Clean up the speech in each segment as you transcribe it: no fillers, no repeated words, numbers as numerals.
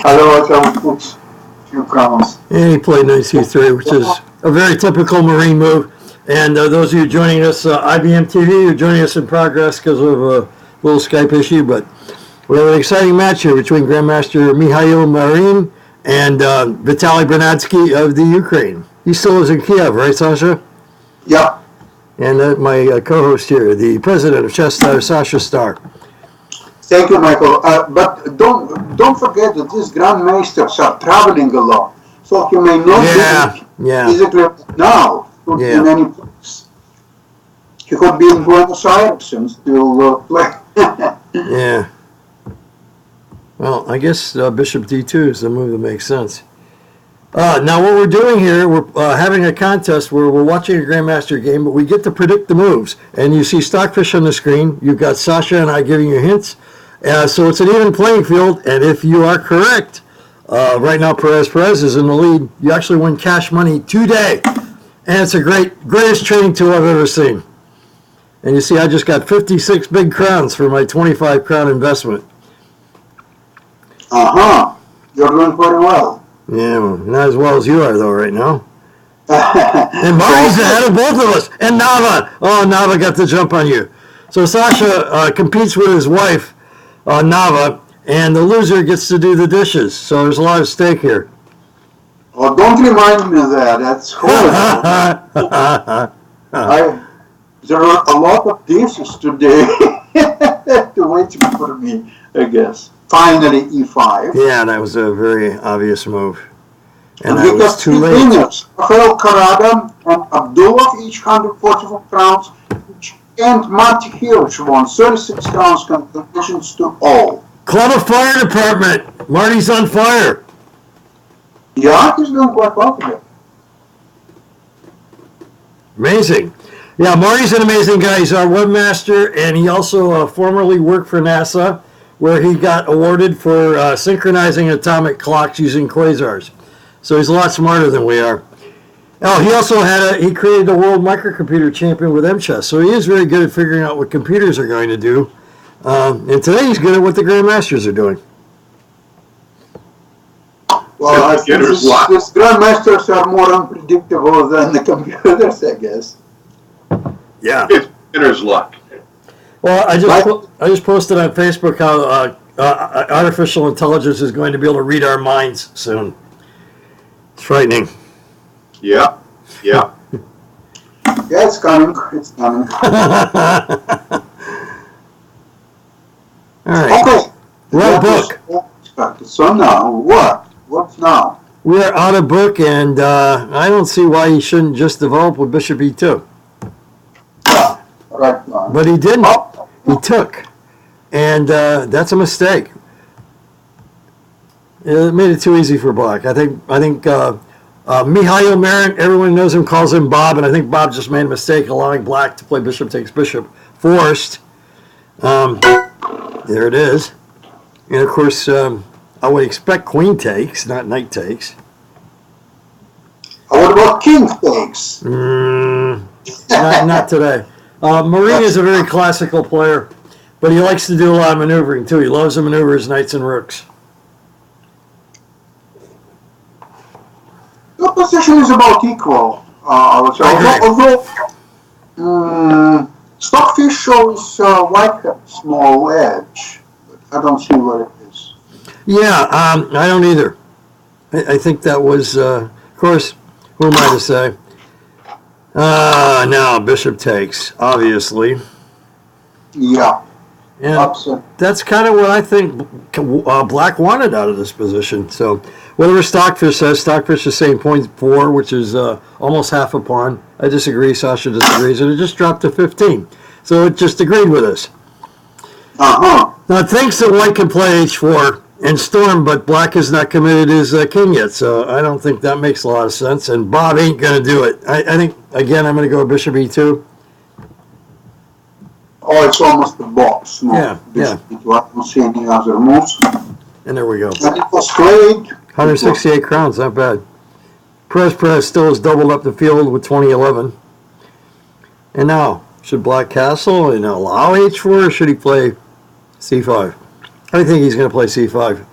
Otherwise, I would put few crowns. And he played knight c3, which is a very typical Marine move. And those of you joining us, IBM TV, you're joining us in progress because of a little Skype issue. But we have an exciting match here between Grandmaster Mihail Marin and Vitaly Bernadsky of the Ukraine. He still lives in Kiev, right, Sasha? Yeah. And my co-host here, the president of Chess Star, Sasha Starr. Thank you, Michael. But don't forget that these grandmasters are traveling a lot, so he may not be physically now in any place. He could be in Buenos Aires and still play. Yeah. Well, I guess Bishop D2 is the move that makes sense. Now what we're doing here, we're having a contest where we're watching a Grandmaster game, but we get to predict the moves. And you see Stockfish on the screen. You've got Sasha and I giving you hints. So it's an even playing field, and if you are correct, right now Perez is in the lead. You actually win cash money today. And it's a greatest training tool I've ever seen. And you see I just got 56 big crowns for my 25 crown investment. You're doing very well. Yeah, well, not as well as you are, though, right now. And Marty's ahead of both of us. And Nava. Oh, Nava got the jump on you. So Sasha competes with his wife, Nava, and the loser gets to do the dishes. So there's a lot of stake here. Oh, don't remind me of that. That's horrible. There are a lot of dishes today waiting for me, I guess. Finally, E5. Yeah, that was a very obvious move. And we I was too late. Winners, Mihail Marin and Abdulov, each 144 crowns, and Marty Hirsch won 36 crowns. Congratulations to all. Club of Fire Department. Marty's on fire. Yeah, he's doing quite well today. Amazing. Yeah, Marty's an amazing guy. He's our webmaster, and he also formerly worked for NASA, where he got awarded for synchronizing atomic clocks using quasars. So he's a lot smarter than we are. Oh, he also he created the world microcomputer champion with MChess. So he is very good at figuring out what computers are going to do. And today he's good at what the Grandmasters are doing. Well, I think these Grandmasters are more unpredictable than the computers, I guess. Yeah. It's beginner's luck. Well, I just posted on Facebook how artificial intelligence is going to be able to read our minds soon. It's frightening. Yeah. Yeah. Yeah, it's coming. It's coming. All right. Okay. We're out of book. So now, what? What's now? We're out of book, and I don't see why he shouldn't just develop with Bishop E2. Right. But he didn't. He took. And that's a mistake. It made it too easy for Black. I think Mihail Marin, everyone knows him, calls him Bob, and I think Bob just made a mistake allowing Black to play Bishop takes Bishop forced. There it is. And of course, I would expect Queen takes, not Knight takes. What about King takes? Not today. Marin is a very classical player, but he likes to do a lot of maneuvering too. He loves to maneuver his knights and rooks. The position is about equal. Although Stockfish shows White has small edge, but I don't see where it is. Yeah, I don't either. I think that was, of course, who am I to say? Now Bishop takes, obviously. Yeah. And that's kind of what I think Black wanted out of this position. So whatever Stockfish says, Stockfish is saying 0.4, which is almost half a pawn. I disagree. Sasha disagrees. And it just dropped to 15. So it just agreed with us. Now it thinks that White can play H4 and storm, but Black has not committed his king yet. So I don't think that makes a lot of sense. And Bob ain't going to do it. I think, again, I'm going to go Bishop E2. Oh, it's almost a box. No, yeah. I don't see any other moves. And there we go. And it was played. 168 crowns, not bad. Perez still has doubled up the field with 2011. And now, should Black castle and allow H4, or should he play C5? I think he's going to play C5.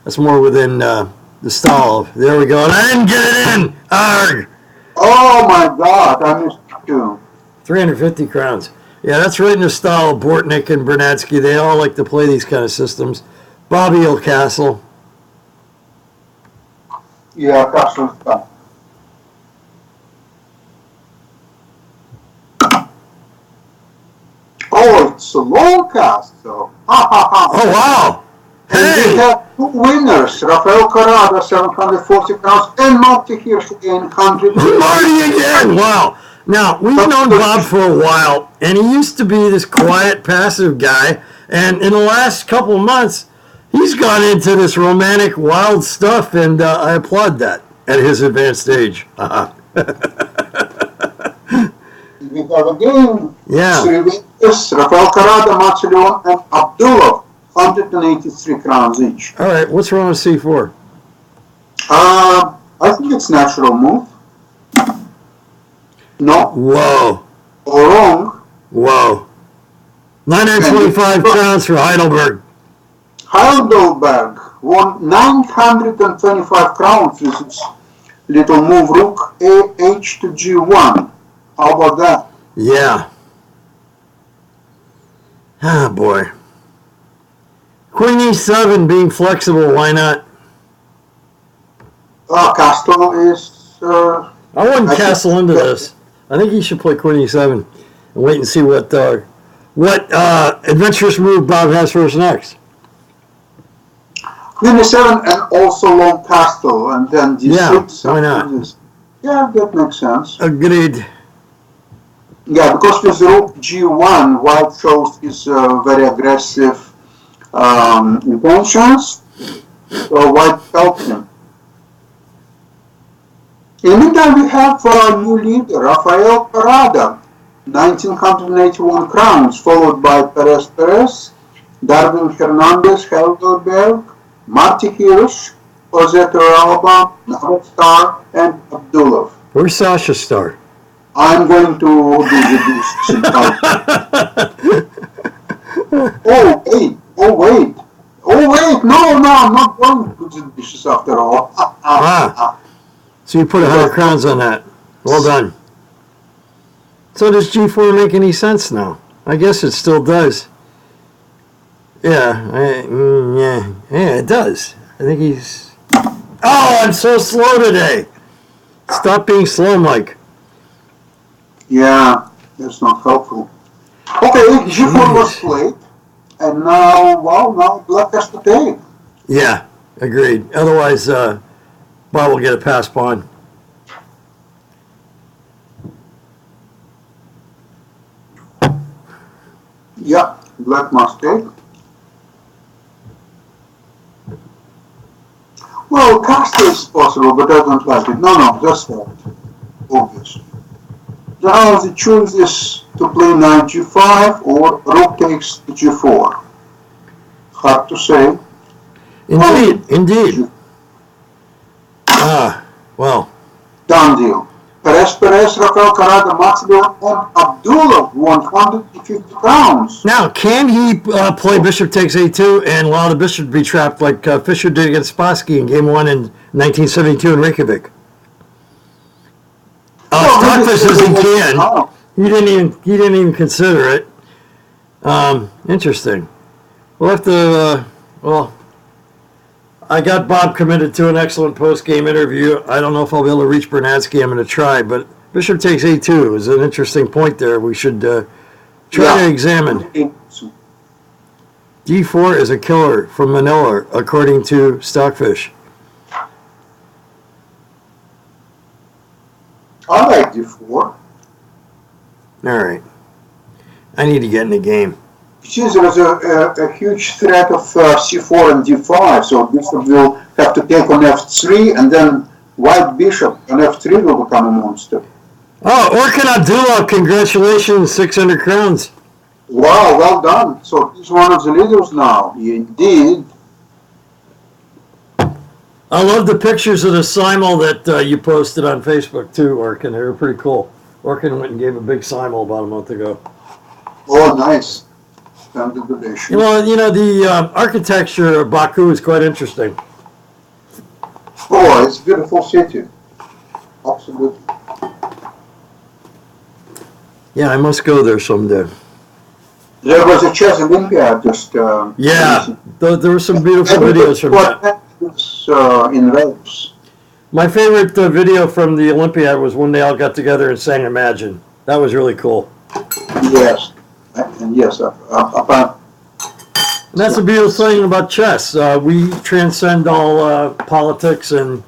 That's more within the style. There we go. And I didn't get it in. Arg! Oh my God, I missed it too. 350 crowns. Yeah, that's right in the style of Bortnik and Bernadsky. They all like to play these kind of systems. Bobby Castle. Yeah, Castle stuff. Oh, it's a long cast, though. Oh, wow. And we Hey! have two winners, Rafael Carrada, 740 crowns, and Marty Hirsch, 800. Marty again! Wow. Now, we've known Bob for a while, and he used to be this quiet, passive guy, and in the last couple of months, he's gone into this romantic, wild stuff, and I applaud that at his advanced age. We have again Yeah. three winners, Rafael Carrada, Marty Leon, and Abdulov, 183 crowns each. All right, what's wrong with C4? I think it's natural move. No, Whoa. or wrong. Whoa. 925 crowns for Heidelberg. Heidelberg won 925 crowns with its little move rook AH to G1. How about that? Yeah. Ah, boy. Queen E7 being flexible, why not? Castle is. I wouldn't I castle think- into this. I think he should play Queen E7 and wait and see what adventurous move Bob has for us next. Queen E7 and also long castle, and then D6. Yeah, why not? Yeah, that makes sense. Agreed. Yeah, because with rook G1, white shows his very aggressive intentions, so white helps him. In the meantime, we have our new leader, Rafael Carrada, 1,981 crowns, followed by Perez, Darwin Hernandez, Heidelberg, Marty Hirsch, Jose Torrealba, Sasha Starr, and Abdulov. Where's Sasha Starr? I'm going to do this. Oh wait, no, I'm not going to do the dishes after all. So you put 100 crowns on that. Well done. So does G4 make any sense now? I guess it still does. Yeah, it does. I think he's... Oh, I'm so slow today. Stop being slow, Mike. Yeah, that's not helpful. Okay, G4 was played, and now Black has to take. Yeah, agreed. Otherwise, Bob will get a pass pawn. Yeah, Black must take. Well, castle is possible, but I don't like it. No, that's not obvious. Now the choice is to play knight G5 or rook takes to G4. Hard to say. Indeed. Well. Done deal. Perez, Rafael Carrada, Maxwell, and Abdulov won 150 crowns. Now, can he play bishop takes a2 and allow the bishop to be trapped like Fischer did against Spassky in game 1 in 1972 in Reykjavik? Stockfish says he can. He didn't even consider it. Interesting. We'll have to. I got Bob committed to an excellent post-game interview. I don't know if I'll be able to reach Bernadsky. I'm going to try, but bishop takes a2 is an interesting point there. We should try to examine. D4 is a killer from Manila, according to Stockfish. I like D4. All right. I need to get in the game. Since there was a huge threat of C4 and D5, so bishop will have to take on F3, and then white bishop on F3 will become a monster. Oh, Orkhan Abdulov, congratulations, 600 crowns. Wow, well done. So he's one of the leaders now. Indeed. I love the pictures of the simul that you posted on Facebook too, Orkan. They were pretty cool. Orkan went and gave a big simul about a month ago. Oh, nice. Congratulations. Well, the architecture of Baku is quite interesting. Oh, it's a beautiful city. Absolutely. Yeah, I must go there someday. There was a chess Olympiad just. Yeah, there were some beautiful videos from that. In ropes. My favorite video from the Olympiad was when they all got together and sang Imagine. That was really cool. Yes, and yes, and that's the beautiful thing about chess. We transcend all politics, and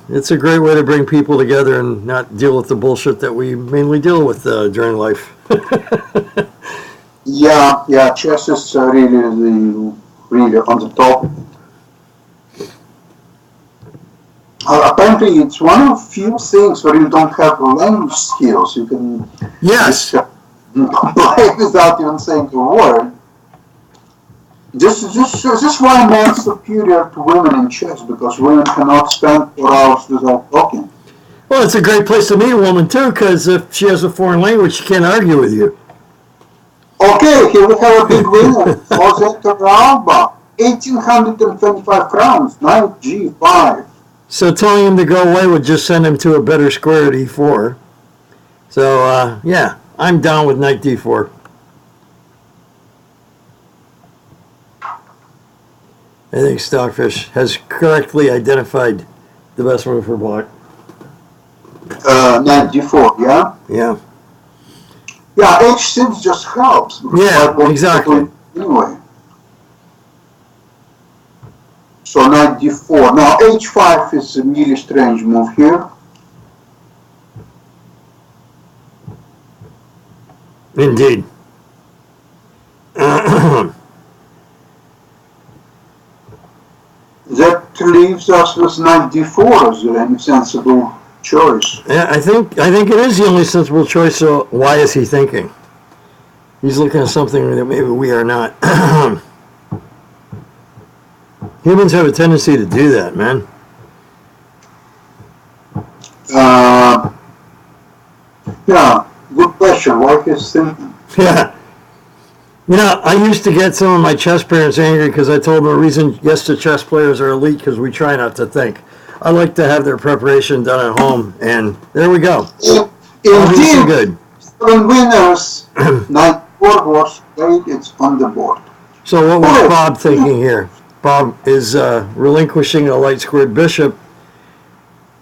it's a great way to bring people together and not deal with the bullshit that we mainly deal with during life. Yeah, chess is really on the top. Apparently, it's one of few things where you don't have language skills. You can play without even saying a word. This is why men are superior to women in chess, because women cannot spend 4 hours without talking. Well, it's a great place to meet a woman too, because if she has a foreign language, she can't argue with you. Okay, here we have a big winner. Martha Torrealba, 1,825 crowns, knight g5. So telling him to go away would just send him to a better square at e4. So, yeah, I'm down with knight d4. I think Stockfish has correctly identified the best move for black. Knight d4, yeah? Yeah. Yeah, h6 just helps. Yeah, exactly. Anyway. So knight d4. Now h5 is a really strange move here. Indeed. That leaves us with knight d4 as any sensible choice. Yeah, I think it is the only sensible choice. So why is he thinking? He's looking at something that maybe we are not. Humans have a tendency to do that, man. Yeah, good question. Why he's thinking? Yeah. You know, I used to get some of my chess parents angry because I told them the reason yes to chess players are elite because we try not to think. I like to have their preparation done at home, and there we go. Indeed, good. 7 winners. Knight 4 was played. It's on the board. So what was Bob thinking here? Bob is relinquishing a light squared bishop.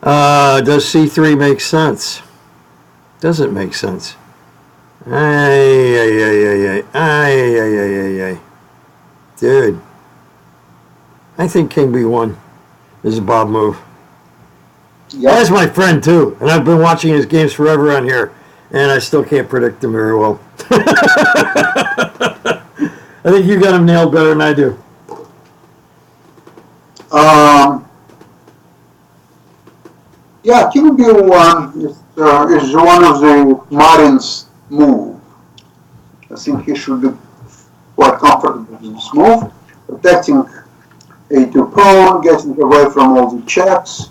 Does c3 make sense? Does it make sense? Ay. Dude. I think king b1 is a Bob move. Yeah. That's my friend too, and I've been watching his games forever on here, and I still can't predict him very well. I think you got him nailed better than I do. Yeah, king b1 is one of the Marin's move. I think he should be quite comfortable with this move, protecting a2 pawn, getting away from all the checks.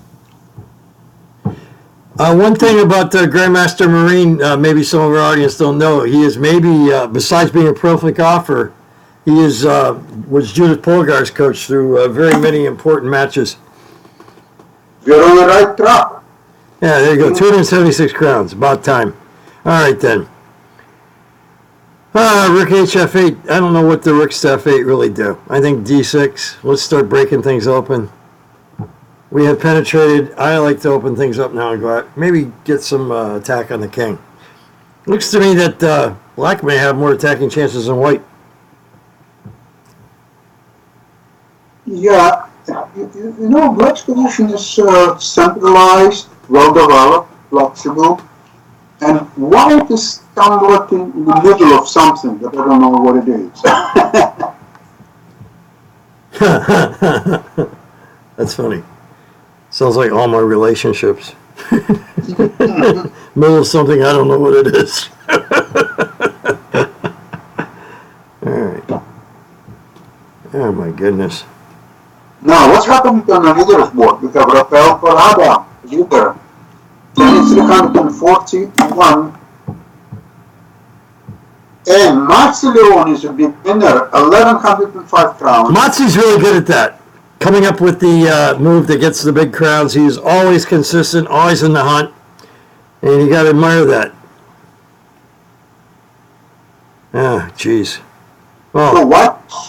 One thing about Grandmaster Marin, maybe some of our audience don't know, he is maybe, besides being a prolific author, he is was Judith Polgar's coach through very many important matches. We're on the right track. Yeah, there you go, 276 crowns, about time. All right then. Rook hf8, I don't know what the rooks to f8 really do. I think d6, let's start breaking things open. We have penetrated. I like to open things up now and go out. Maybe get some attack on the king. Looks to me that black may have more attacking chances than white. Yeah, you know, black's position is centralized, well-developed, flexible, and white is somewhat in the middle of something, but I don't know what it is. That's funny. Sounds like all my relationships. Middle of something, I don't know what it is. All right. Oh my goodness. Now, what's happening on the leader's board? We have Rafael Corrada, leader, 341. And Maxi Leon is a big winner, 1,105 crowns. Matsi's really good at that. coming up with the move that gets the big crowds. He's always consistent, always in the hunt, and you got to admire that. Ah, jeez. Well, So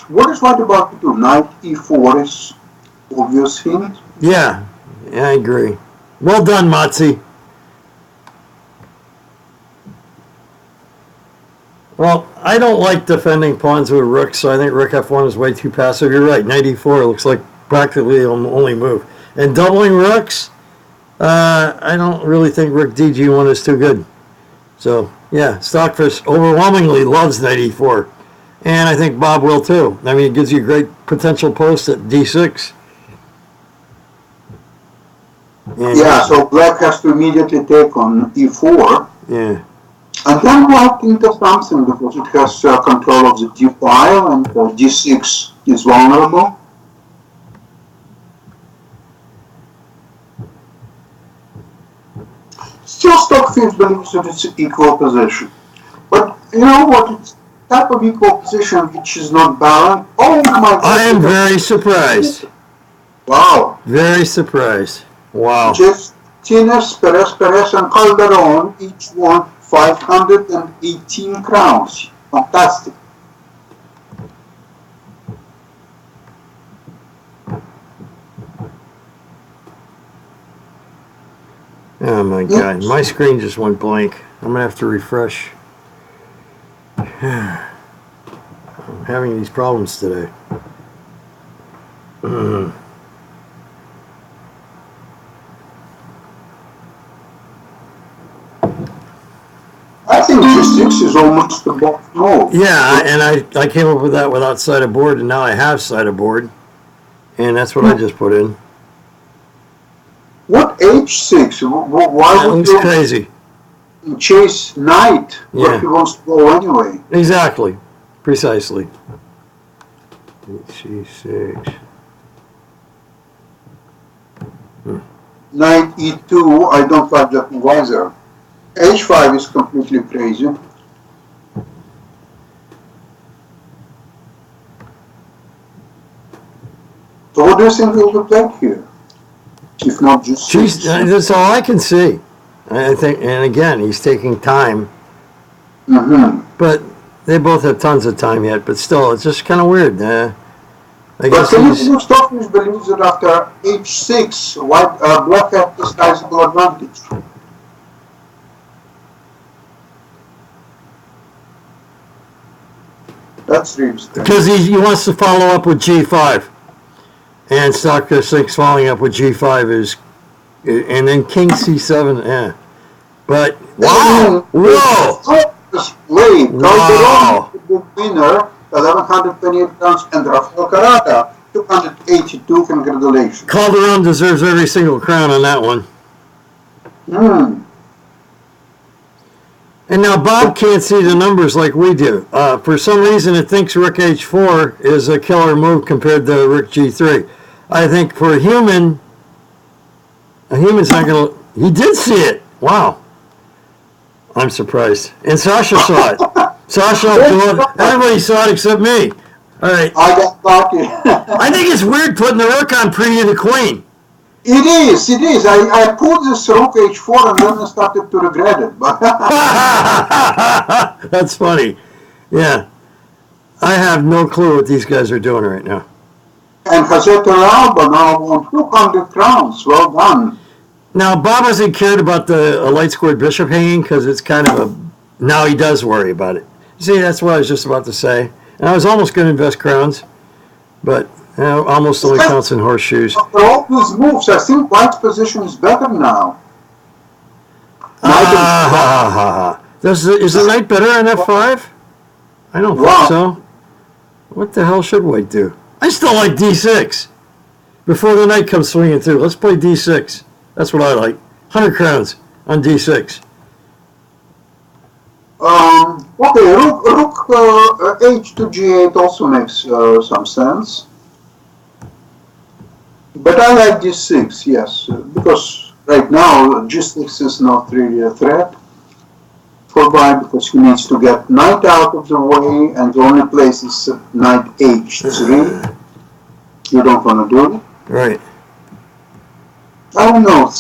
what is white about to do? Knight e4 is obvious hint. yeah, I agree. Well done, Matzi. Well, I don't like defending pawns with rooks, so I think rook f1 is way too passive. You're right, knight e4 looks like practically the only move. And doubling rooks, I don't really think rook dg1 is too good. So, yeah, Stockfish overwhelmingly loves knight e4. And I think Bob will too. I mean, it gives you a great potential post at d6. And, Yeah, so black has to immediately take on e4. Yeah. And then white into something because it has control of the d file and d6 is vulnerable. Still Stockfish believes that it's an equal position. But you know what? It's type of equal position which is not balanced. Oh my God. I am very surprised. Wow. Very surprised. Wow. Just Tines, Perez, and Calderon each won 518 crowns. Fantastic. Oh my God, my screen just went blank. I'm gonna have to refresh. I'm having these problems today. I think G6 is almost the best move. Yeah, and I came up with that without side of board, and now I have side of board, and that's what I just put in. What H6? Why That would looks you crazy. chase knight where Yeah. he wants to go anyway? Exactly, precisely. H6. Knight E2, I don't like that move either. H5 is completely crazy. So what do you think will be played here? If not just Jeez, that's all I can see. I think, and again, he's taking time, but they both have tons of time yet. But still, it's just kind of weird. I But guess can you he's, believe Stockfish believes that after H6, black has a sizable advantage? That's really strange. because he wants to follow up with G5, and Stockfish thinks following up with G5 is, and then King C7. Yeah, but wow, whoa, Display. Wow. Calderon, the winner, 1,128 crowns, and Rafael Carrata, 282. Congratulations. Calderon deserves every single crown on that one. And now Bob can't see the numbers like we do. For some reason, it thinks Rook H4 is a killer move compared to Rook G3. I think for a human's not going to... He did see it. Wow. I'm surprised. And Sasha saw it. Sasha, everybody saw it except me. All right. I got lucky. I think it's weird putting the Rook on pre to queen. It is. I pulled this Rook H4 and then I started to regret it. But That's funny. Yeah. I have no clue what these guys are doing right now. And Sasha Starr now won 200 crowns. Well done. Now, Bob hasn't cared about the light squared bishop hanging because it's kind of a... Now he does worry about it. See, that's what I was just about to say. And I was almost going to invest crowns, but almost only counts in horseshoes. For all these moves, I think White's position is better now. Is the knight better on F5? I don't think so. What the hell should White do? I still like D6. Before the knight comes swinging through, let's play D6. That's what I like. 100 crowns on D6. Okay, Rook H to G8 also makes some sense. But I like D6, yes, because right now G6 is not really a threat for White because he needs to get knight out of the way, and the only place is knight H3. You don't want to do it? Right. I don't know.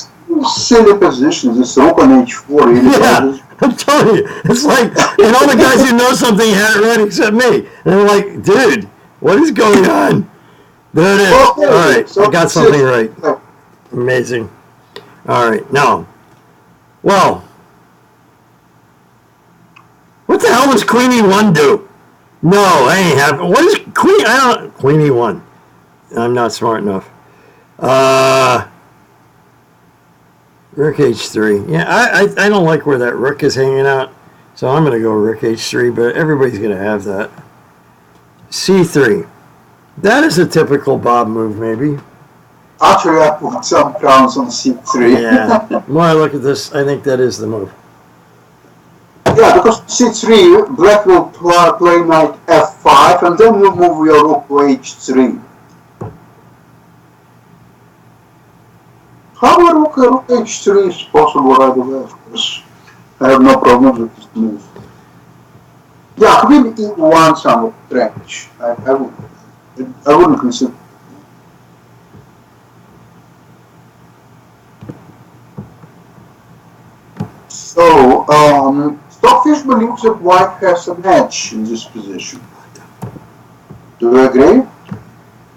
Silly positions. This rook on h4 really bothers. I'm telling you, it's like, and all the guys who know something had it right except me. And I'm like, dude, what is going on? There it is. Okay, all right, so I got something right. Amazing. All right, now, well, what the hell does Queen E1 do? No, I ain't happy. What is Queen? I don't. Queen E1. I'm not smart enough. Rook H3. Yeah, I don't like where that rook is hanging out, so I'm going to go Rook H3, but everybody's going to have that. C3. That is a typical Bob move, maybe. Actually, I put some crowns on c3. Yeah. The more I look at this, I think that is the move. Yeah, because c3, black will play knight f5, and then we'll move your rook to h3. However, rook h3 is possible right away, of course. I have no problem with this move. Yeah, queen e1 somewhat strange. I wouldn't consider. So, Stockfish believes that white has an edge in this position. Do you agree?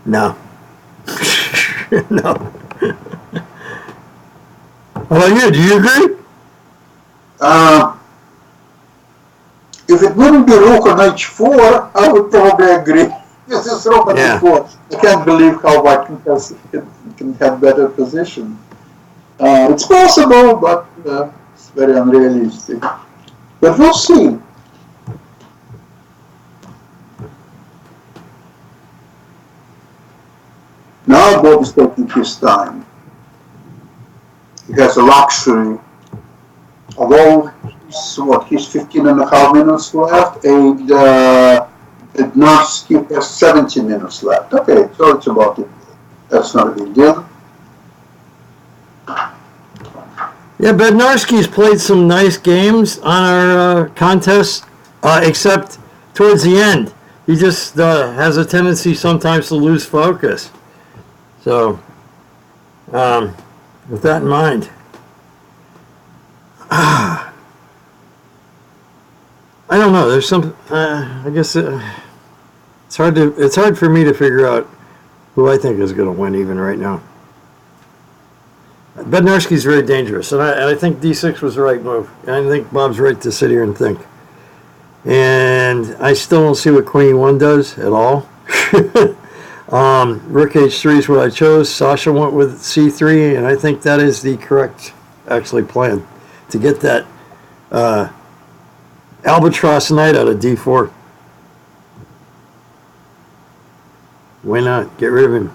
No. No. How about you? Do you agree? If it wouldn't be rook on h4, I would probably agree. This is rook on h4. I can't believe how white can have better position. It's possible, but it's very unrealistic. But we'll see. Now Bob is taking his time. He has a luxury. Although he's 15 and a half minutes left, and Bernadsky has 70 minutes left. Okay, so it's about it. That's not a big deal. Yeah, Bernadsky's played some nice games on our contest, except towards the end. He just has a tendency sometimes to lose focus. So, with that in mind, I don't know. There's some. I guess it's hard to. It's hard for me to figure out who I think is going to win even right now. Bernadsky's very dangerous, and I think D6 was the right move. I think Bob's right to sit here and think. And I still don't see what Queen E1 does at all. Rook H3 is what I chose. Sasha went with C3, and I think that is the correct, actually, plan to get that albatross knight out of D4. Why not? Get rid of him.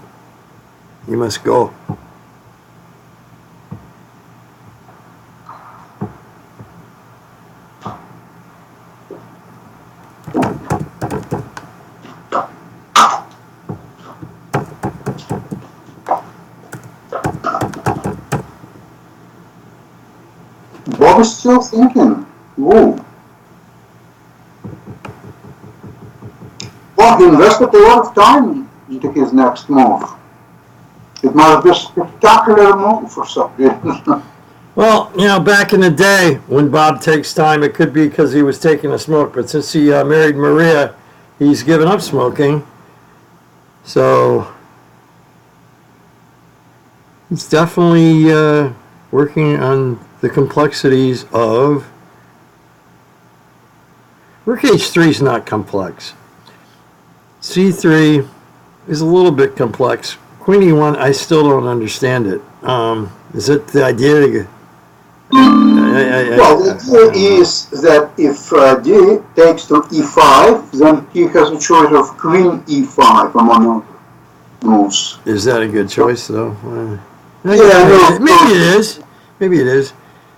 He must go. Bob is still thinking. Whoa. Well, he invested a lot of time into his next move. It must be a spectacular move for some reason. Well, you know, back in the day when Bob takes time, it could be because he was taking a smoke. But since he married Maria, he's given up smoking. So he's definitely working on the complexities of Rook H3 is not complex. C3 is a little bit complex. Queen E1, I still don't understand it. Is it the idea to... Well, the idea is that if D takes to E5, then he has a choice of Queen E5 among moves. Is that a good choice, though? Yeah, no, maybe it is. Maybe it is.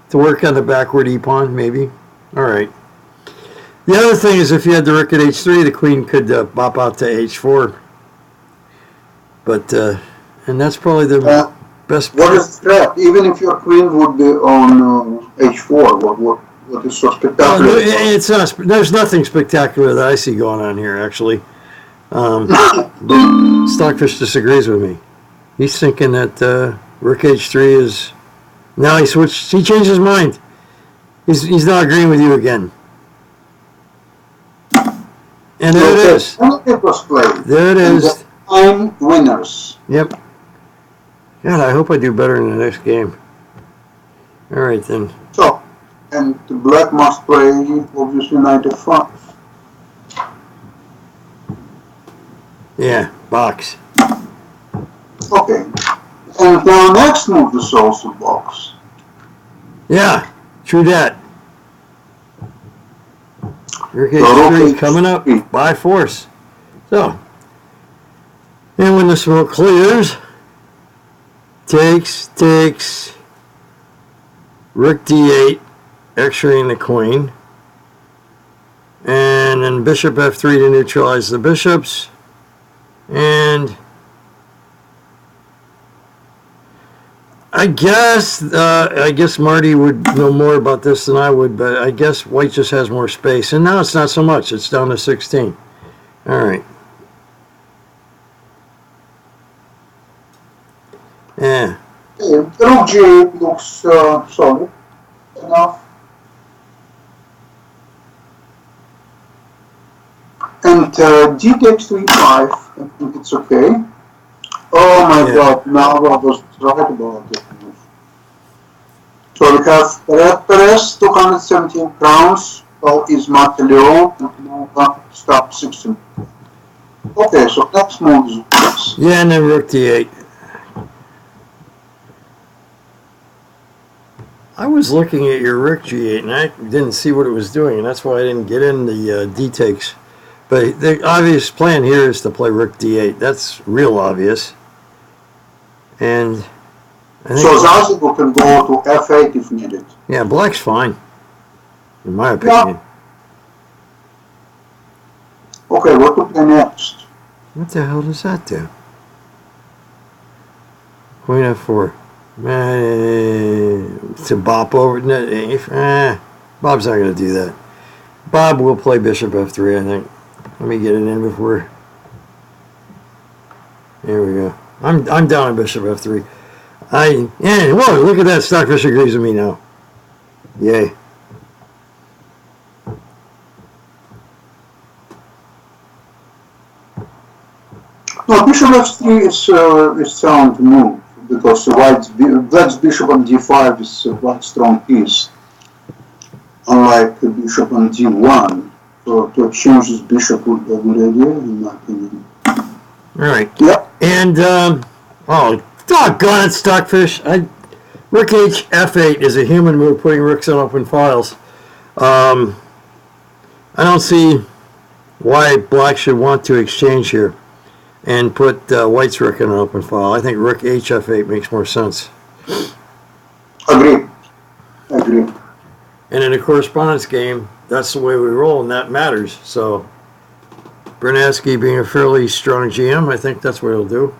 To work on the backward E-pawn, maybe. All right. The other thing is if you had the rook at H3, the queen could bop out to H4. But, and that's probably the best... What is the threat? Even if your queen would be on H4, what is so spectacular? Well, it's not, there's nothing spectacular that I see going on here, actually. But Stockfish disagrees with me. He's thinking that Rook H3 is... Now he switched. He changed his mind. He's not agreeing with you again. And there it is. It was played. There it is. 9 winners. Yep. God, I hope I do better in the next game. All right, then. So, and the black must play, obviously, knight f5. Yeah, box. Okay. And now next move is also box. Yeah, true that. Rook So, H3 Rook coming up H3. by force. So, and when the smoke clears, takes, Rook D8, X-raying the queen, and then Bishop F3 to neutralize the bishops, and I guess Marty would know more about this than I would, but I guess White just has more space, and now it's not so much. It's down to 16. All right. Yeah. Rook G8 looks solid enough. And D takes to E5, I think it's okay. Oh my God, now I was right about it. So we have Red Perez, 217 crowns, well, is Matteo, and now stop 16. Okay, so next move is this. Yeah, and then Rook D8. I was looking at your Rook G8 and I didn't see what it was doing, and that's why I didn't get in the D takes. But the obvious plan here is to play Rook D8. That's real obvious. And I think So Zazigo can go to F8 if needed. yeah, black's fine, in my opinion. Okay, what to play next? What the hell does that do? Queen F4. To bop over. Bob's not going to do that. Bob will play Bishop F3, I think. Let me get it in before. There we go. I'm down on Bishop F3. Whoa, look at that. Stockfish agrees with me now. Yay. No, Bishop F3 is sound move because black's Bishop on D5 is a quite strong piece, unlike the Bishop on D1. So to exchange this Bishop would be a good idea, in my opinion. All right. Yep. And, doggone it, Stockfish. Rook H F8 is a human move, putting rooks on open files. I don't see why black should want to exchange here and put white's rook in an open file. I think Rook H F8 makes more sense. Agree. And in a correspondence game, that's the way we roll, and that matters. So, Bernadsky being a fairly strong GM, I think that's what he'll do.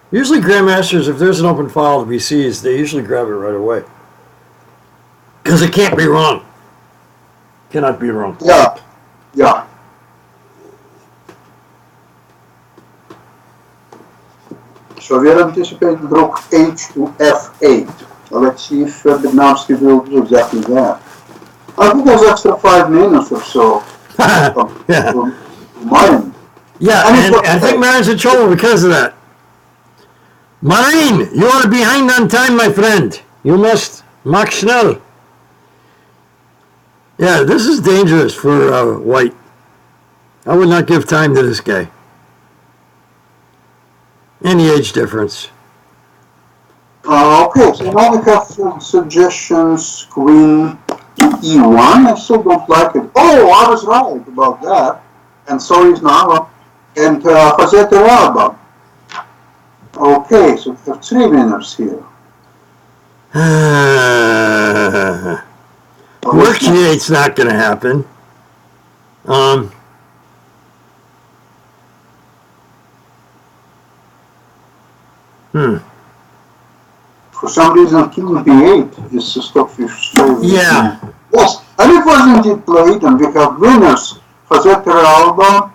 Usually grandmasters, if there's an open file to be seized, they usually grab it right away. Because it can't be wrong. Cannot be wrong. Yeah. So we are anticipating Rook H to F8. So let's see if Bernadsky will do exactly that. I think there's extra 5 minutes or so. Yeah. Marin. Yeah, and I think Marin's in trouble because of that. Marin, you are behind on time, my friend. You must mach schnell. Yeah, this is dangerous for white. I would not give time to this guy. And the age difference. Okay, so now we have some suggestions. Queen E1. I still don't like it. Oh, I was right about that. And so is Nava. And Jose Torrealba. Okay, so we have 3 winners here. Rook G8's not going to happen. For some reason, King B8 is the Stockfish favorite. Yeah. Yes, and it was indeed played, and we have winners. Jose Torrealba,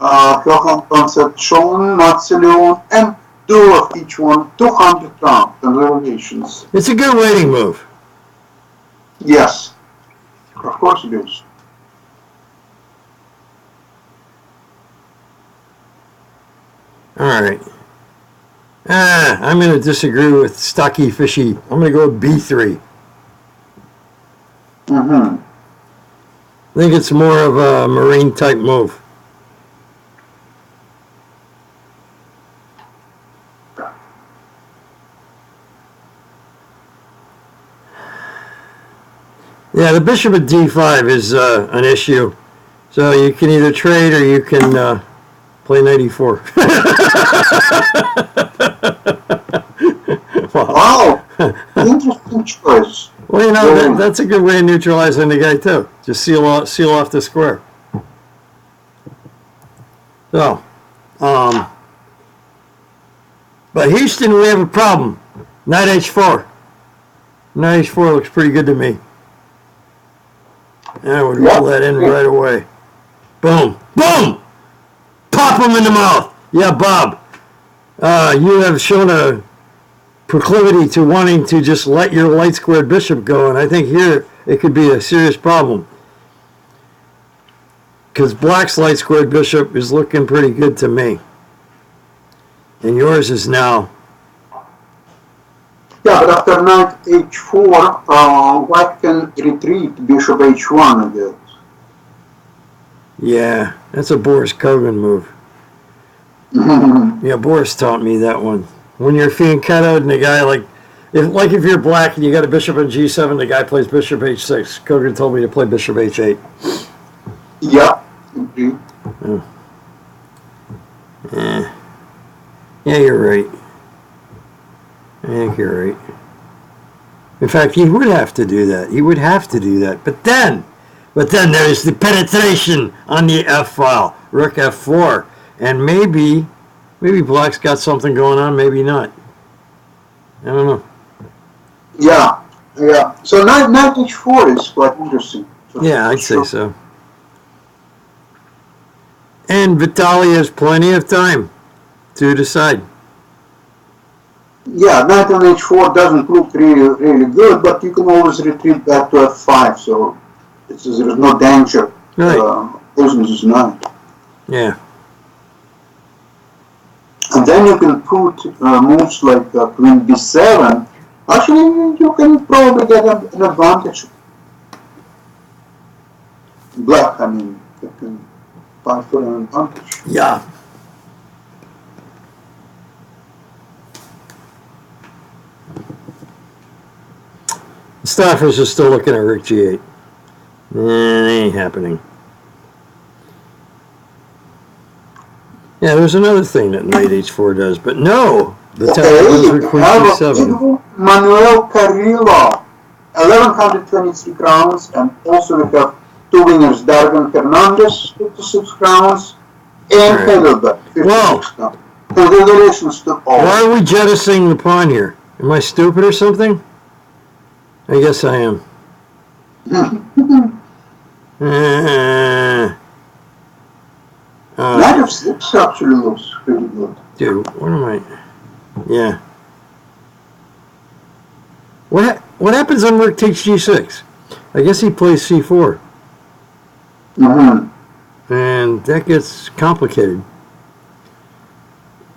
Orkhan Concession, Nazi Leon, and two of each one, 200 rounds. Congratulations. It's a good waiting move. Yes, of course it is. All right. I'm going to disagree with Stocky Fishy. I'm going to go with B3. Mm-hmm. I think it's more of a Marine type move. Yeah, the bishop at d5 is an issue. So you can either trade or you can play knight e4. Wow, interesting choice. Well, you know, that's a good way of neutralizing the guy, too. Just seal off the square. So, but Houston, we have a problem. Knight h4. Knight h4 looks pretty good to me. And I would roll that in right away. Boom. Boom! Pop him in the mouth. Yeah, Bob. You have shown a proclivity to wanting to just let your light squared bishop go, and I think here it could be a serious problem. Because black's light squared bishop is looking pretty good to me. And yours is now. Yeah, but after knight h4, white can retreat bishop h1 again. Yeah, that's a Boris Kogan move. Yeah, Boris taught me that one. When you're fianchettoed and the guy, if you're black and you got a bishop in g7, the guy plays bishop h6. Kogan told me to play bishop h8. Yeah, indeed. Yeah, you're right. I think you're right. In fact, he would have to do that. He would have to do that. But then there's the penetration on the f file. Rook f4. And maybe black's got something going on, maybe not. I don't know. Yeah. So knight h4 is quite interesting. Yeah, I'd say so. And Vitaly has plenty of time to decide. Yeah, knight on h4 doesn't look really good, but you can always retreat back to f5, so there's no danger. Right. Losing this knight. Yeah. And then you can put moves like queen b7. Actually, you can probably get an advantage. Black, I mean, you can fight for an advantage. Yeah. Staffers are still looking at rook g8. It ain't happening. Yeah, there's another thing that knight h4 does, but no. The Okay, queen c7. Manuel Carrillo, 1,123 crowns, and also we have two winners, Dargan Fernandez, 56 crowns, and Heidelberg, 56 crowns. Congratulations to all. Why are we jettisoning the pawn here? Am I stupid or something? I guess I am. Knight of 6 actually looks pretty good. Dude, what am I? Yeah. What happens on rook takes g6? I guess he plays c4. Mm-hmm. And that gets complicated.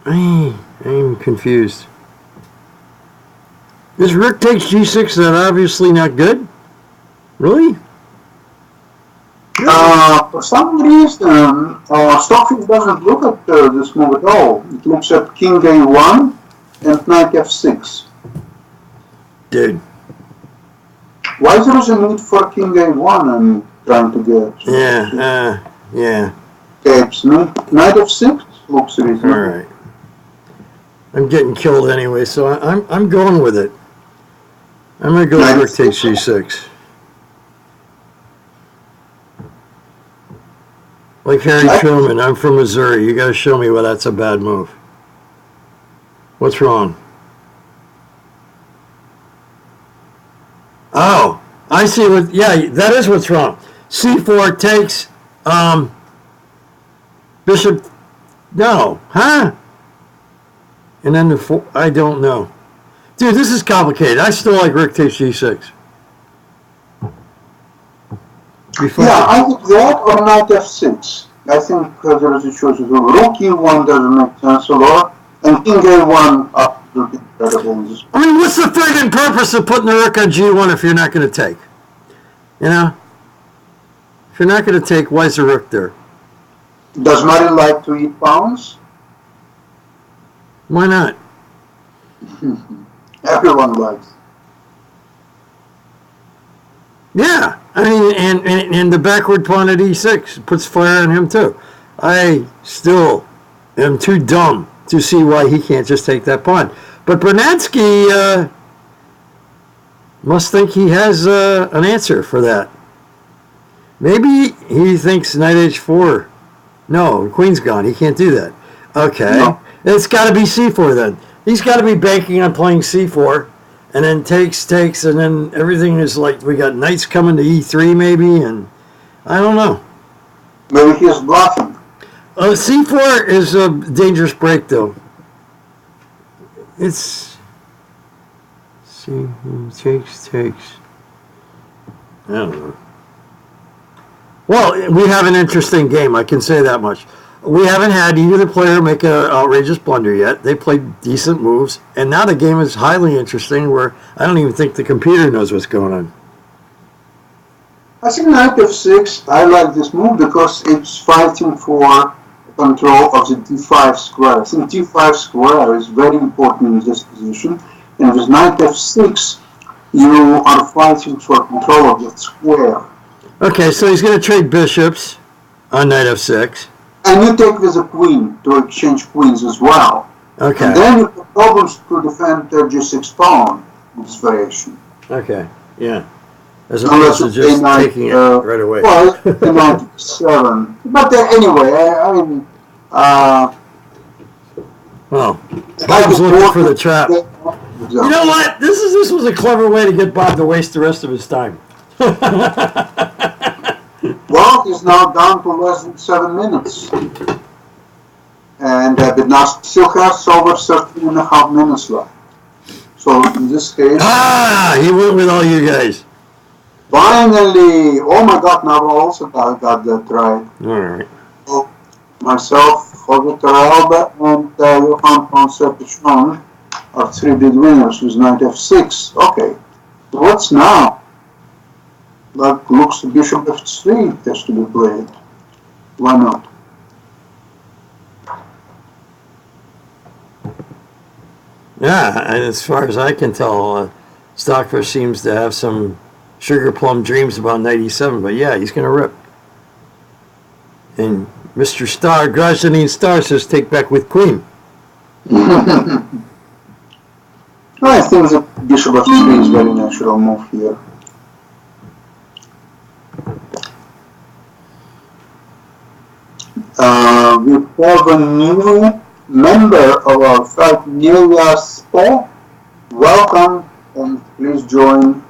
I'm confused. Is rook takes g6 that obviously not good? Really? For some reason, Stockfish doesn't look at this move at all. It looks at king a1 and knight f6. Dude. Why is there a need for king a1 I'm trying to get? Yeah. Capes, no? Knight f6 looks reasonable. All right. I'm getting killed anyway, so I'm going with it. I'm going to go with rook takes g6. Like Harry Truman, I'm from Missouri. You got to show me why that's a bad move. What's wrong? Oh, I see what. Yeah, that is what's wrong. C4 takes. Bishop, no, huh? And then I don't know. Dude, this is complicated. I still like rook takes g6. Yeah, I think that or knight f6. I think there is a choice of rook e1 doesn't make sense a lot, and king a1 absolutely incredible. I mean, what's the third and purpose of putting the rook on g1 if you're not going to take? You know? If you're not going to take, why is the rook there? Does Marin like to eat pawns? Why not? Everyone likes. Yeah, I mean, and the backward pawn at e6 puts fire on him too. I still am too dumb to see why he can't just take that pawn. But Bernadsky must think he has an answer for that. Maybe he thinks knight h4. No, queen's gone. He can't do that. Okay, no. It's got to be c4 then. He's got to be banking on playing c4. And then takes, and then everything is like, we got knights coming to e3 maybe, and I don't know. Maybe he's bluffing. C4 is a dangerous break, though. It's, takes. I don't know. Well, we have an interesting game, I can say that much. We haven't had either player make an outrageous blunder yet. They played decent moves, and now the game is highly interesting where I don't even think the computer knows what's going on. I think knight f6, I like this move because it's fighting for control of the d5 square. I think d5 square is very important in this position, and with knight f6, you are fighting for control of that square. Okay, so he's going to trade bishops on knight f6. And you take with a queen to exchange queens as well. Okay. And then you have problems to defend the g6 pawn with this variation. Okay, yeah. As opposed to just taking it right away. Well, knight 7. But anyway, I mean... well, Bob's looking for the trap. You know what? This was a clever way to get Bob to waste the rest of his time. Well, he's now down to less than 7 minutes. And Bernadsky still has over 13 and a half minutes left. So in this case... he went with all you guys. Finally! Oh my God, now I also got that right. All right. Oh, myself, Martha Torrealba, and Orkan are 3 big winners with knight f6. Okay, so what's now? That looks to bishop f3 has to be played. Why not? Yeah, and as far as I can tell, Stockfish seems to have some sugar plum dreams about knight e7, but yeah, he's going to rip. And Mr. Starr, Grajanin Starr says take back with queen. I think the bishop f3 is a very natural move here. We have a new member of our fight, Nelia Spo. Welcome and please join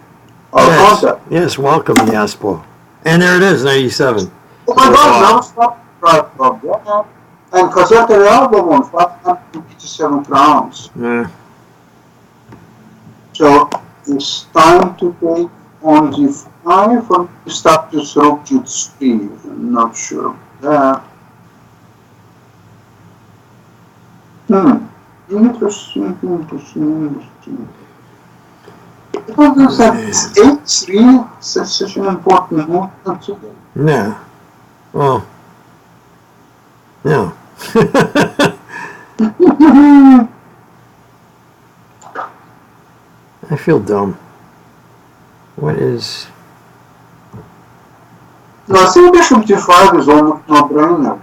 our contact. Yes, welcome, Yaspo. And there it is, 97. Oh my God, now stop right from that. And Kazakh Torrealba won 587 crowns. Yeah. So it's time to take on g5 or stop this rook g3. I'm not sure of that. Interesting. Because that h3 is such an important move today. Yeah. Well, no. I feel dumb. What is... No, I think bishop g5 is almost no brainer.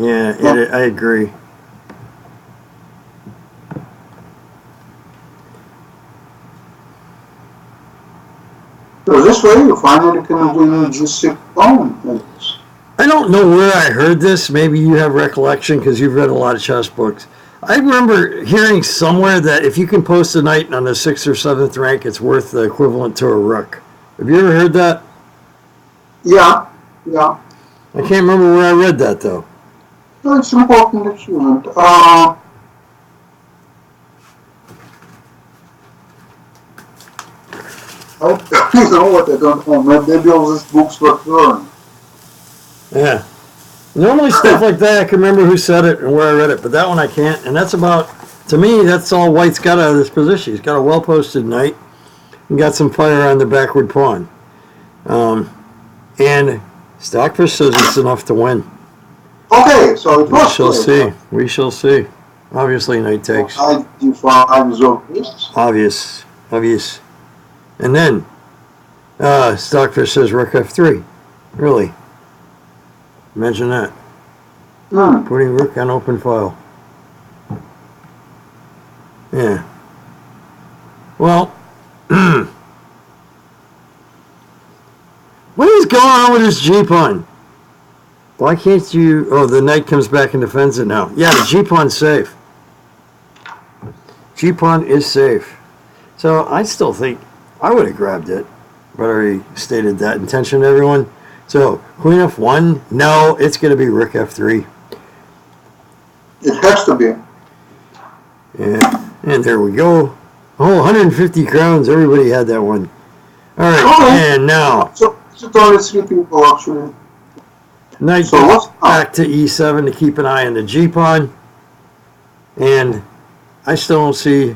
Yeah, I agree. So this way you finally can win g6 pawn. I don't know where I heard this. Maybe you have recollection because you've read a lot of chess books. I remember hearing somewhere that if you can post a knight on the 6th or 7th rank, it's worth the equivalent to a rook. Have you ever heard that? Yeah. I can't remember where I read that, though. So it's important achievement. I don't know what I don't know. Maybe all these books were burned. Yeah. Normally stuff like that, I can remember who said it and where I read it, but that one I can't. And that's about, to me, that's all White's got out of this position. He's got a well-posted knight and got some fire on the backward pawn. And Stockfish says it's enough to win. Okay, so it was. We shall see. We shall see. Obviously, knight takes. I was obvious. Obvious. And then, Stockfish says rook f3. Really? Imagine that. Putting rook on open file. Yeah. Well, what is going on with this G-pawn? Why can't you... Oh, the knight comes back and defends it now. Yeah, the G-pawn's safe. G-pawn is safe. So I still think I would have grabbed it, but I already stated that intention to everyone. So, queen f1, no, it's going to be rook f3. It has to be. Yeah, and there we go. Oh, 150 crowns, everybody had that one. All right, and now. So, it's only 3 people actually. Knight goes back to e7 to keep an eye on the g-pawn. And I still don't see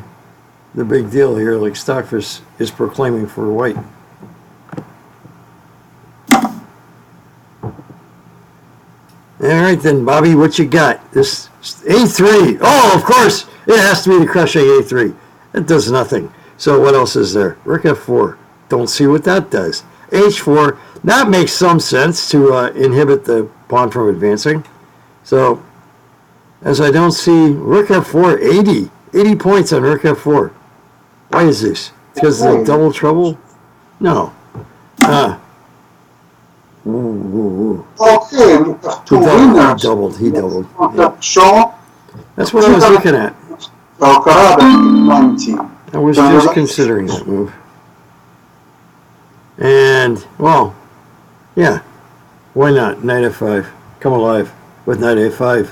the big deal here like Stockfish is proclaiming for White. All right then, Bobby, what you got? This a3. Oh, of course, it has to be the crushing a3. It does nothing. So what else is there? Rook f4. Don't see what that does. h4. That makes some sense to inhibit the pawn from advancing. So, as I don't see rook f4, 80 points on rook f4. Why is this? Because of the double trouble? No. Okay, we have 2 winners. He doubled. Yeah. Show. That's what I was looking at. Orkhan 19. I was just considering that move. And, well, yeah, why not? Knight f5. Come alive with knight a5.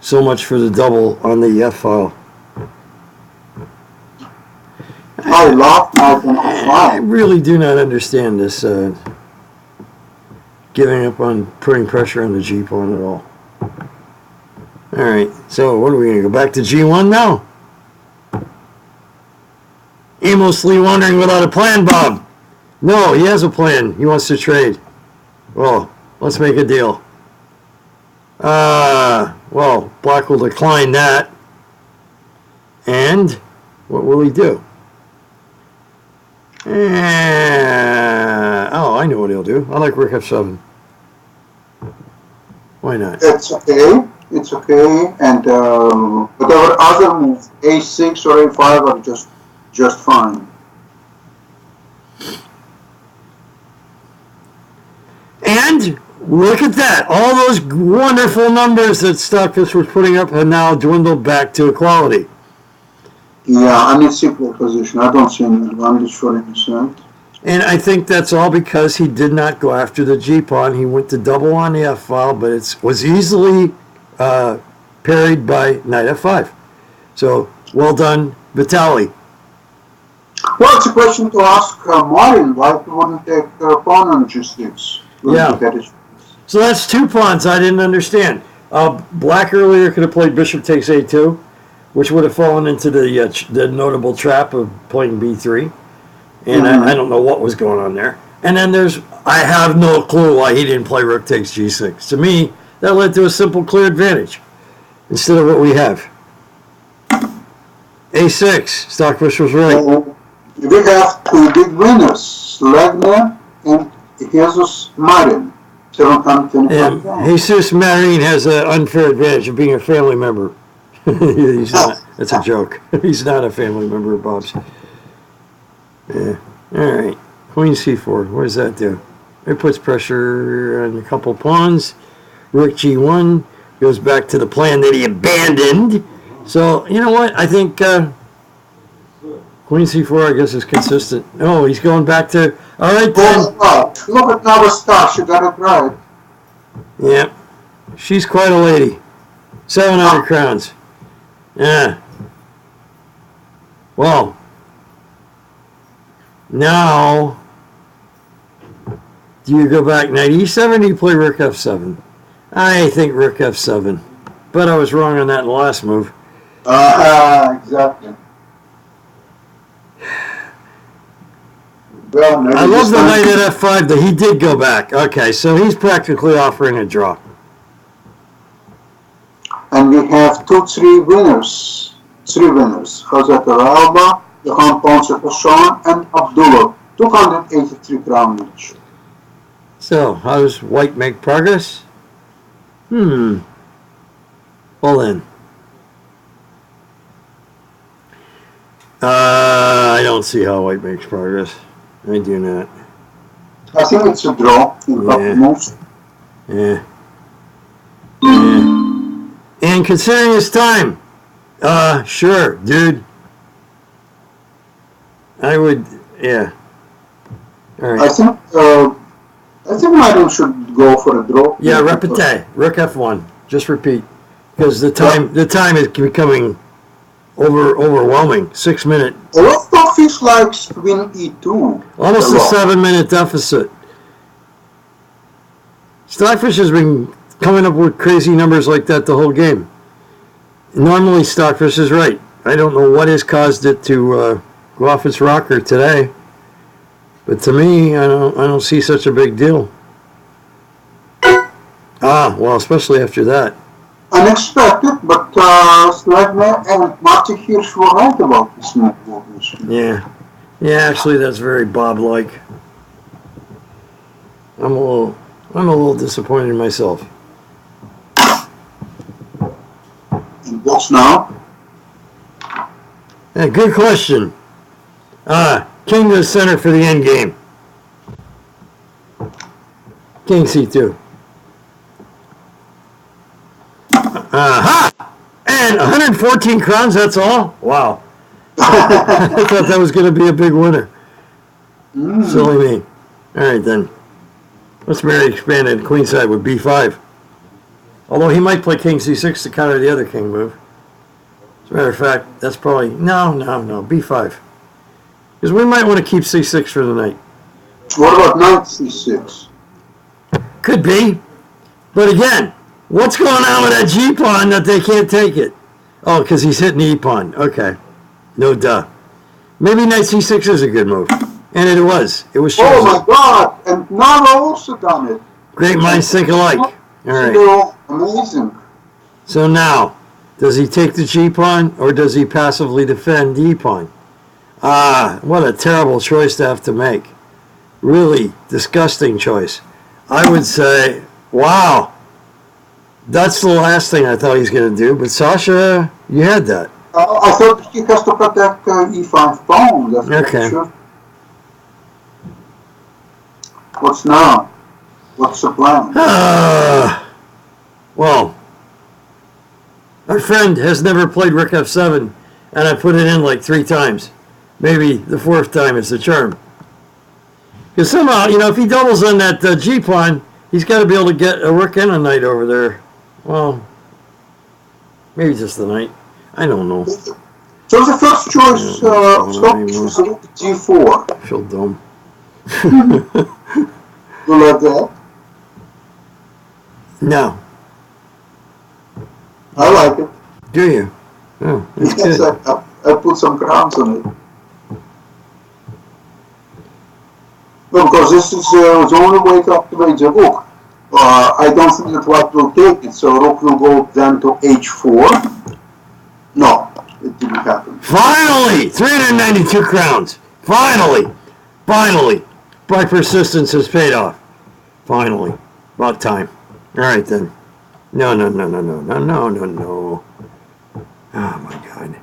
So much for the double on the f file. I love knight f5. I really do not understand this giving up on putting pressure on the g-pawn at all. All right, so what are we going to go back to g1 now? Aimlessly wandering without a plan, Bob. No, he has a plan. He wants to trade. Well, let's make a deal. Well, Black will decline that. And what will he do? Oh, I know what he'll do. I like rook f7. Why not? It's okay. It's okay. And whatever other moves, a6 or a5 are just fine. And look at that. All those wonderful numbers that Stockfish was putting up have now dwindled back to equality. Yeah, and it's equal position. I don't see any advantage for any side. And I think that's all because he did not go after the g-pawn. He went to double on the f-file, but it was easily parried by knight f5. So, well done, Vitaly. Well, it's a question to ask Marin. Why he wouldn't take pawn on g6? Yeah. So that's 2 pawns I didn't understand. Black earlier could have played bishop takes a2, which would have fallen into the notable trap of playing b3. And I don't know what was going on there. And then I have no clue why he didn't play rook takes g6. To me, that led to a simple clear advantage instead of what we have. a6, Stockfish was right. We have 2 big winners, Legner and Jesus Marin. 725 pounds. Jesus Marin has an unfair advantage of being a family member. He's not. That's a joke. He's not a family member of Bob's. Yeah. All right. Queen c4. What does that do? It puts pressure on a couple pawns. Rook g1 goes back to the plan that he abandoned. So, you know what? I think Queen c4, I guess, is consistent. Oh, he's going back to... All right, then. Look at Nova Star. She got it right. Yeah. She's quite a lady. 700 crowns. Yeah. Well, now, do you go back knight e7 or do you play rook f7? I think rook f7. But I was wrong on that in the last move. Exactly. Well, I love the knight at f5 that he did go back. Okay, so he's practically offering a draw. And we have three winners. Sasha Torrealba, Orkan and Abdulov, 283 crowns each. So, how does white make progress? Well then. I don't see how white makes progress. I do not. I think it's a draw in couple moves. Yeah. And considering his time, sure, dude. I would, yeah. All right. I think Marin should go for a draw. Yeah, repete. Rook F1. Just repeat. Because the time is becoming overwhelming. 6 minute. A lot of fish likes queen e2. Almost a 7 minute deficit. Stockfish has been coming up with crazy numbers like that the whole game. Normally Stockfish is right. I don't know what has caused it to go off its rocker today. But to me, I don't see such a big deal. Well, especially after that. Unexpected, but Slagner and Marty Hirsch were right about this move. Yeah. Yeah, actually that's very Bob-like. I'm a little disappointed in myself. And what's now? Yeah, good question. King to the center for the end game. King C2. And 114 crowns, that's all? Wow. I thought that was going to be a big winner. Silly me. All right, then. Let's Mary expanded queenside with B5. Although he might play King C6 to counter the other king move. As a matter of fact, that's probably... No, B5. Because we might want to keep C6 for the night. What about knight C6? Could be. But again, what's going on with that G-pawn that they can't take it? Oh, because he's hitting the E-pawn. Okay. No duh. Maybe knight C6 is a good move. And it was. It was chosen. Oh my God! And Nara also done it. Great minds think alike. All right. They're all amazing. So now, does he take the G-pawn or does he passively defend the E-pawn? What a terrible choice to have to make. Really disgusting choice. I would say, wow. That's the last thing I thought he was going to do. But Sasha, you had that. I thought he has to protect E5 pawn. That's okay. Sure. What's now? What's the plan? Well, our friend has never played Rook F7, and I put it in like 3 times. Maybe the 4th time is the charm. Because somehow, if he doubles on that G-pawn, he's got to be able to get a rook and a knight over there. Well, maybe just the knight. I don't know. So the first choice is G4. I feel dumb. You like that? No. I like it. Do you? Oh, that's Yes, good. I put some crowns on it. No, because this is the only way to activate the rook. I don't think that white will take it, so rook will go then to H4. No, it didn't happen. Finally! 392 crowns. Finally! My persistence has paid off. Finally. About time. All right, then. No. Oh, my God.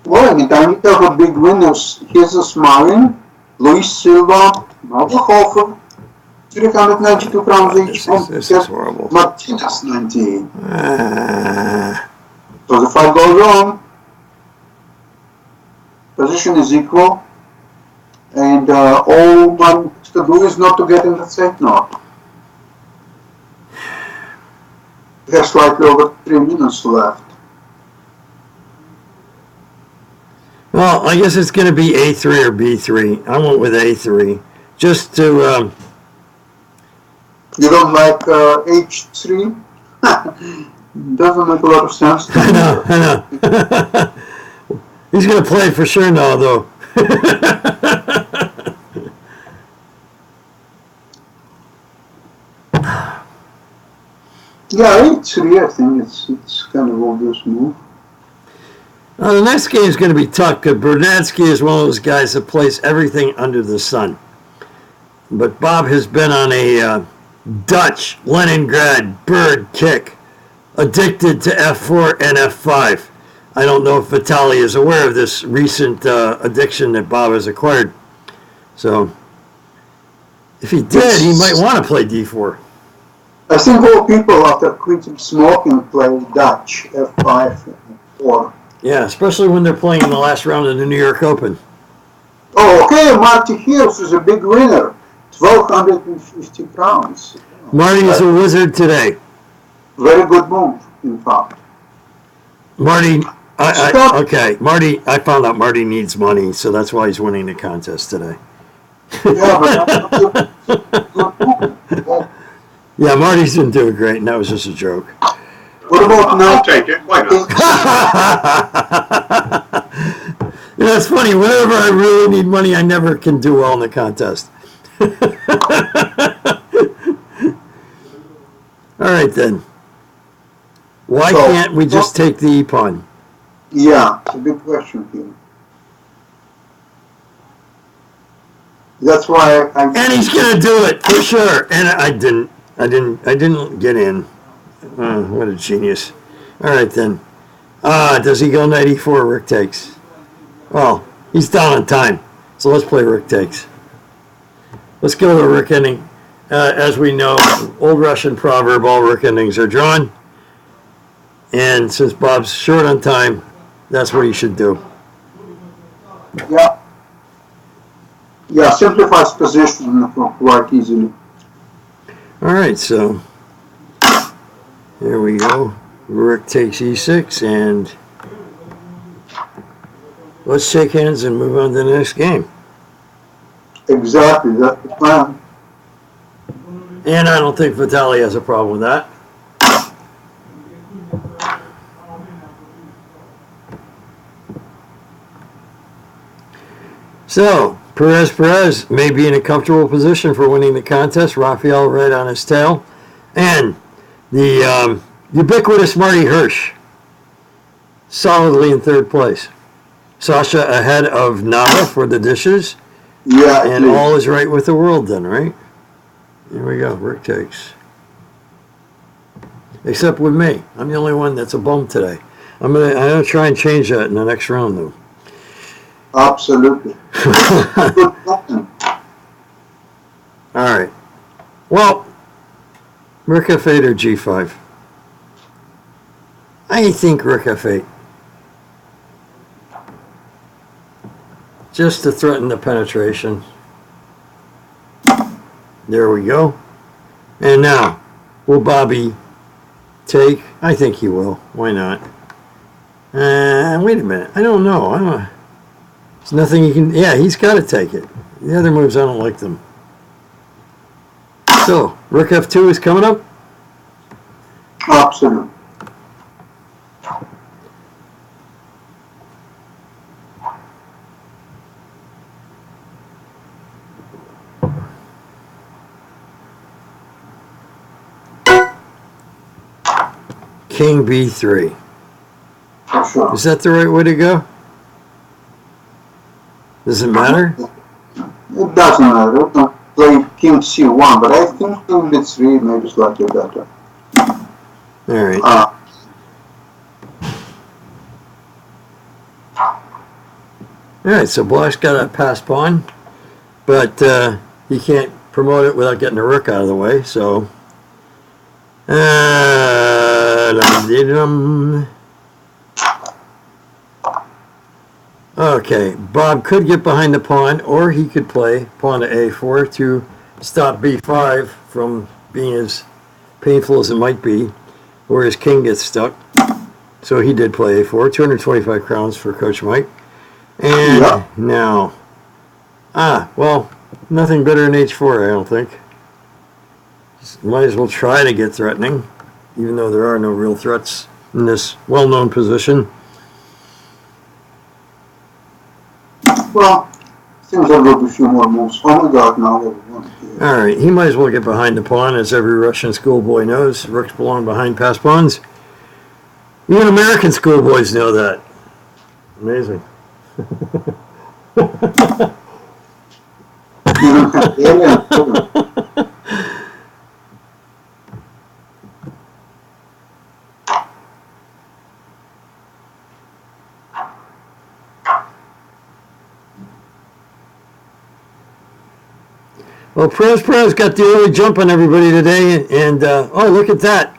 Well, anytime we talk about big winners, here's a Marin, Luis Silva, Michael Hoffer, 392 crowns each. This is horrible. Martinez, 98. So the fight goes on. Position is equal. And all one has to do is not to get in the set knot. There's slightly over 3 minutes left. Well, I guess it's going to be A3 or B3. I went with A3. Just to... You don't like H3? Doesn't make a lot of sense to me. I know. He's going to play for sure now, though. Yeah, H3, I think it's kind of obvious move. The next game is going to be tough because Bernadsky is one of those guys that plays everything under the sun. But Bob has been on a Dutch Leningrad bird kick, addicted to F4 and F5. I don't know if Vitaly is aware of this recent addiction that Bob has acquired. So, if he did, he might want to play D4. I think all people after quitting smoking play Dutch, F5 and F4. Yeah, especially when they're playing in the last round of the New York Open. Oh, okay, Marty Hills is a big winner. 1,250 crowns. Marty is a wizard today. Very good move, in fact. Marty, Marty, I found out Marty needs money, so that's why he's winning the contest today. Yeah, but yeah, Marty's been doing great, and that was just a joke. what about now? I'll take it. Why not? You know, it's funny. Whenever I really need money, I never can do well in the contest. All right, then. Why can't we just take the E-pawn? Yeah, it's a big question here. That's why I. And he's gonna do it for sure. And I didn't get in. Oh, what a genius! All right then. Does he go knight e4? Rook takes. Well, he's down on time, so let's play rook takes. Let's go to the rook ending. As we know, old Russian proverb: all rook endings are drawn. And since Bob's short on time, that's what he should do. Yeah. Yeah, simplifies position quite easily. All right, so here we go. Rook takes e6, and let's shake hands and move on to the next game. Exactly, that's the plan. And I don't think Vitaly has a problem with that. So, Perez may be in a comfortable position for winning the contest. Rafael right on his tail. And the ubiquitous Marty Hirsch solidly in third place. Sasha ahead of Nava for the dishes. Yeah, and all is right with the world then, right? Here we go, rook takes. Except with me. I'm the only one that's a bum today. I'm gonna try and change that in the next round though. Absolutely. All right. Well, rook f8 or g5. I think rook f8. Just to threaten the penetration. There we go. And now, will Bobby take? I think he will. Why not? Wait a minute. I don't know. There's nothing he can... Yeah, he's got to take it. The other moves, I don't like them. So, rook f2 is coming up? Absolutely. King b3. For sure. Is that the right way to go? Does it matter? It doesn't matter. We can play king c1, but I think king b3 maybe slightly better. All right. All right, so Black's got a pass pawn, but he can't promote it without getting a rook out of the way, so... Okay, Bob could get behind the pawn, or he could play pawn to a4 to stop b5 from being as painful as it might be. where his king gets stuck. So he did play A4, 225 crowns for Coach Mike. And now, well, nothing better than H4, I don't think. Might as well try to get threatening, even though there are no real threats in this well-known position. Well, seems I've got a few more moves. Oh my God, now everyone. All right, he might as well get behind the pawn, as every Russian schoolboy knows. Rooks belong behind passed pawns. Even American schoolboys know that. Amazing. Well, Perez got the early jump on everybody today, and oh, look at that.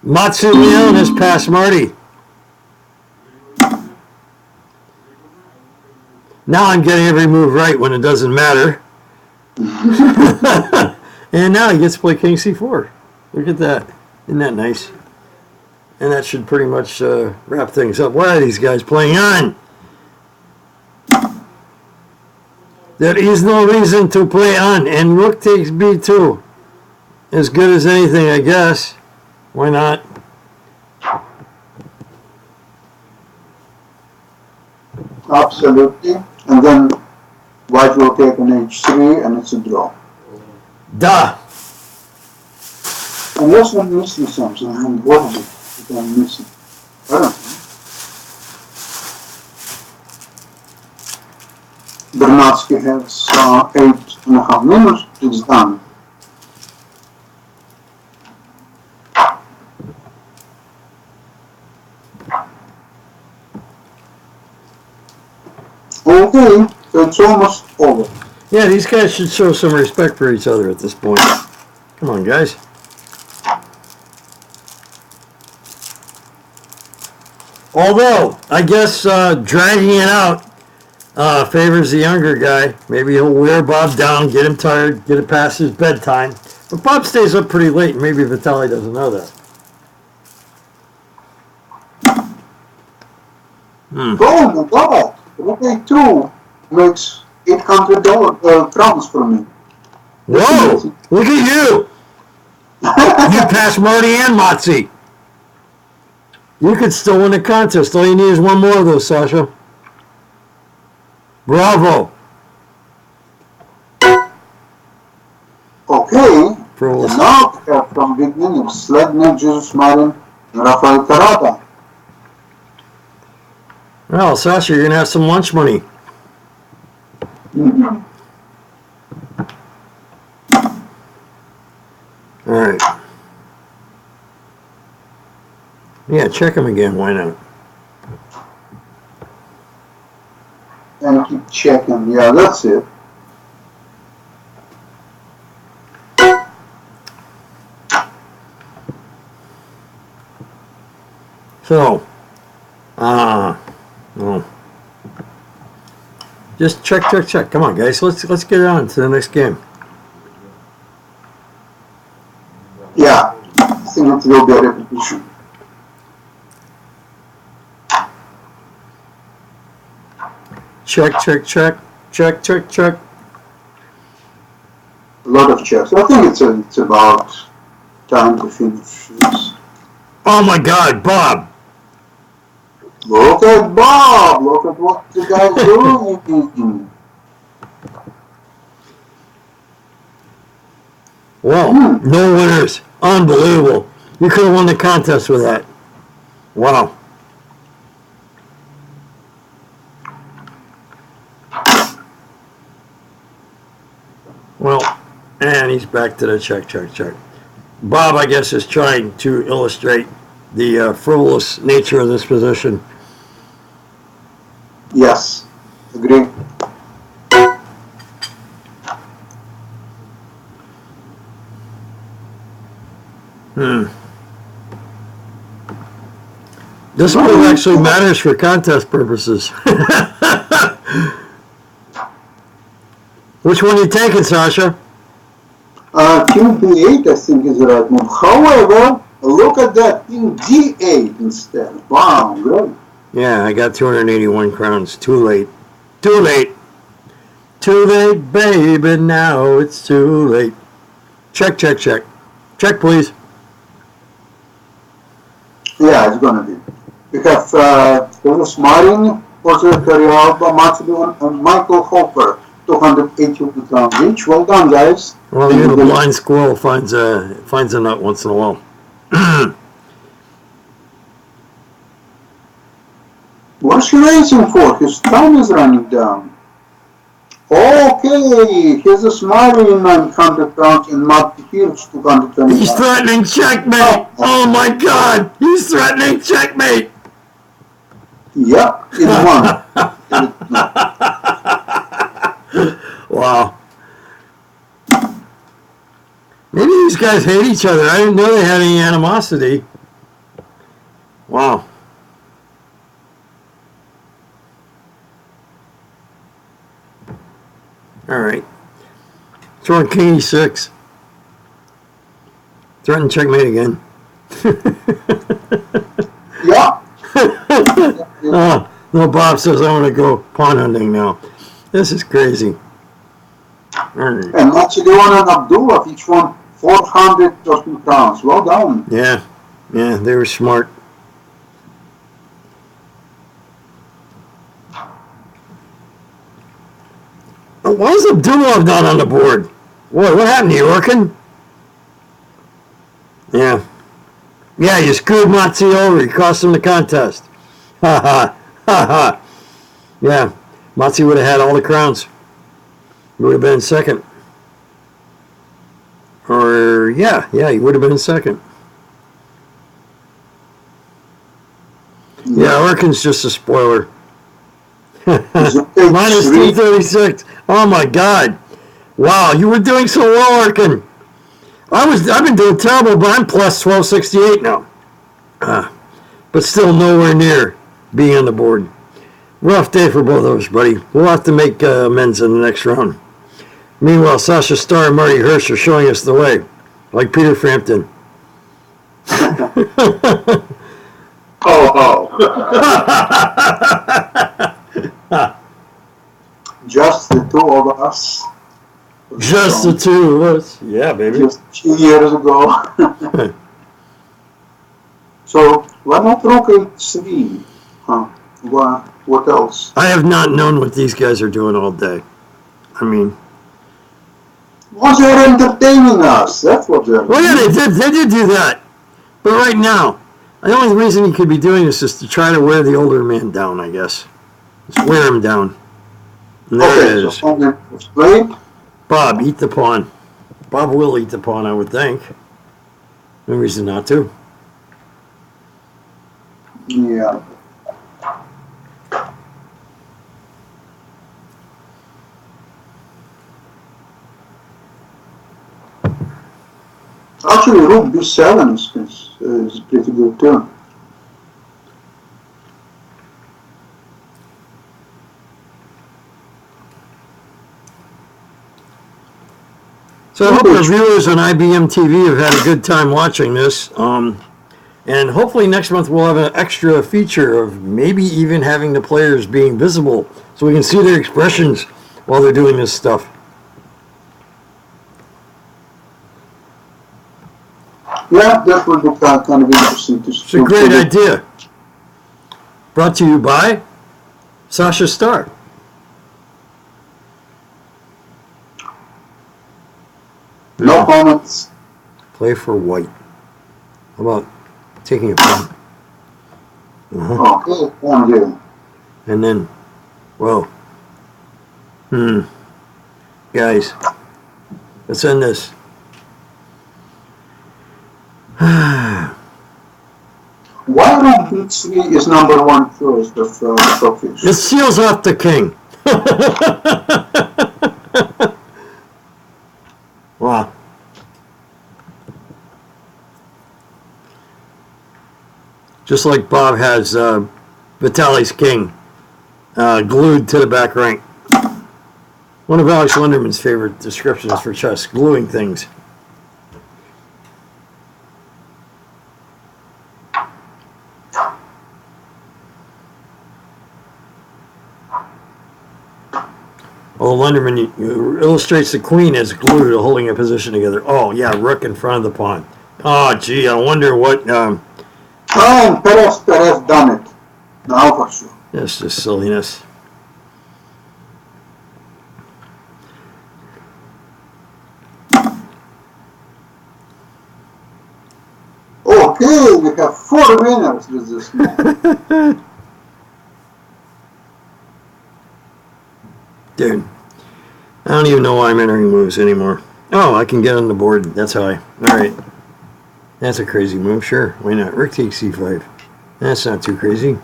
Matsu Leon has passed Marty. Now I'm getting every move right when it doesn't matter. And now he gets to play King C4. Look at that. Isn't that nice? And that should pretty much wrap things up. Why are these guys playing on? There is no reason to play on. And Rook takes B2. As good as anything, I guess. Why not? Absolutely. And then White will take an H3 and it's a draw. Duh. Unless I'm missing something. And what is it that I'm missing? I don't know. Bernadsky has 8.5 minutes. It's done. Okay, so it's almost over. Yeah, these guys should show some respect for each other at this point. Come on, guys. Although, I guess dragging it out favors the younger guy. Maybe he'll wear Bob down, get him tired, get it past his bedtime. But Bob stays up pretty late, and maybe Vitaly doesn't know that. Oh my God! Okay, 2 makes $800 crowns for me. Whoa! Look at you! You passed Marty and Motzi. You could still win the contest. All you need is one more of those, Sasha. Bravo. Okay. Frivolous. And now we have from beginning Slednik, Jesus Marin, and Rafael Tarada. Well, Sasha, you're going to have some lunch money. Mm-hmm. All right. Yeah, check him again. Why not? And keep checking. Yeah, that's it. So, just check. Come on, guys. Let's get on to the next game. Yeah, I think it will be a repetition. Check. A lot of checks. I think it's about time to finish this. Oh my God, Bob! Look at Bob! Look at what the guy's doing! Well, no winners. Unbelievable. You could have won the contest with that. Wow. Well, and he's back to the check. Bob, I guess, is trying to illustrate the frivolous nature of this position. Yes, agree. This move actually matters for contest purposes. Which one are you taking, Sasha? King B8, I think, is the right move. However, Look at that. In D8 instead. Wow, great. Yeah, I got 281 crowns. Too late. Too late. Too late, baby. Now it's too late. Check, check, check. Check, please. Yeah, it's gonna be. We have Place Marin, Martha Torrealba, and Michael Hoffer, 282 crowns each. Well done, guys. Well, the blind squirrel finds a nut once in a while. What's he racing for? His time is running down. Okay, here's a Marin 900 crowns and Mark Hirsch 220. He's threatening checkmate. Oh my God, he's threatening checkmate. Yeah, it won. Wow. Maybe these guys hate each other. I didn't know they had any animosity. Wow. All right. Throwing king e6. Threatening checkmate again. Yeah. Oh, no, Bob says I want to go pawn hunting now. This is crazy. And Macedonian and Abdulov, each one 413 crowns. Well done. Yeah, they were smart. Why is Abdulov not on the board? What happened to you, Orkan? Yeah, you screwed Matzi over. You cost him the contest. Ha ha, ha ha. Yeah, Matzi would have had all the crowns. He would have been in second. Or, yeah, he would have been in second. Yeah, Orkan's just a spoiler. Minus 236. Oh my God. Wow, you were doing so well, Orkan. I've been doing terrible, but I'm plus 1268 now. But still nowhere near being on the board. Rough day for both of us, buddy. We'll have to make amends in the next round. Meanwhile, Sasha Starr and Marty Hirsch are showing us the way, like Peter Frampton. Just the two of us. Just the two of us. Yeah, baby. Just 2 years ago. So, why not rook h3? What else? I have not known what these guys are doing all day. I mean... Well, they're entertaining us. That's what they're doing. Well, yeah, they did do that. But right now, the only reason he could be doing this is to try to wear the older man down, I guess. Just wear him down. And there it is. So explain. Bob, eat the pawn. Bob will eat the pawn, I would think. No reason not to. Yeah. Actually, rook b7 is pretty good too. So I hope our viewers on IBM TV have had a good time watching this. And hopefully next month we'll have an extra feature of maybe even having the players being visible so we can see their expressions while they're doing this stuff. Yeah, that would be kind of interesting to see. It's a great idea. Brought to you by Sasha Starr. No comments. Play for white. How about taking a pawn? Okay, thank you. And then, whoa. Guys, let's end this. Why rook b3 is number one choice of trophies? It seals off the king. Wow. Just like Bob has Vitaly's king glued to the back rank. One of Alex Linderman's favorite descriptions for chess, gluing things. Oh, Lunderman illustrates the queen as glued, holding a position together. Oh, yeah, rook in front of the pawn. Oh, gee, I wonder what... and Perez done it. Now for sure. That's just silliness. Okay, we have 4 winners with this move. Dude, I don't even know why I'm entering moves anymore. Oh, I can get on the board. That's high. All right. That's a crazy move. Sure. Why not? Rook takes c5. That's not too crazy.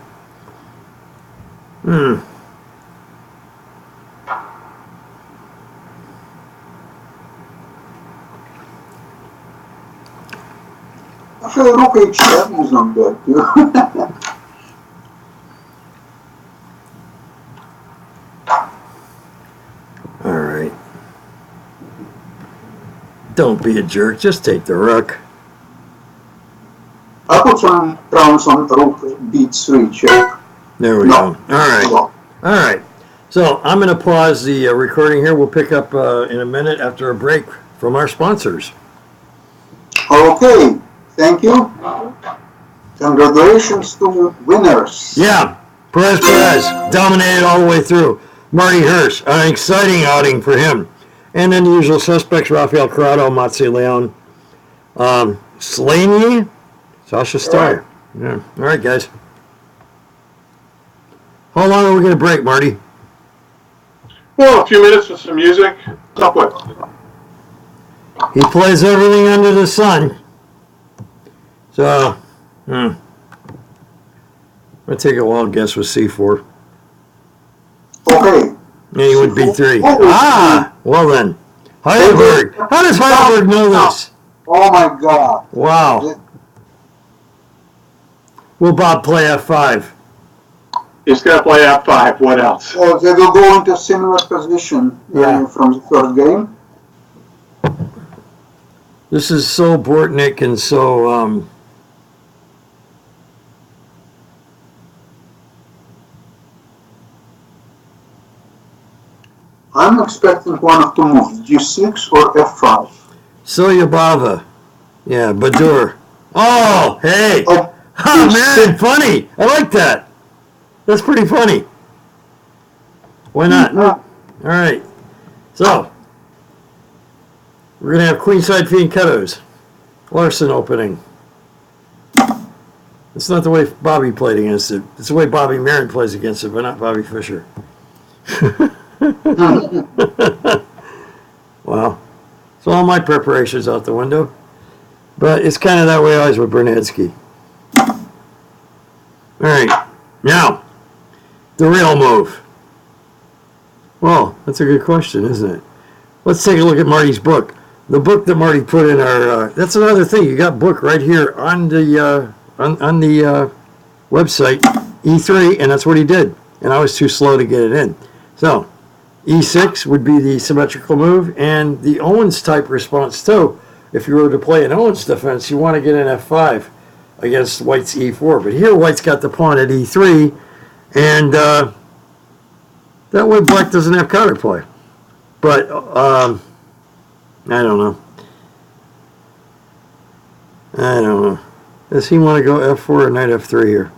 Actually, rook h7 is not bad too. All right. Don't be a jerk. Just take the rook. I put some rounds on rook b3 check. There we go. All right. All right. So I'm going to pause the recording here. We'll pick up in a minute after a break from our sponsors. Okay. Thank you. Congratulations to winners. Yeah. Perez dominated all the way through. Marty Hirsch, an exciting outing for him. And then the usual suspects, Rafael Corrado, Matze Leon, Slaney, Sasha Starr. Yeah. All right, guys. How long are we going to break, Marty? Well, a few minutes with some music. Stop with. He plays everything under the sun. So, I'm going to take a wild guess with C4. Okay. And he would B3. Well then. Heidelberg. How does Heidelberg know this? Oh my God. Wow. Will Bob play F5? He's going to play F5. What else? So they will go into a similar position from the first game. This is so Bortnik and so I'm expecting one of two moves, G6 or F5. Soyabava. Yeah, Badur. Oh, hey. Oh, man, funny. I like that. That's pretty funny. Why not? All right. So, we're going to have queenside fianchettos. Larson opening. It's not the way Bobby played against it. It's the way Bobby Marin plays against it, but not Bobby Fischer. Wow. So all my preparations out the window. But it's kind of that way always with Bernadsky. All right. Now, the real move. Well, that's a good question, isn't it? Let's take a look at Marty's book. The book that Marty put in our... that's another thing. You got book right here on the on the website, E3, and that's what he did. And I was too slow to get it in. So, E6 would be the symmetrical move, and the Owens type response too. If you were to play an Owens defense, you want to get an F5 against White's E4. But here White's got the pawn at E3, and that way Black doesn't have counterplay. But I don't know. I don't know. Does he want to go F4 or knight F3 here?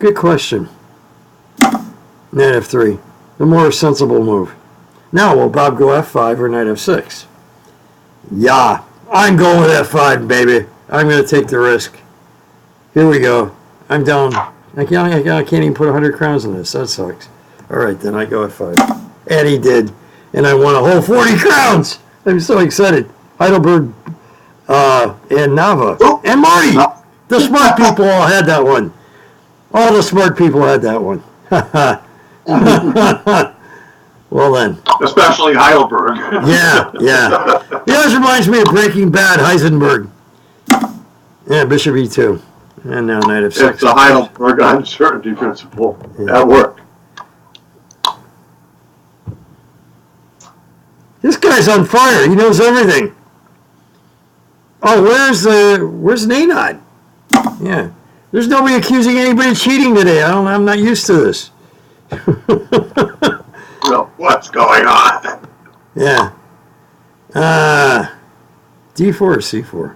Good question. Knight F3. The more sensible move. Now, will Bob go F5 or knight F6? Yeah. I'm going with F5, baby. I'm going to take the risk. Here we go. I'm down. I can't even put 100 crowns on this. That sucks. All right, then I go F5. And he did. And I won a whole 40 crowns. I'm so excited. Heidelberg and Nava. And Marty. The smart people all had that one. All the smart people had that one. Well then. Especially Heidelberg. Yeah. It always reminds me of Breaking Bad, Heisenberg. Yeah, Bishop E2. And now knight F6. It's the Heidelberg uncertainty principle at work. This guy's on fire. He knows everything. Oh, where's Nanod? Yeah. There's nobody accusing anybody of cheating today. I'm not used to this. Well, what's going on? Yeah. D4 or C4?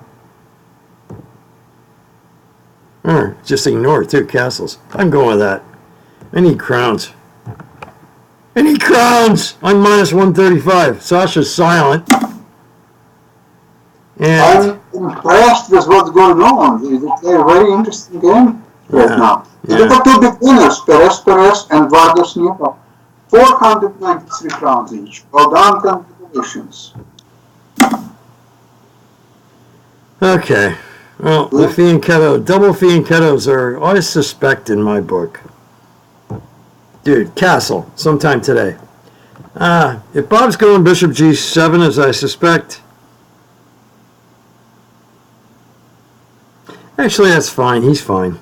Just ignore two castles. I'm going with that. I need crowns. I need crowns! I'm minus 135. Sasha's silent. And I'm impressed with what's going on. It's a very interesting game right now. Yeah. Look at two beginners, Perez and Vargas Neva. 493 crowns each. Well done, congratulations. okay. Well, the fianchetto, double fianchettos are always suspect in my book. Dude, castle, sometime today. If Bob's going bishop g7, as I suspect, actually that's fine. He's fine.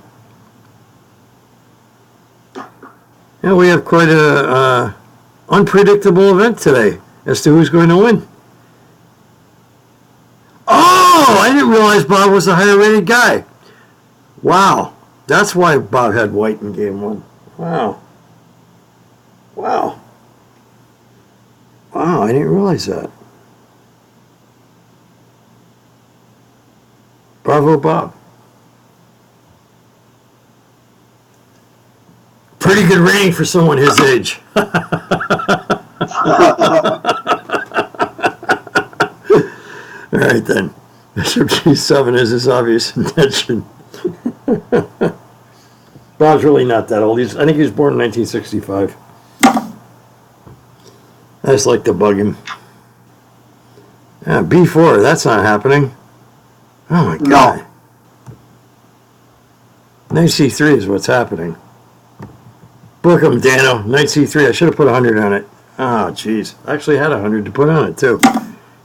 Yeah, we have quite a unpredictable event today as to who's going to win. Oh, I didn't realize Bob was a higher rated guy. Wow. That's why Bob had white in game one. Wow. Wow. Wow, I didn't realize that. Bravo, Bob. Pretty good rating for someone his age. All right, then. Bishop g7 is his obvious intention. Bob's really not that old. I think he was born in 1965. I just like to bug him. Yeah, b4, that's not happening. Oh my God. Knight c3 is what's happening. Book him, Dano. Knight c3. I should have put 100 on it. Oh, jeez. I actually had 100 to put on it, too.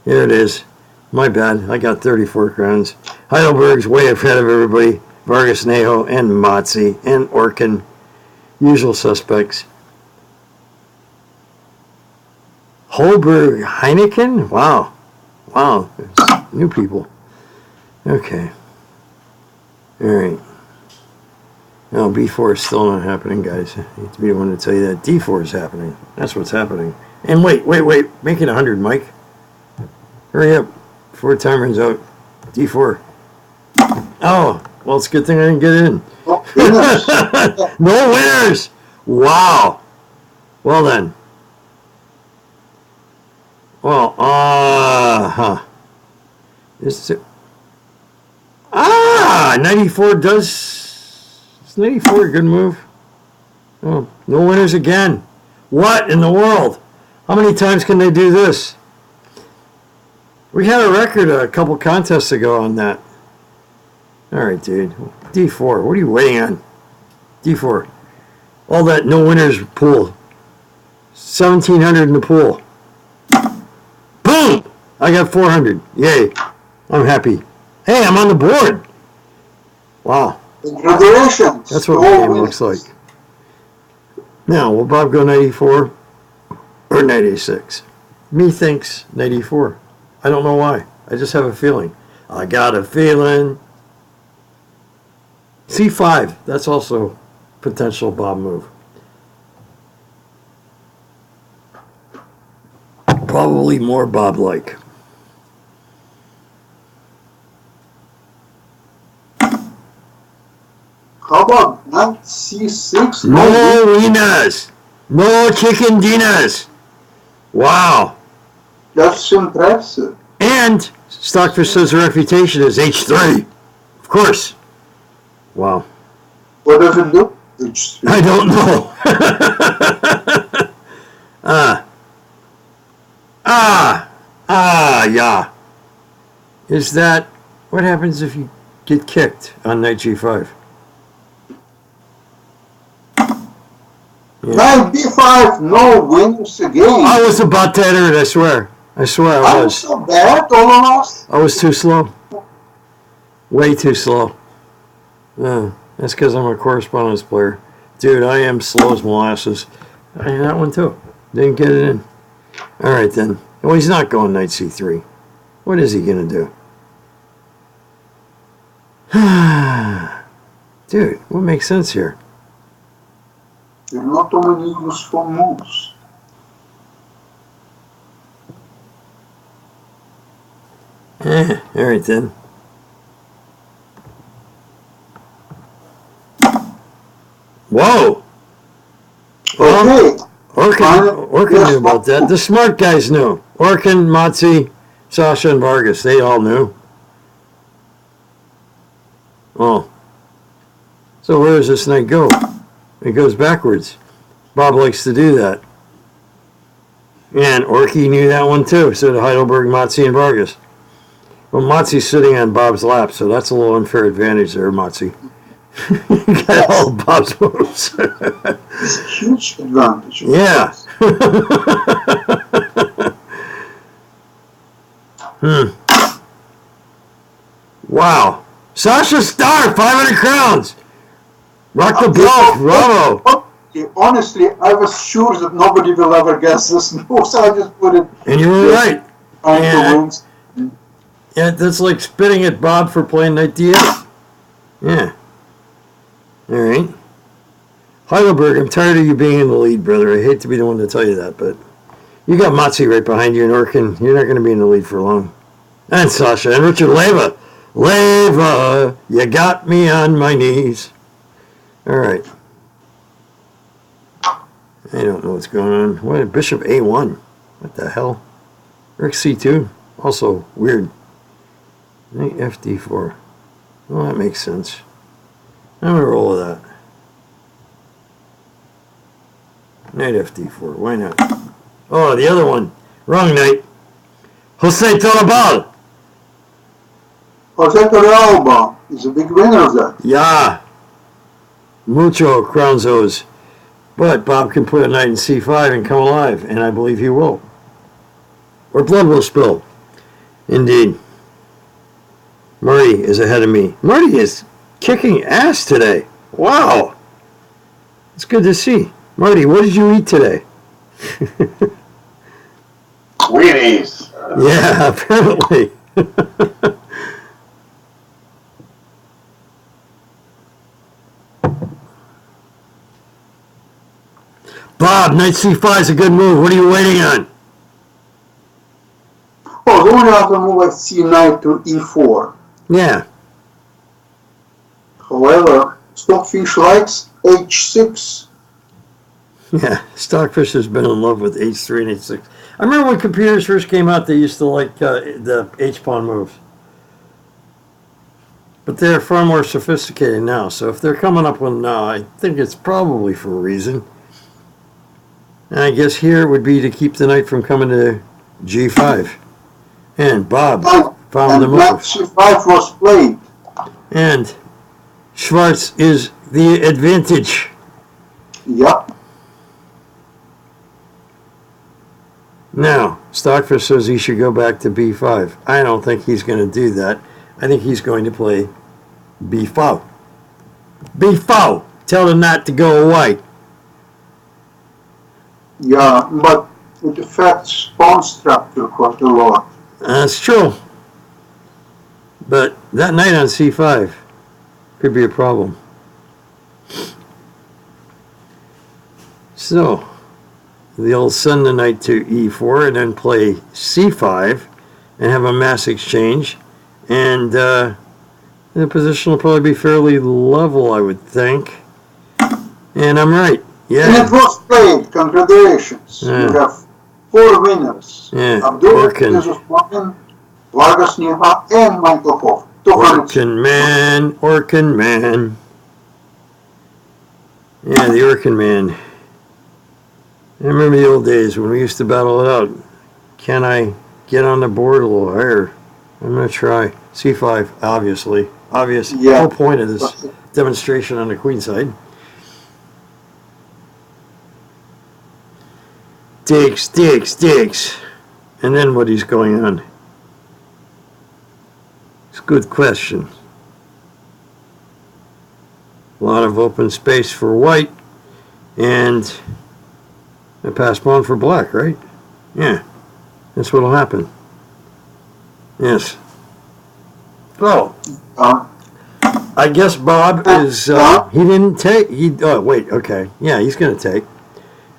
Here it is. My bad. I got 34 crowns. Heidelberg's way ahead of everybody. Vargas Nejo and Motzi and Orkan. Usual suspects. Holberg Heineken? Wow. Wow. There's new people. Okay. All right. No, b4 is still not happening, guys. I hate to be the one to tell you that. d4 is happening. That's what's happening. And wait. Make it 100, Mike. Hurry up. Before time runs out. d4. Oh, well, it's a good thing I didn't get in. No winners. Wow. Well, then. Well, Is it? 94 does... Is 94 a good move? Oh, no winners again. What in the world? How many times can they do this? We had a record a couple contests ago on that. All right, dude. D4. What are you waiting on? D4. All that no winners pool. 1,700 in the pool. Boom! I got 400. Yay. I'm happy. Hey, I'm on the board. Wow. Congratulations. That's what the game looks like. Now, will Bob go 94 or 96? Me thinks 94. I don't know why. I just have a feeling. I got a feeling. C5. That's also potential Bob move. Probably more Bob-like. How about knight c6? No winners. No chicken dinners. Wow. That's impressive. And Stockfish says her reputation is H3. Of course. Wow. What does it do? H3. I don't know. Yeah. Is that, what happens if you get kicked on knight g5? Yeah. Knight b5, no winners again. I was about to enter it, I swear. I was. I'm so bad, almost. I was too slow. Way too slow. That's because I'm a correspondence player. Dude, I am slow as molasses. I had that one too. Didn't get it in. All right, then. Well, he's not going knight c3. What is he going to do? Dude, what makes sense here? There are not too many useful moves. All right then. Whoa! Okay. Orkan knew about that. The smart guys knew. Orkan, Matsi, Sasha, and Vargas, they all knew. Oh. So where does this knight go? It goes backwards. Bob likes to do that. And Orky knew that one too. So did Heidelberg, Matsi, and Vargas. Well, Matsi's sitting on Bob's lap, so that's a little unfair advantage there, Matsi. You got all Bob's moves. It's a huge advantage. Yeah. Wow. Sasha Starr, 500 crowns. Rock the block, bravo. Honestly, I was sure that nobody will ever guess this move, so I just put it. And you were right. Yeah. Yeah, that's like spitting at Bob for playing knight d8. Yeah. All right. Heidelberg, I'm tired of you being in the lead, brother. I hate to be the one to tell you that, but you got Matsi right behind you and Orkan. You're not going to be in the lead for long. And Sasha and Richard Leva. Leva, you got me on my knees. All right. I don't know what's going on. What? Bishop A1. What the hell? Rook C2. Also weird. Knight FD4. Well, that makes sense. I'm going to roll with that. Knight FD4. Why not? Oh, the other one. Wrong knight. Jose Torrealba. Jose Torrealba is a big winner of that. Yeah. Mucho Crownzos. But Bob can put a knight in C5 and come alive, and I believe he will. Or blood will spill. Indeed. Murray is ahead of me. Murray is kicking ass today. Wow. It's good to see. Marty, what did you eat today? Wheaties. Yeah, apparently. Bob, knight c5 is a good move. What are you waiting on? Oh, the only other move I see knight to e4. Yeah. However, Stockfish likes h6. Yeah, Stockfish has been in love with h3 and h6. I remember when computers first came out, they used to like the h-pawn moves. But they're far more sophisticated now, so if they're coming up with now, I think it's probably for a reason. And I guess here would be to keep the knight from coming to g5. And Bob found the move. Knight c5 was played. And Schwarz is the advantage. Yep. Now, Stockfish says he should go back to b5. I don't think he's going to do that. I think he's going to play b4. b4! Tell him not to go away. Yeah, but it affects pawn structure quite a lot. That's true. But that knight on c5 could be a problem. So, they'll send the knight to e4 and then play c5 and have a mass exchange. And the position will probably be fairly level, I would think. And I'm right. Yeah. And it was played. Congratulations. Yeah. You have 4 winners. Yeah. Abdulov Orkan. Wins Contest, Vargas and Michael Hoffer. Orkan man. Orkan man. Yeah, the Orkan man. I remember the old days when we used to battle it out. Can I get on the board a little higher? I'm going to try. C5, obviously. Obvious. Yeah. The whole point of this demonstration on the queen side. Takes. And then what is going on? It's a good question. A lot of open space for white. And a pass pawn for black, right? Yeah. That's what'll happen. Yes. So, I guess Bob is, he didn't take, oh, wait, okay. Yeah, he's going to take.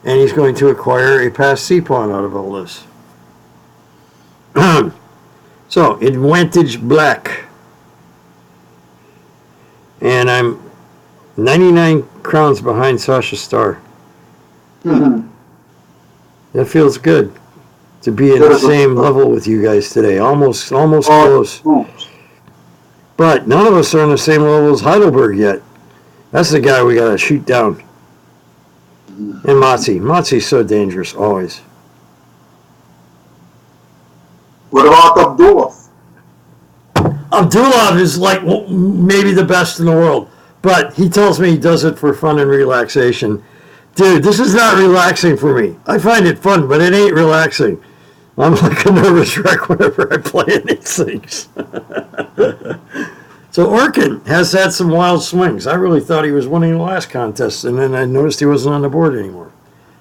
And he's going to acquire a passed C pawn out of all this. So, advantage black. And I'm 99 crowns behind Sasha Starr. Mhm. That feels good to be at the same level with you guys today. Almost close. But none of us are on the same level as Heidelberg yet. That's the guy we got to shoot down. And Matzi. Matzi's so dangerous, always. What about Abdulov? Abdulov is like maybe the best in the world. But he tells me he does it for fun and relaxation. Dude, this is not relaxing for me. I find it fun, but it ain't relaxing. I'm like a nervous wreck whenever I play in these things. So Orkan has had some wild swings. I really thought he was winning the last contest, and then I noticed he wasn't on the board anymore.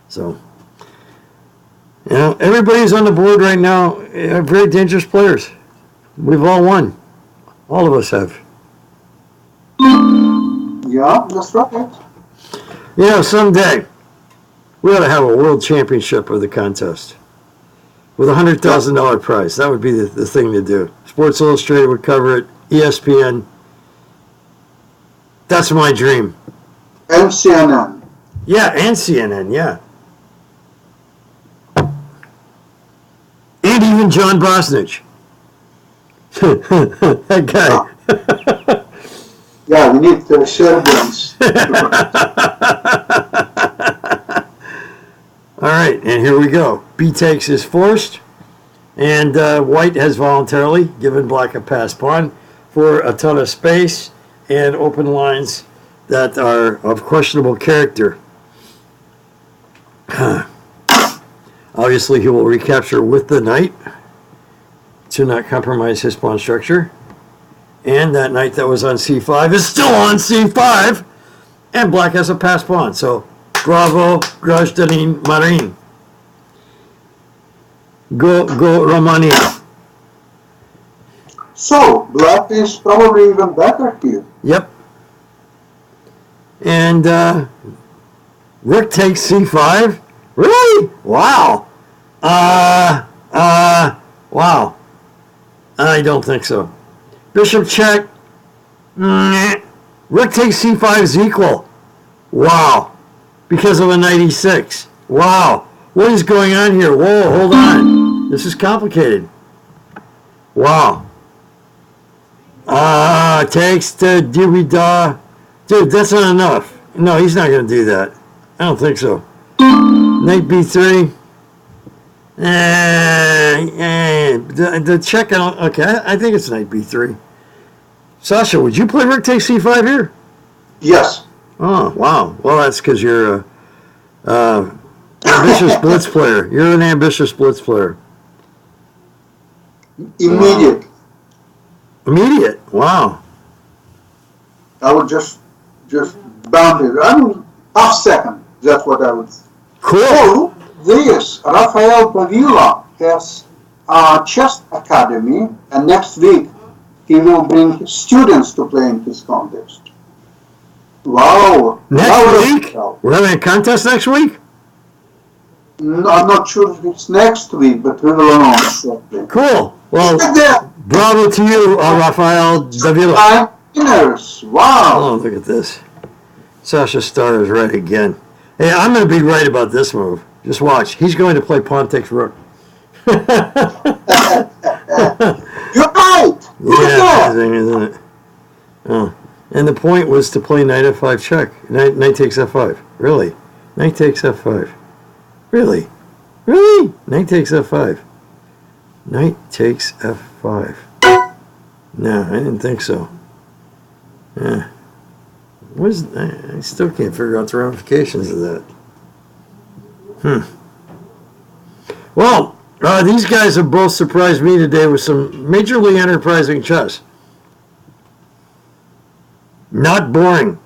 So, you know, everybody's on the board right now. Very dangerous players. We've all won. All of us have. Yeah, that's right. You know, someday we ought to have a world championship of the contest with a $100,000 prize. That would be the thing to do. Sports Illustrated would cover it. ESPN. That's my dream. And CNN. Yeah, and CNN, yeah. And even John Bosnich. That guy. Yeah, we need to share this. All right, and here we go. B takes is forced, and white has voluntarily given black a pass pawn for a ton of space and open lines that are of questionable character. Obviously, he will recapture with the knight to not compromise his pawn structure. And that knight that was on c5 is still on c5, and black has a pass pawn. So, bravo, Mihail Marin. Go Romania. So, black is probably even better here. Yep. And rook takes c5. Really? Wow. Wow. I don't think so. Bishop check. Rook takes c5 is equal. Wow. Because of a knight e6. Wow. What is going on here? Whoa, hold on. This is complicated. Wow. Takes to da. Dude, that's not enough. No, he's not going to do that. I don't think so. Knight b3. The check, okay, I think it's knight b3. Sasha, would you play rook takes c5 here? Yes. Oh, wow. Well, that's because you're ambitious blitz player. You're an ambitious blitz player. Immediate. Immediate. Wow. I would just bound it. I mean, half second. That's what I would. Cool. This Rafael Pavila has a chess academy, and next week he will bring students to play in his contest. Wow. Next week? We're having a contest next week? No, I'm not sure if it's next week, but we will announce shortly. Cool. Well, bravo to you, Rafael Davila. Winners. Wow. Oh, look at this. Sasha Starr is right again. Hey, I'm going to be right about this move. Just watch. He's going to play pawn takes rook. You're right. Yeah, amazing, isn't it? Oh. And the point was to play knight f5 check. Knight takes f5. Really? Knight takes f5. Really? Really? Knight takes f5. Knight takes f5. No, I didn't think so. Yeah. I still can't figure out the ramifications of that. Well, these guys have both surprised me today with some majorly enterprising chess. Not boring.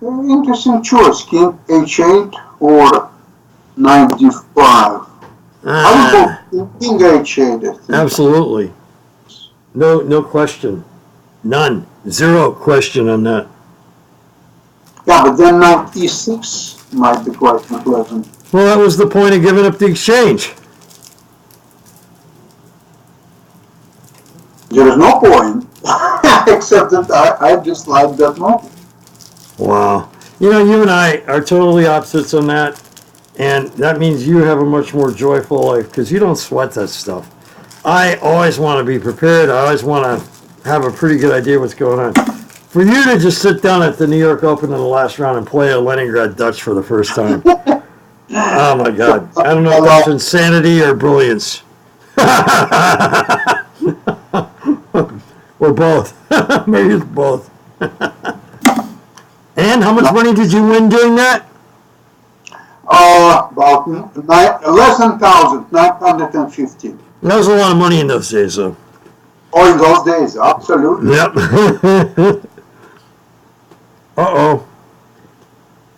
Interesting choice, King h8 or knight d5. I would go King h8. Absolutely. No question. None. Zero question on that. Yeah, but then knight e6 might be quite unpleasant. Well, that was the point of giving up the exchange. There is no point, except that I just like that move. Wow. You know, you and I are totally opposites on that, and that means you have a much more joyful life because you don't sweat that stuff. I always want to be prepared. I always want to have a pretty good idea what's going on. For you to just sit down at the New York Open in the last round and play a Leningrad Dutch for the first time. Oh my God. I don't know if that's insanity or brilliance. Or both. Maybe it's both. And how much money did you win doing that? About less than 1,000, 950. That was a lot of money in those days, though. Oh, in those days, absolutely. Yep. Uh-oh.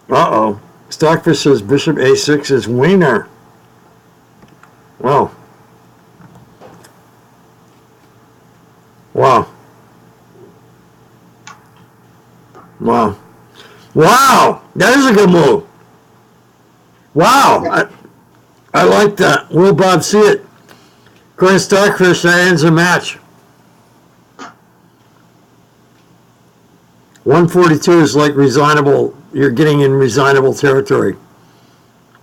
Uh-oh. Stockfish says bishop a6 is winner. Wow. Wow. Wow. Wow! That is a good move. Wow! I like that. Will Bob see it? According to Stockfish, that ends a match. 142 is like resignable. You're getting in resignable territory.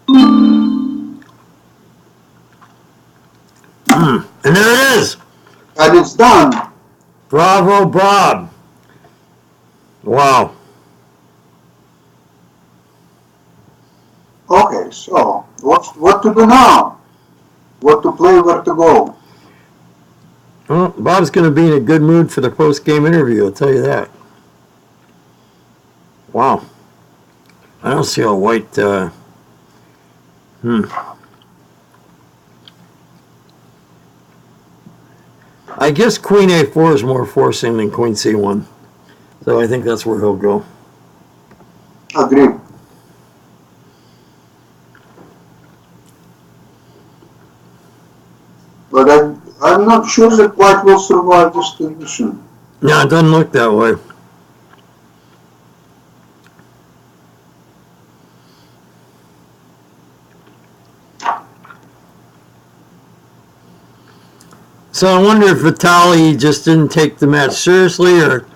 And there it is. And it's done. Bravo, Bob. Wow. Okay, so what to do now? What to play, where to go? Well, Bob's going to be in a good mood for the post-game interview, I'll tell you that. Wow. I don't see a white... I guess Queen A4 is more forcing than Queen C1. So I think that's where he'll go. Agree. But I'm not sure that white will survive this condition. No, it doesn't look that way. So I wonder if Vitaly just didn't take the match seriously, or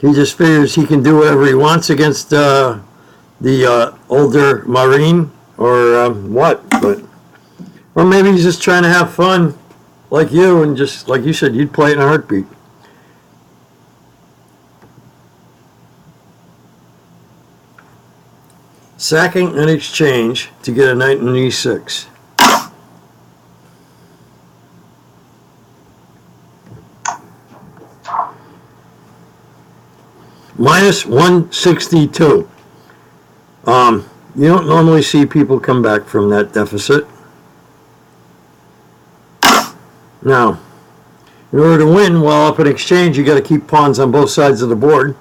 he just figures he can do whatever he wants against the older Marin, or what. But or maybe he's just trying to have fun, like you, and just like you said, you'd play it in a heartbeat. Sacking an exchange to get a knight in e6. Minus 162. You don't normally see people come back from that deficit. Now, in order to win while up in exchange, you got to keep pawns on both sides of the board.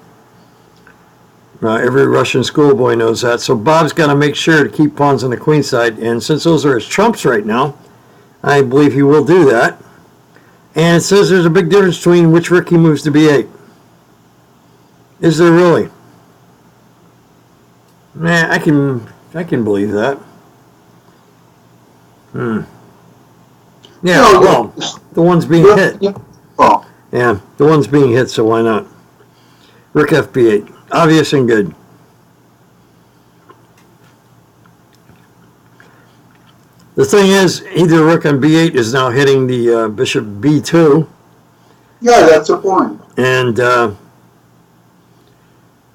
Every Russian schoolboy knows that. So Bob's got to make sure to keep pawns on the queen side. And since those are his trumps right now, I believe he will do that. And it says there's a big difference between which rook he moves to b8. Is there really? Nah, I can believe that. Yeah, well, the one's being hit. Yeah, the one's being hit, so why not? Rook fb8. Obvious and good. The thing is, either rook on b8 is now hitting the bishop b2. Yeah, that's a point. And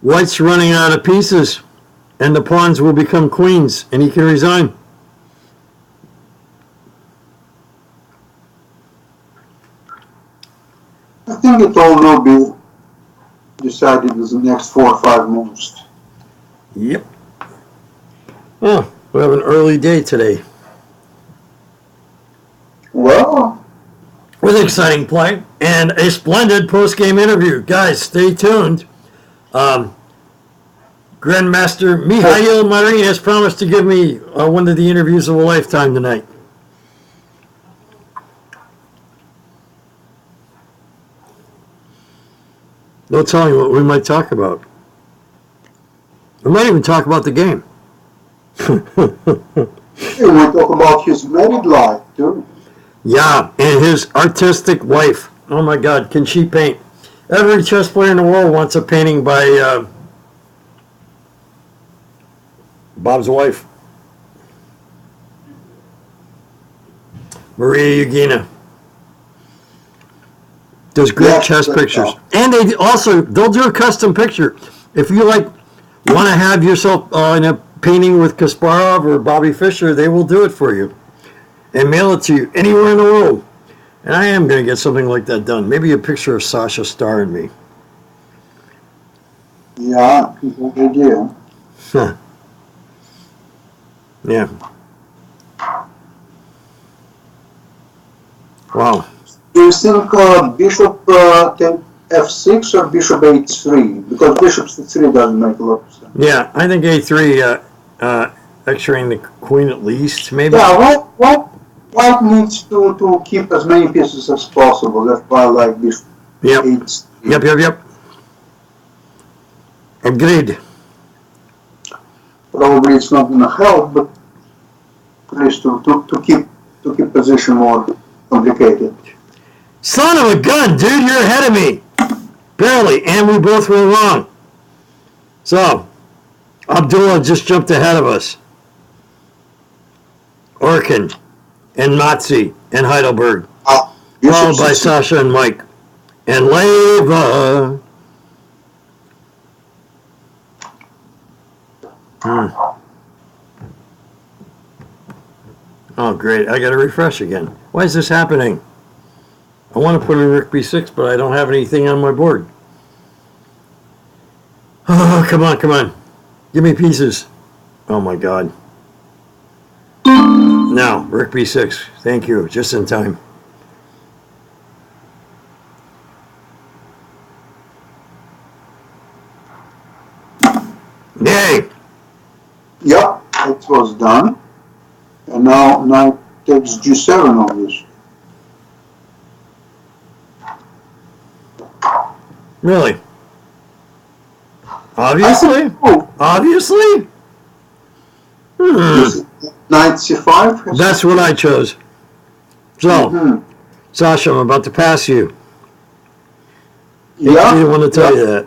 white's running out of pieces, and the pawns will become queens, and he can resign. I think it all will be decided as the next 4 or 5 moves. Yep. Well, we have an early day today. Well, With exciting play and a splendid post-game interview. Guys, stay tuned. Grandmaster Mihail Marin has promised to give me one of the interviews of a lifetime tonight. No telling what we might talk about. We might even talk about the game. We might talk about his married life, too. Yeah, and his artistic wife. Oh my God, can she paint? Every chess player in the world wants a painting by Bob's wife, Maria Yugina. Does great chess pictures. And they'll do a custom picture. If you want to have yourself in a painting with Kasparov or Bobby Fischer, they will do it for you and mail it to you anywhere in the world. And I am going to get something like that done. Maybe a picture of Sasha Starr and me. Yeah, good idea. Huh. Yeah. Wow. Do you think bishop take f6 or bishop h3? Because bishop c3 doesn't make a lot of sense. Yeah, I think a3, extraing the queen at least, maybe. Yeah, white needs to keep as many pieces as possible. That's why I like bishop h3. Yep. Agreed. Probably it's not going to help, but at least to keep position more complicated. Son of a gun, dude, you're ahead of me. Barely, and we both were wrong. So, Abdullah just jumped ahead of us. Orkan and Matzi and Heidelberg. Followed by Sasha and Mike. And Leva. Oh, great. I got to refresh again. Why is this happening? I want to put in Rook B6, but I don't have anything on my board. Oh, come on. Give me pieces. Oh, my God. Now, Rook B6. Thank you. Just in time. Yay! Yep, it was done. And now it takes G7 obviously. Really? Obviously? Obviously? Knight C5? That's what I chose. So, Sasha, I'm about to pass you. Yeah. I didn't want to tell you that.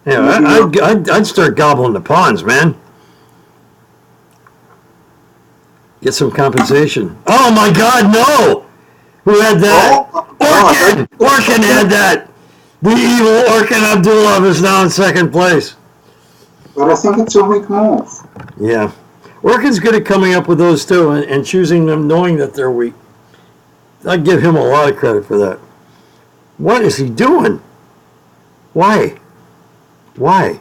Yeah, I'd start gobbling the pawns, man. Get some compensation. Oh my God, no! Who had that? Orkan had that. The evil Orkhan Abdulov is now in second place. But I think it's a weak move. Yeah. Orkan's good at coming up with those too and choosing them knowing that they're weak. I give him a lot of credit for that. What is he doing? Why? Well,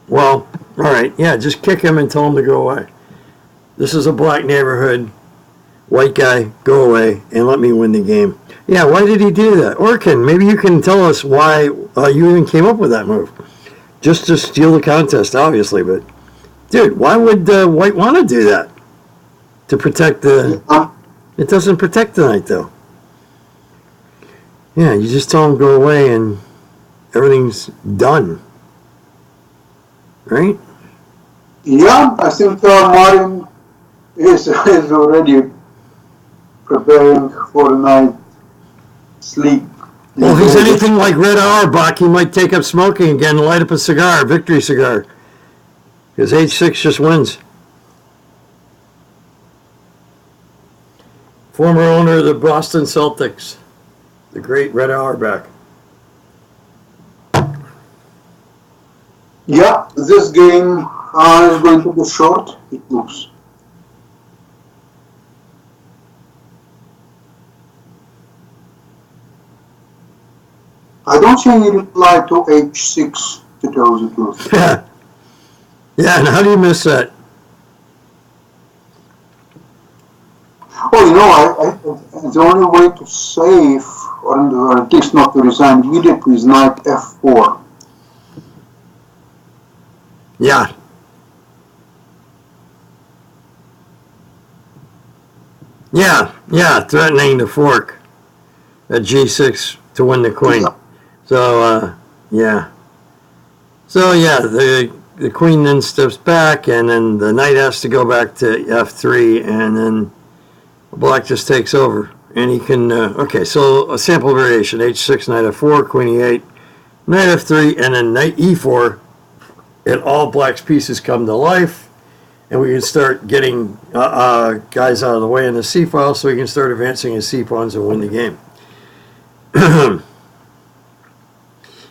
all right. Yeah, just kick him and tell him to go away. This is a black neighborhood. White guy, go away and let me win the game. Yeah, why did he do that? Orkan, maybe you can tell us why you even came up with that move. Just to steal the contest, obviously, but dude, why would White want to do that? To protect the... It doesn't protect the knight, though. Yeah, you just tell him go away and everything's done. Right? Yeah, I think Marin is already preparing for a night sleep. Well, if he's anything like Red Auerbach, he might take up smoking again and light up a cigar, a victory cigar. Because H6 just wins. Former owner of the Boston Celtics, the great Red Auerbach. Yeah, this game is going to be short, it looks. I don't see any reply to H6, to tell the truth. Yeah, and how do you miss that? Oh, the only way to save, or at least not to resign immediately, is knight F4. Yeah. Yeah, threatening to fork at G6 to win the queen. So, yeah. So, yeah, the queen then steps back, and then the knight has to go back to f3, and then black just takes over. And he can, okay, so a sample variation, h6, knight f4, queen e8, knight f3, and then knight e4, and all black's pieces come to life, and we can start getting guys out of the way in the c-file so we can start advancing his c-pawns and win the game.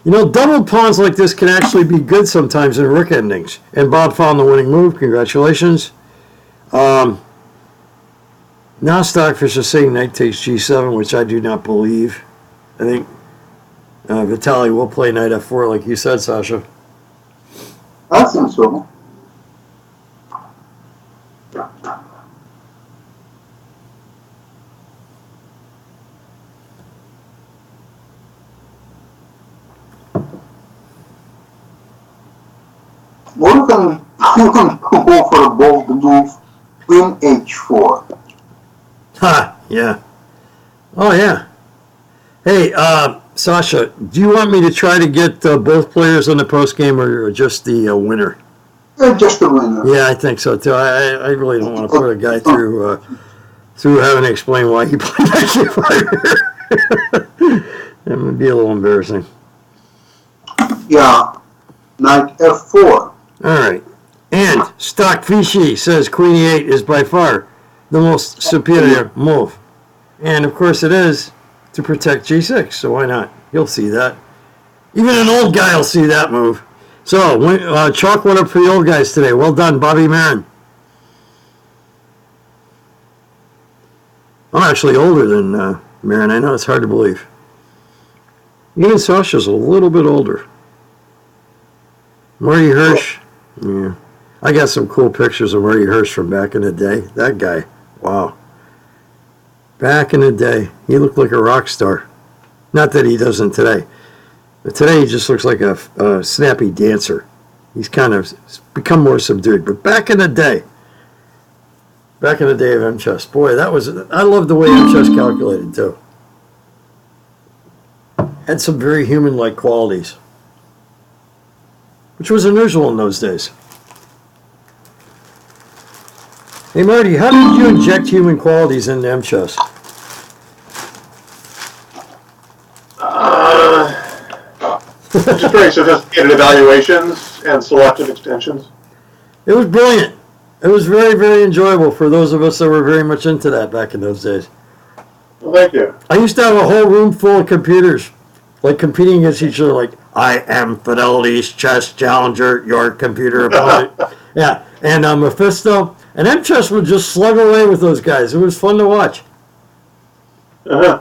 You know, double pawns like this can actually be good sometimes in rook endings. And Bob found the winning move. Congratulations. Now Stockfish is saying knight takes g7, which I do not believe. I think Vitaly will play knight f4 like you said, Sasha. I think so. Or you can go for a bold move, queen h4. Ha, yeah. Oh, yeah. Hey, Sasha, do you want me to try to get both players on the post game or just the winner? Just the winner. Yeah, I think so too. I really don't want to put a guy through having to explain why he played that That would be a little embarrassing. Yeah, knight f4. All right. And Stockfishy says queen e8 is by far the most superior move. And of course it is to protect g6, so why not? You'll see that. Even an old guy will see that move. So, chalk one up for the old guys today. Well done, Bobby Marin. I'm actually older than Marin. I know it's hard to believe. Even Sasha's a little bit older. Marty Hirsch. Yeah. I got some cool pictures of Marty Hirsch from back in the day. That guy. Wow. Back in the day, he looked like a rock star. Not that he doesn't today. But today he just looks like a snappy dancer. He's kind of become more subdued. But back in the day of M-Chess, boy, I love the way M-Chess calculated too. Had some very human-like qualities, which was unusual in those days. Hey Marty, how did you inject human qualities into M-Chess? Just very sophisticated evaluations and selective extensions. It was brilliant. It was very, very enjoyable for those of us that were very much into that back in those days. Well, thank you. I used to have a whole room full of computers, like competing against each other, like, I am Fidelity's chess challenger, your computer opponent. Yeah, and Mephisto. And M-Chess would just slug away with those guys. It was fun to watch. Uh-huh.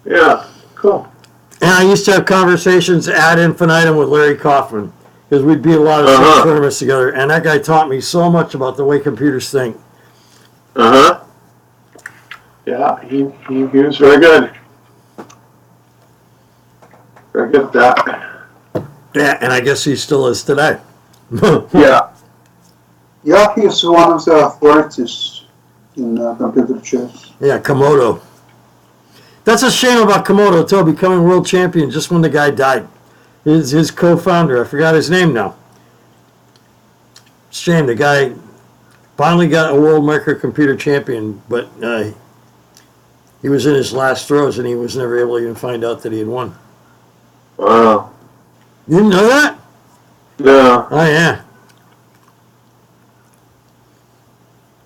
Yeah, cool. And I used to have conversations ad infinitum with Larry Kaufman, because we'd be a lot of tournaments together, and that guy taught me so much about the way computers think. Uh-huh. Yeah, he was very good. Very good at that. Yeah, and I guess he still is today. Yeah. Yeah, he's one of the authorities in computer chess. Yeah, Komodo. That's a shame about Komodo, too, becoming world champion just when the guy died. His co-founder, I forgot his name now. Shame, the guy finally got a world microcomputer champion, but he was in his last throws and he was never able to even find out that he had won. Wow. You didn't know that? No. Oh, yeah.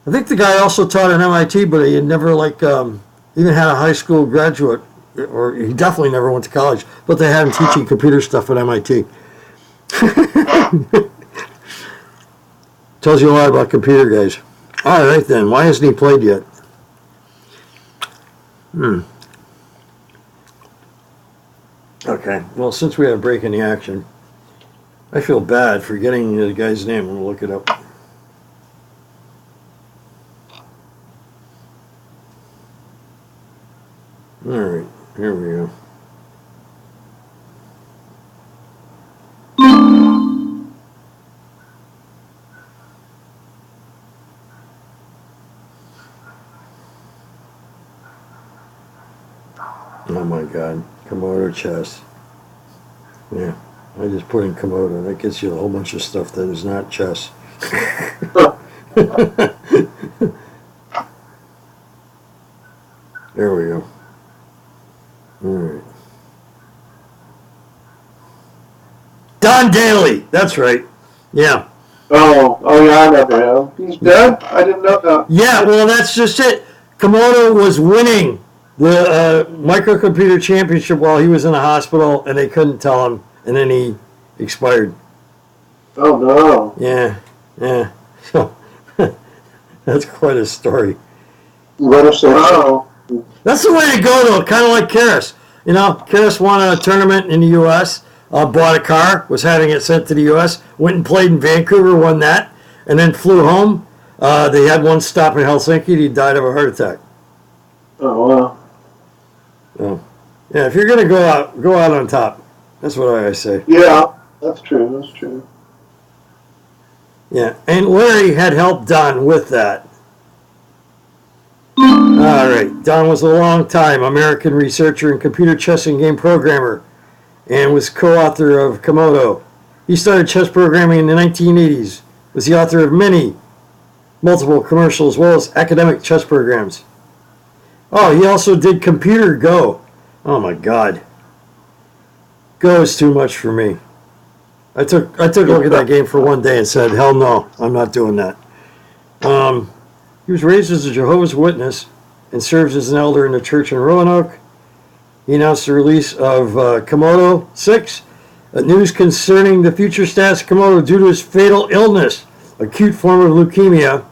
I think the guy also taught at MIT, but he had never, even had a high school graduate, or he definitely never went to college, but they had him teaching computer stuff at MIT. Tells you a lot about computer guys. All right, then. Why hasn't he played yet? Okay. Well, since we had a break in the action, I feel bad for getting the guy's name. I'm going to look it up. All right. Here we go. Oh my God. Komodo chess. Yeah. I just put in Komodo. That gets you a whole bunch of stuff that is not chess. There we go. All right. Don Daly. That's right. Yeah. Oh yeah, I know him. He's dead? I didn't know that. Yeah, well, that's just it. Komodo was winning the microcomputer championship while he was in the hospital, and they couldn't tell him, and then he expired. Oh no. Yeah. So that's quite a story. What a shame. Wow. That's the way to go, though. Kind of like Karras. You know, Karras won a tournament in the U.S., bought a car, was having it sent to the U.S., went and played in Vancouver, won that, and then flew home. They had one stop in Helsinki, and he died of a heart attack. Oh wow. So, yeah, if you're going to go out on top. That's what I say. Yeah, that's true. That's true. Yeah, and Larry had helped Don with that. All right, Don was a long-time American researcher and computer chess and game programmer, and was co-author of Komodo. He started chess programming in the 1980s, was the author of multiple commercial as well as academic chess programs. Oh, he also did computer Go. Oh my God. Go is too much for me. I took a look at that game for one day and said, hell no, I'm not doing that. He was raised as a Jehovah's Witness and serves as an elder in the church in Roanoke. He announced the release of Komodo 6, news concerning the future status of Komodo due to his fatal illness, acute form of leukemia,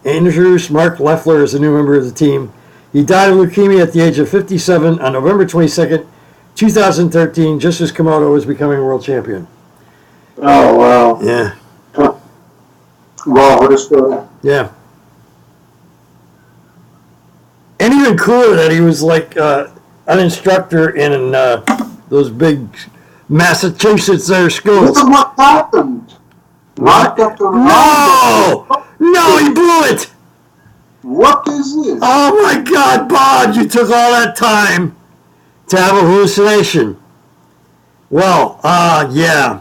and introduced Mark Leffler as a new member of the team. He died of leukemia at the age of 57 on November 22nd, 2013, just as Komodo was becoming world champion. Oh wow. Yeah. Wow, what a story. Yeah. And even cooler that he was like an instructor in those big Massachusetts schools. Look at what happened. Martha Torrealba. No, he blew it. What is this? Oh my God, Bob, you took all that time to have a hallucination. Well, yeah.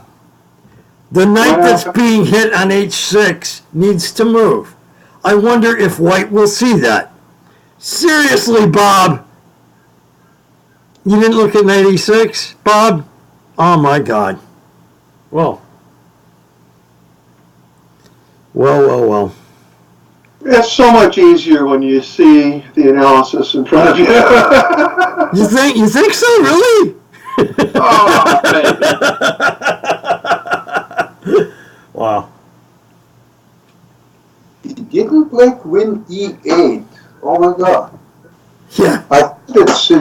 The knight that's being hit on H6 needs to move. I wonder if White will see that. Seriously, Bob. You didn't look at knight E6, Bob? Oh my God. Well. It's so much easier when you see the analysis in front of you. You think so, really? Oh, Wow. He didn't play queen E8. Oh my God. Yeah. I think it's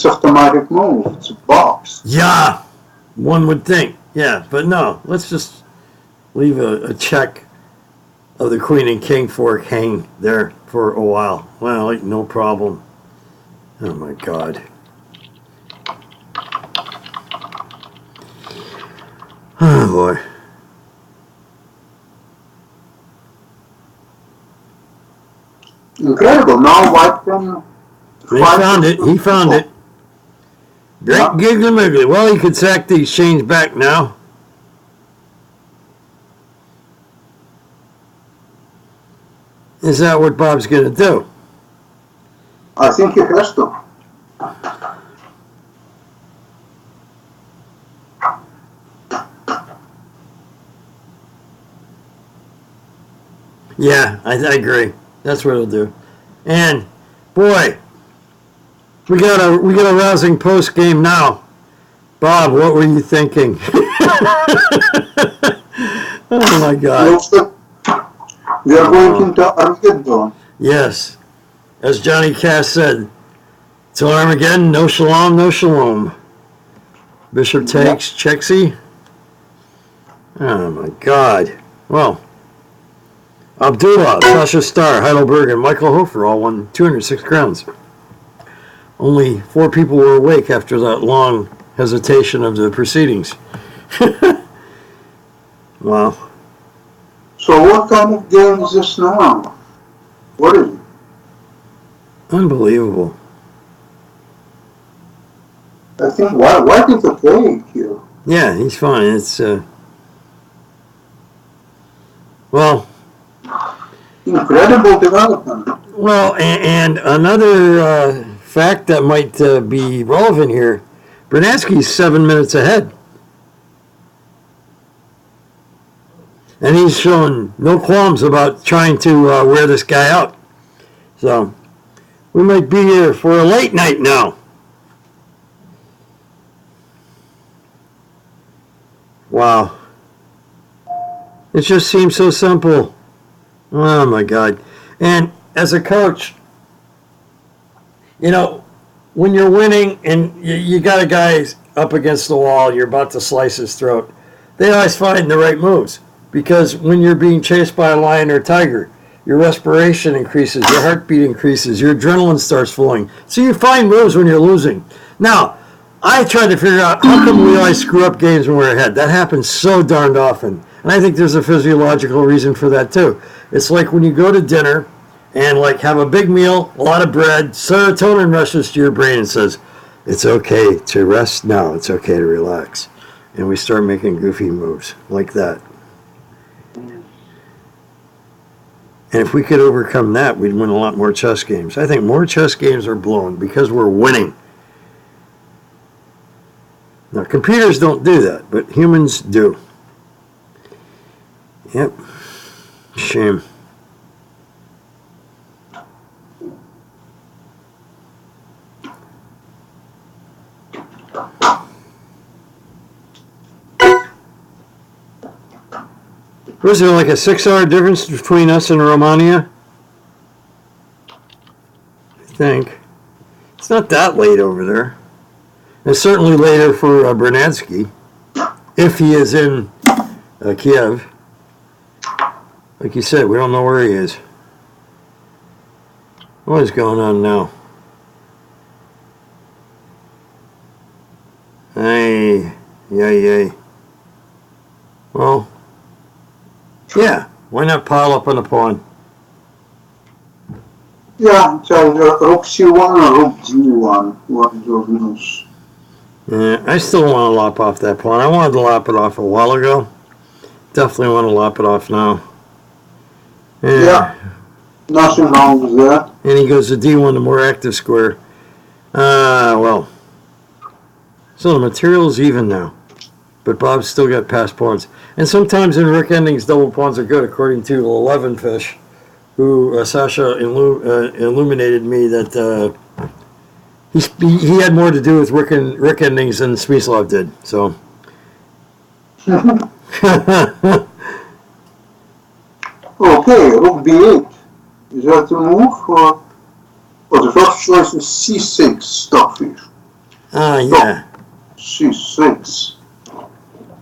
automatic move. It's a box. Yeah. One would think. Yeah, but no. Let's just leave a check of the queen and king fork hang there for a while. Well, like, no problem. Oh my God. Oh boy. Incredible. Now White can... He found it. Great giggly miggly. Well, he could sack the exchange back now. Is that what Bob's going to do? I think he has to. Yeah, I agree. That's what he'll do. And boy, we got a rousing post game now. Bob, what were you thinking? Oh my God. We are going into Armageddon. Yes. As Johnny Cass said, till Armageddon, no shalom, no shalom. Bishop takes Chexy. Oh my God. Well, Abdulov, Sasha Starr, Heidelberg, and Michael Hoffer all won 206 crowns. Only 4 people were awake after that long hesitation of the proceedings. Wow. So what kind of game is this now? What is it? Unbelievable. I think White is okay here. Yeah, he's fine. It's well, incredible development. Well, and another fact that might be relevant here: Bernadsky's 7 minutes ahead, and he's shown no qualms about trying to wear this guy out. So we might be here for a late night now. Wow. It just seems so simple. Oh my God. And as a coach, you know, when you're winning and you got a guy up against the wall, you're about to slice his throat, they always find the right moves. Because when you're being chased by a lion or tiger, your respiration increases, your heartbeat increases, your adrenaline starts flowing. So you find moves when you're losing. Now, I try to figure out how come we always screw up games when we're ahead. That happens so darned often. And I think there's a physiological reason for that too. It's like when you go to dinner and like have a big meal, a lot of bread, serotonin rushes to your brain and says, it's okay to rest now, it's okay to relax. And we start making goofy moves like that. And if we could overcome that, we'd win a lot more chess games. I think more chess games are blown because we're winning. Now, computers don't do that, but humans do. Yep. Shame. Was there like a 6-hour difference between us and Romania? I think. It's not that late over there. It's certainly later for Bernadsky, if he is in Kiev. Like you said, we don't know where he is. What is going on now? Hey, yay. Well, yeah, why not pile up on the pawn? Yeah, so rook c1 or rook g1, what is your views? Yeah, I still want to lop off that pawn. I wanted to lop it off a while ago. Definitely want to lop it off now. Yeah, nothing wrong with that. And he goes to d1, the more active square. Well. So the material's even now. But Bob's still got passed pawns. And sometimes in rook endings, double pawns are good, according to 11 Fish, who Sasha illuminated me that he had more to do with rook endings than Smyslov did. So. Okay, rook b8. Is that the move? Or the first choice is c6, Stockfish. Yeah. c6.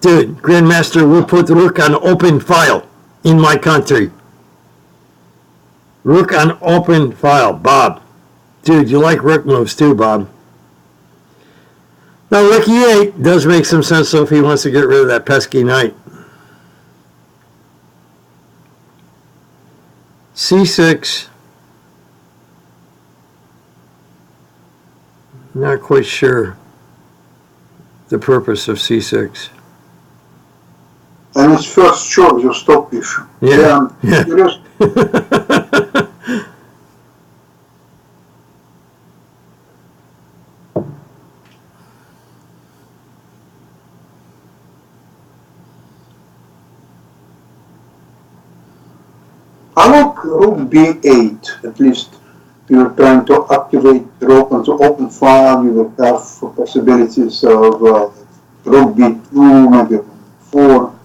Dude, Grandmaster will put rook on open file in my country. Rook on open file, Bob. Dude, you like rook moves too, Bob. Now, rook e8 does make some sense, though, if he wants to get rid of that pesky knight. c6. Not quite sure the purpose of c6. And his first choice of Stockfish. Yeah. Serious? I like rook b8, at least. You're trying to activate the rook onto open file, you will have possibilities of rook b2, maybe 4.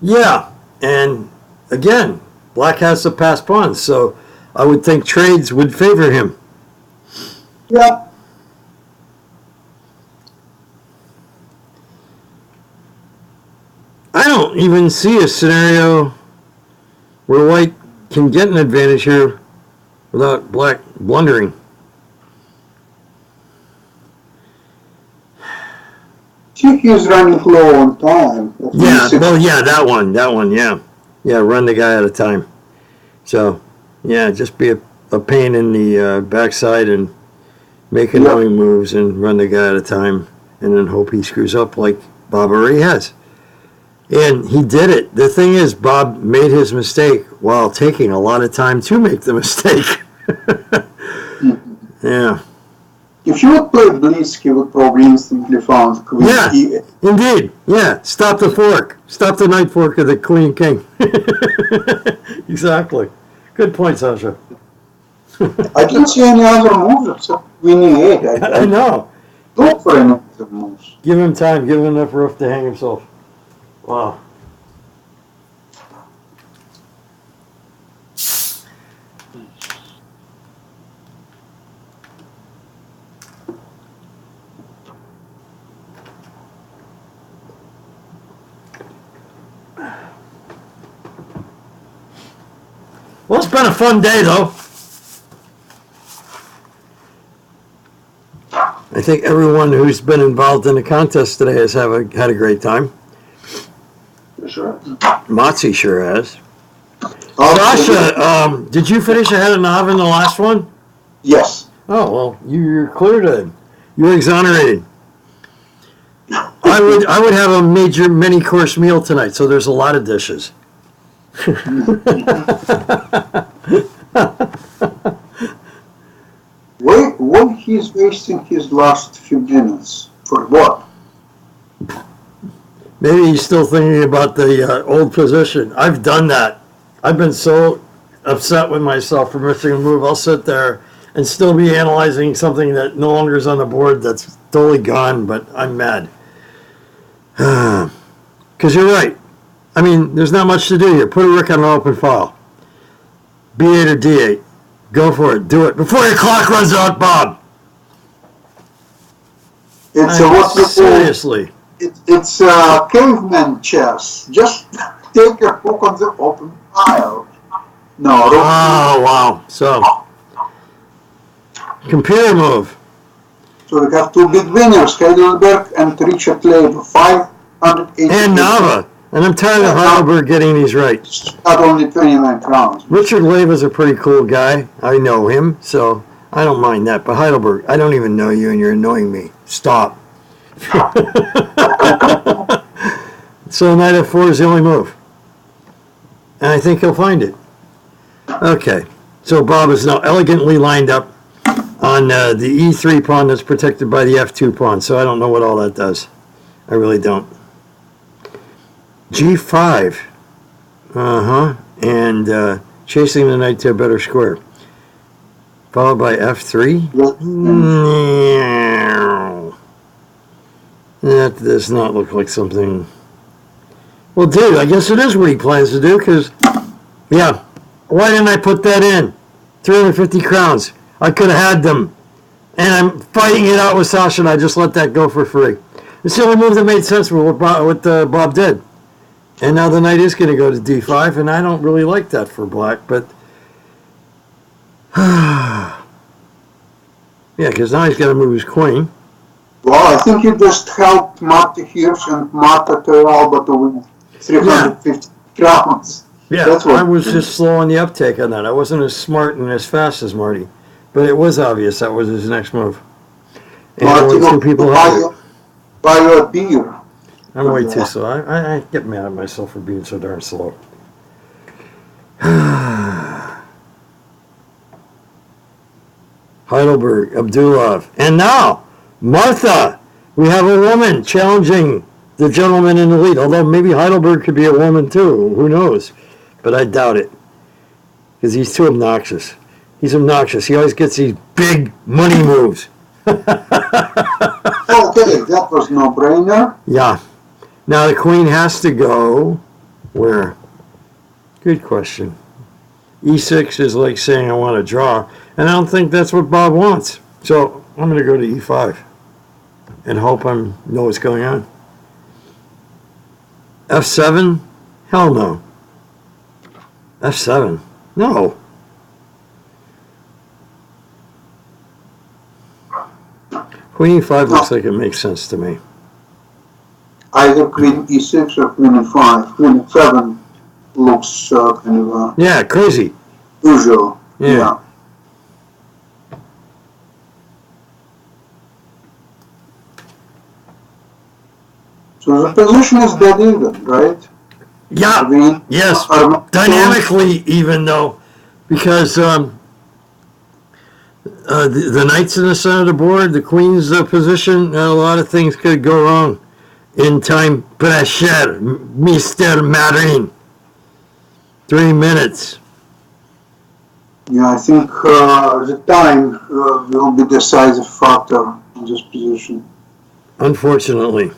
Yeah, and again, black has the passed pawns, so I would think trades would favor him. Yeah. I don't even see a scenario where white can get an advantage here without black blundering. I think he's running low on time. Yeah, well, yeah, that one, yeah. Yeah, run the guy out of time. So, yeah, just be a pain in the backside and make annoying moves and run the guy out of time and then hope he screws up like Bob already has. And he did it. The thing is, Bob made his mistake while taking a lot of time to make the mistake. Yeah. If you would play Blitz, he would probably instantly found Queen. Yeah, indeed. Yeah, stop the fork. Stop the knight fork of the Queen King. Exactly. Good point, Sasha. I didn't see any other moves except Queen E8. I know. Look for any other moves. Give him time. Give him enough rope to hang himself. Wow. Well, it's been a fun day, though. I think everyone who's been involved in the contest today has had a great time. Sure. Motzi sure has. Okay. Sasha, did you finish ahead of Nav in the last one? Yes. Oh, well, you're clear then. You're exonerated. I would have a major many-course meal tonight, so there's a lot of dishes. Why he's wasting his last few minutes? For what? Maybe he's still thinking about the old position. I've done that. I've been so upset with myself for missing a move. I'll sit there and still be analyzing something that no longer is on the board that's totally gone, but I'm mad. Because you're right. I mean, there's not much to do here. Put a rook on an open file. B8 or D8. Go for it. Do it. Before your clock runs out, Bob. It's what you call, seriously. It's caveman chess. Just take a hook on the open file. No. Oh, wow. So, computer move. So we have two big winners, Heidelberg and Richard Leiber, 580. And Nava. And I'm tired of Heidelberg getting these right. Not only 29 crowns. Richard Leiber's a pretty cool guy. I know him, so I don't mind that. But Heidelberg, I don't even know you, and you're annoying me. Stop. So knight f4 is the only move. And I think he'll find it. Okay. So Bob is now elegantly lined up on the e3 pawn that's protected by the f2 pawn. So I don't know what all that does. I really don't. G5. And chasing the knight to a better square. Followed by f3. That does not look like something. Well, dude, I guess it is what he plans to do, because, yeah, why didn't I put that in? 350 crowns. I could have had them. And I'm fighting it out with Sasha, and I just let that go for free. It's the only move that made sense with what Bob did. And now the knight is going to go to d5, and I don't really like that for black, but... yeah, because now he's got to move his queen. Well, I think you just helped Marta Hirsch and Martha Torrealba to win 350 crowns. Yeah, I was just slow on the uptake on that. I wasn't as smart and as fast as Marty. But it was obvious that was his next move. And Marty, only two people had it. buy you a beer. I'm way too slow. I get mad at myself for being so darn slow. Heidelberg, Abdulov. And now, Martha. We have a woman challenging the gentleman in the lead. Although maybe Heidelberg could be a woman too. Who knows? But I doubt it. Because he's too obnoxious. He's obnoxious. He always gets these big money moves. Okay, that was no-brainer. Yeah. Now the queen has to go where? Good question. E6 is like saying I want to draw, and I don't think that's what Bob wants. So I'm going to go to E5 and hope I know what's going on. F7? Hell no. F7? No. Queen E5 looks like it makes sense to me. Either Queen E6 or Queen E5. Queen E7 looks kind of yeah, crazy. usual. Yeah. So the position is dead even, right? Yeah, yes, dynamically even though, because the knights in the center of the board, the queen's position, a lot of things could go wrong in time pressure, Mr. Marin. 3 minutes. Yeah, I think the time will be the decisive factor in this position. Unfortunately.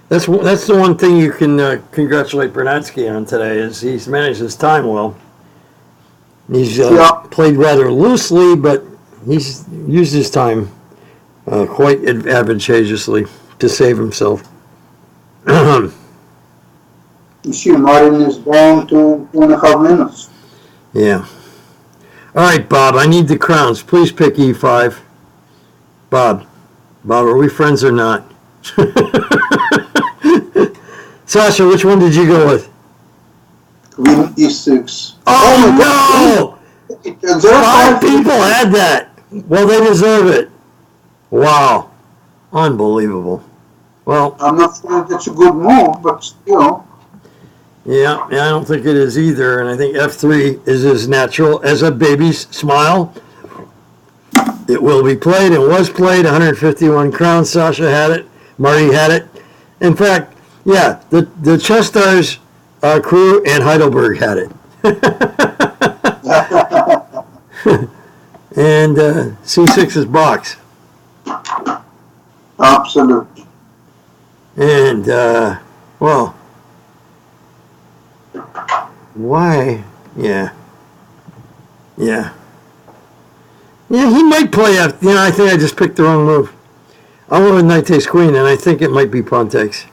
That's the one thing you can congratulate Bernadsky on today, is he's managed his time well. He's played rather loosely, but he's used his time quite advantageously to save himself. You see, Marin is down to 2.5 minutes. Yeah. All right, Bob, I need the crowns. Please pick E5. Bob, are we friends or not? Sasha, which one did you go with? Queen E6. Oh, no! 5 people had that. Well, they deserve it. Wow. Unbelievable. Well, I'm not saying that's a good move, but still. Yeah, I don't think it is either, and I think F3 is as natural as a baby's smile. It will be played and was played. 151 crowns. Sasha had it. Marty had it. In fact, yeah, the Chess Stars crew and Heidelberg had it. And C6 is box. Absolutely. And, well, why? Yeah, he might play F. I think I just picked the wrong move. I went with knight takes queen, and I think it might be pawn takes.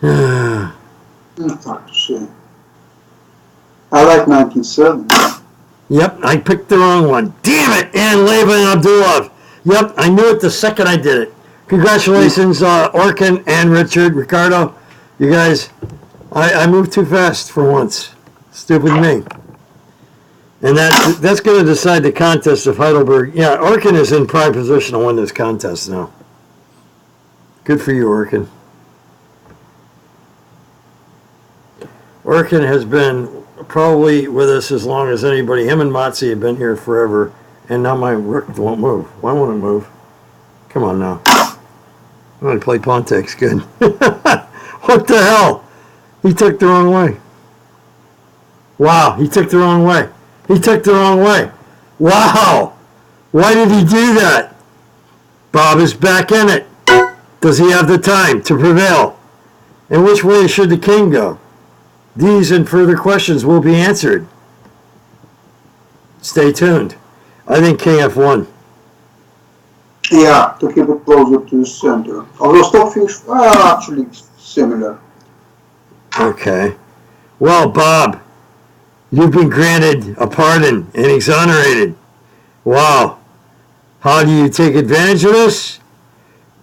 It's hard to say. I like 1970. Yep, I picked the wrong one. Damn it! And Levin Abdulov. Yep, I knew it the second I did it. Congratulations, Orkan and Richard, Ricardo. You guys, I moved too fast for once. Stupid me. And that's going to decide the contest of Heidelberg. Yeah, Orkan is in prime position to win this contest now. Good for you, Orkan. Orkan has been probably with us as long as anybody. Him and Matzi have been here forever. And now my rook won't move. Why won't it move? Come on now. I'm going to play pawn takes. Good. What the hell? He took the wrong way. Wow, he took the wrong way. He took the wrong way. Wow. Why did he do that? Bob is back in it. Does he have the time to prevail? And which way should the king go? These and further questions will be answered. Stay tuned. I think king F1. Yeah, to keep it closer to the center. Although stockfish are actually similar. Okay. Well, Bob, you've been granted a pardon and exonerated. Wow. How do you take advantage of this?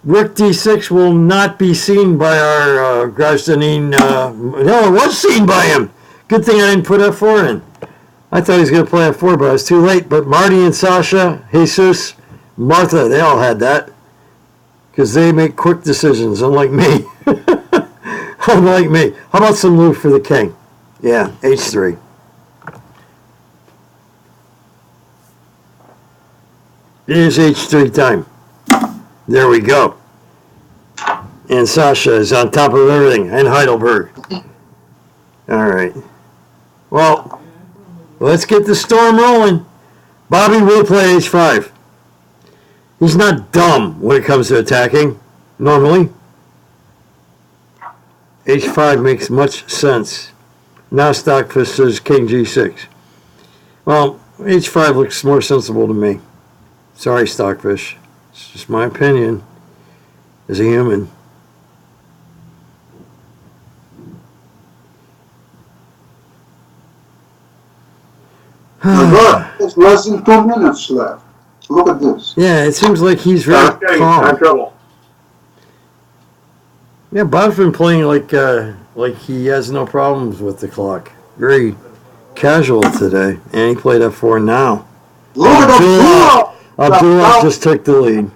Rook D6 will not be seen by our Grajdanin. No, it was seen by him. Good thing I didn't put F4 in. I thought he was going to play F4, but I was too late. But Marty and Sasha, Jesus, Martha, they all had that. Because they make quick decisions, unlike me. Unlike me. How about some move for the king? Yeah, H3. It is H3 time. There we go. And Sasha is on top of everything. And Heidelberg. All right. Well, let's get the storm rolling. Bobby will play H5. He's not dumb when it comes to attacking, normally. H5 makes much sense. Now Stockfish says King G6. Well, H5 looks more sensible to me. Sorry, Stockfish. It's just my opinion as a human. There's less than 2 minutes left. Look at this. Yeah, it seems like he's very calm. I'm in trouble. Yeah, Bob's been playing like he has no problems with the clock. Very casual today, and he played F4 now. Look at Abdulov. Abdulov just took the lead.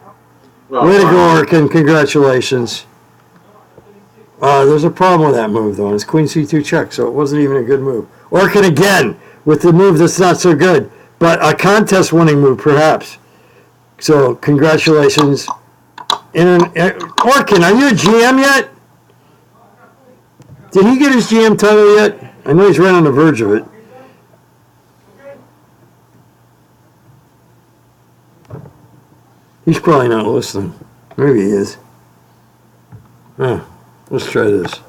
Way to go, Orkan. Congratulations. There's a problem with that move, though. It's queen c2 check, so it wasn't even a good move. Orkan again with the move that's not so good, but a contest-winning move, perhaps. So, congratulations. Orkan, are you a GM yet? Did he get his GM title yet? I know he's right on the verge of it. He's probably not listening. Maybe he is. Let's try this.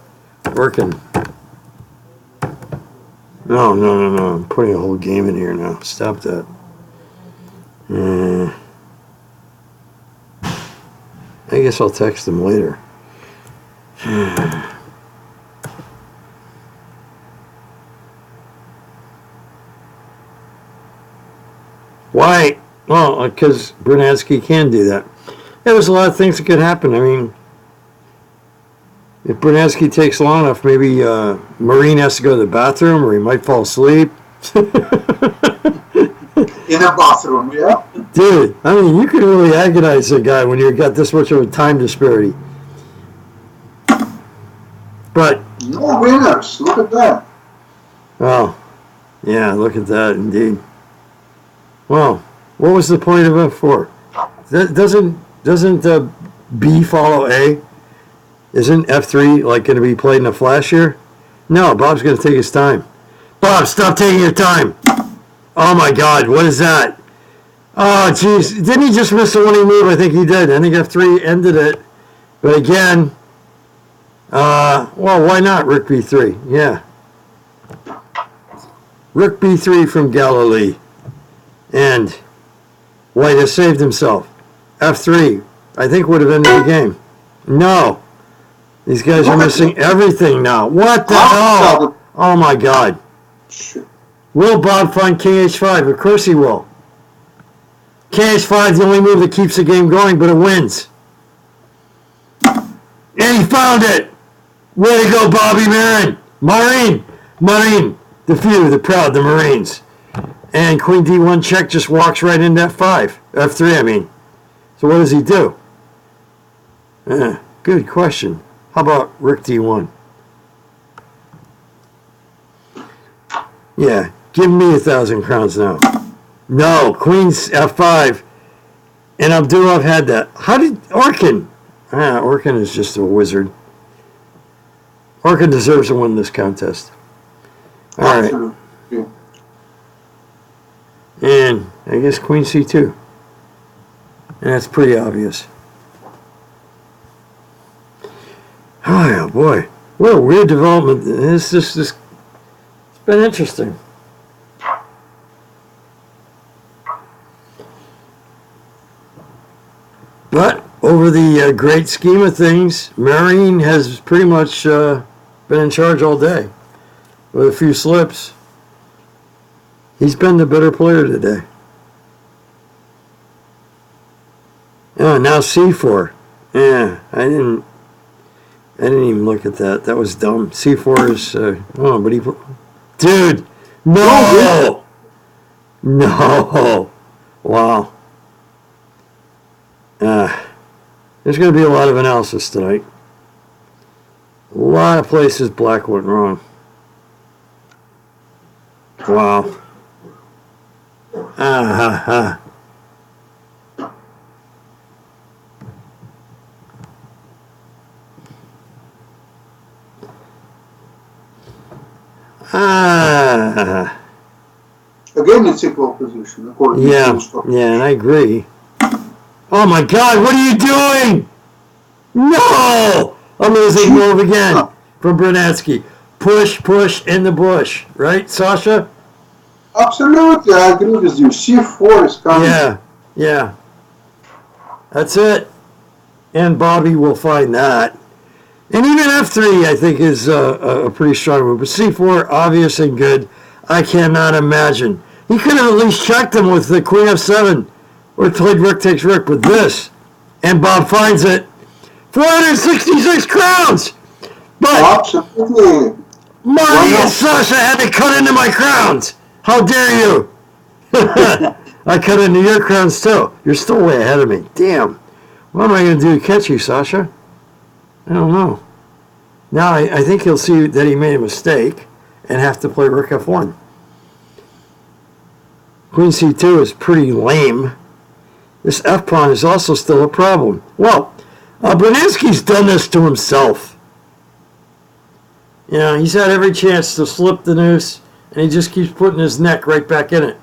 Orkan. No. I'm putting a whole game in here now. Stop that. I guess I'll text him later. Why? Well, because Bernadsky can do that. There's a lot of things that could happen. I mean, if Bernadsky takes long enough, maybe Marin has to go to the bathroom, or he might fall asleep. In a bathroom, yeah? Dude, I mean, you can really agonize a guy when you've got this much of a time disparity. But no winners. Look at that. Oh, yeah, look at that, indeed. Well, what was the point of F4? Doesn't B follow A? Isn't F3 like going to be played in a flash here? No, Bob's going to take his time. Bob, stop taking your time. Oh my God, what is that? Oh, geez, didn't he just miss a winning move? I think he did. I think F3 ended it. But again, well, why not Rook B3? Yeah. Rook B3 from Galilee. And White has saved himself. F3, I think would have ended the game. No. These guys are missing everything now. What the hell? Oh my God. Will Bob find King H5? Of course he will. King H5 is the only move that keeps the game going, but it wins. And he found it. Way to go, Bobby Marin. Marin. The few, the proud, the Marines. And Queen D1 check just walks right into F5. F3, I mean. So what does he do? Good question. How about Rook D1? Yeah, give me 1,000 crowns now. No, Queen's F5. And Abdulov had that. How did Orkan? Orkan is just a wizard. Orkan deserves to win this contest. All right. Yeah. And I guess Queen C2. And that's pretty obvious. Oh, yeah, boy. What a weird development. It's been interesting. But over the great scheme of things, Marin has pretty much been in charge all day. With a few slips. He's been the better player today. Oh, now C4. Yeah, I didn't even look at that. That was dumb. C4 is, but he... Dude! No! No! Wow. There's going to be a lot of analysis tonight. A lot of places black went wrong. Wow. Ah. Again, it's equal position, according to Yeah, and I agree. Oh my God, what are you doing? No! A losing move again from Bernadsky. Push in the bush, right, Sasha? Absolutely, I agree with you. C4 is coming. Yeah. That's it. And Bobby will find that. And even F3, I think, is a pretty strong move. But C4, obvious and good. I cannot imagine. He could have at least checked him with the Queen F7 or played Rook takes Rook with this. And Bob finds it. 466 crowns! But Absolutely. Marty and Sasha had to cut into my crowns. How dare you? I cut into your crowns too. You're still way ahead of me. Damn. What am I going to do to catch you, Sasha? I don't know. Now I think he'll see that he made a mistake and have to play rook f1. Queen c2 is pretty lame. This f-pawn is also still a problem. Well, Bernadsky's done this to himself. You know, he's had every chance to slip the noose, and he just keeps putting his neck right back in it.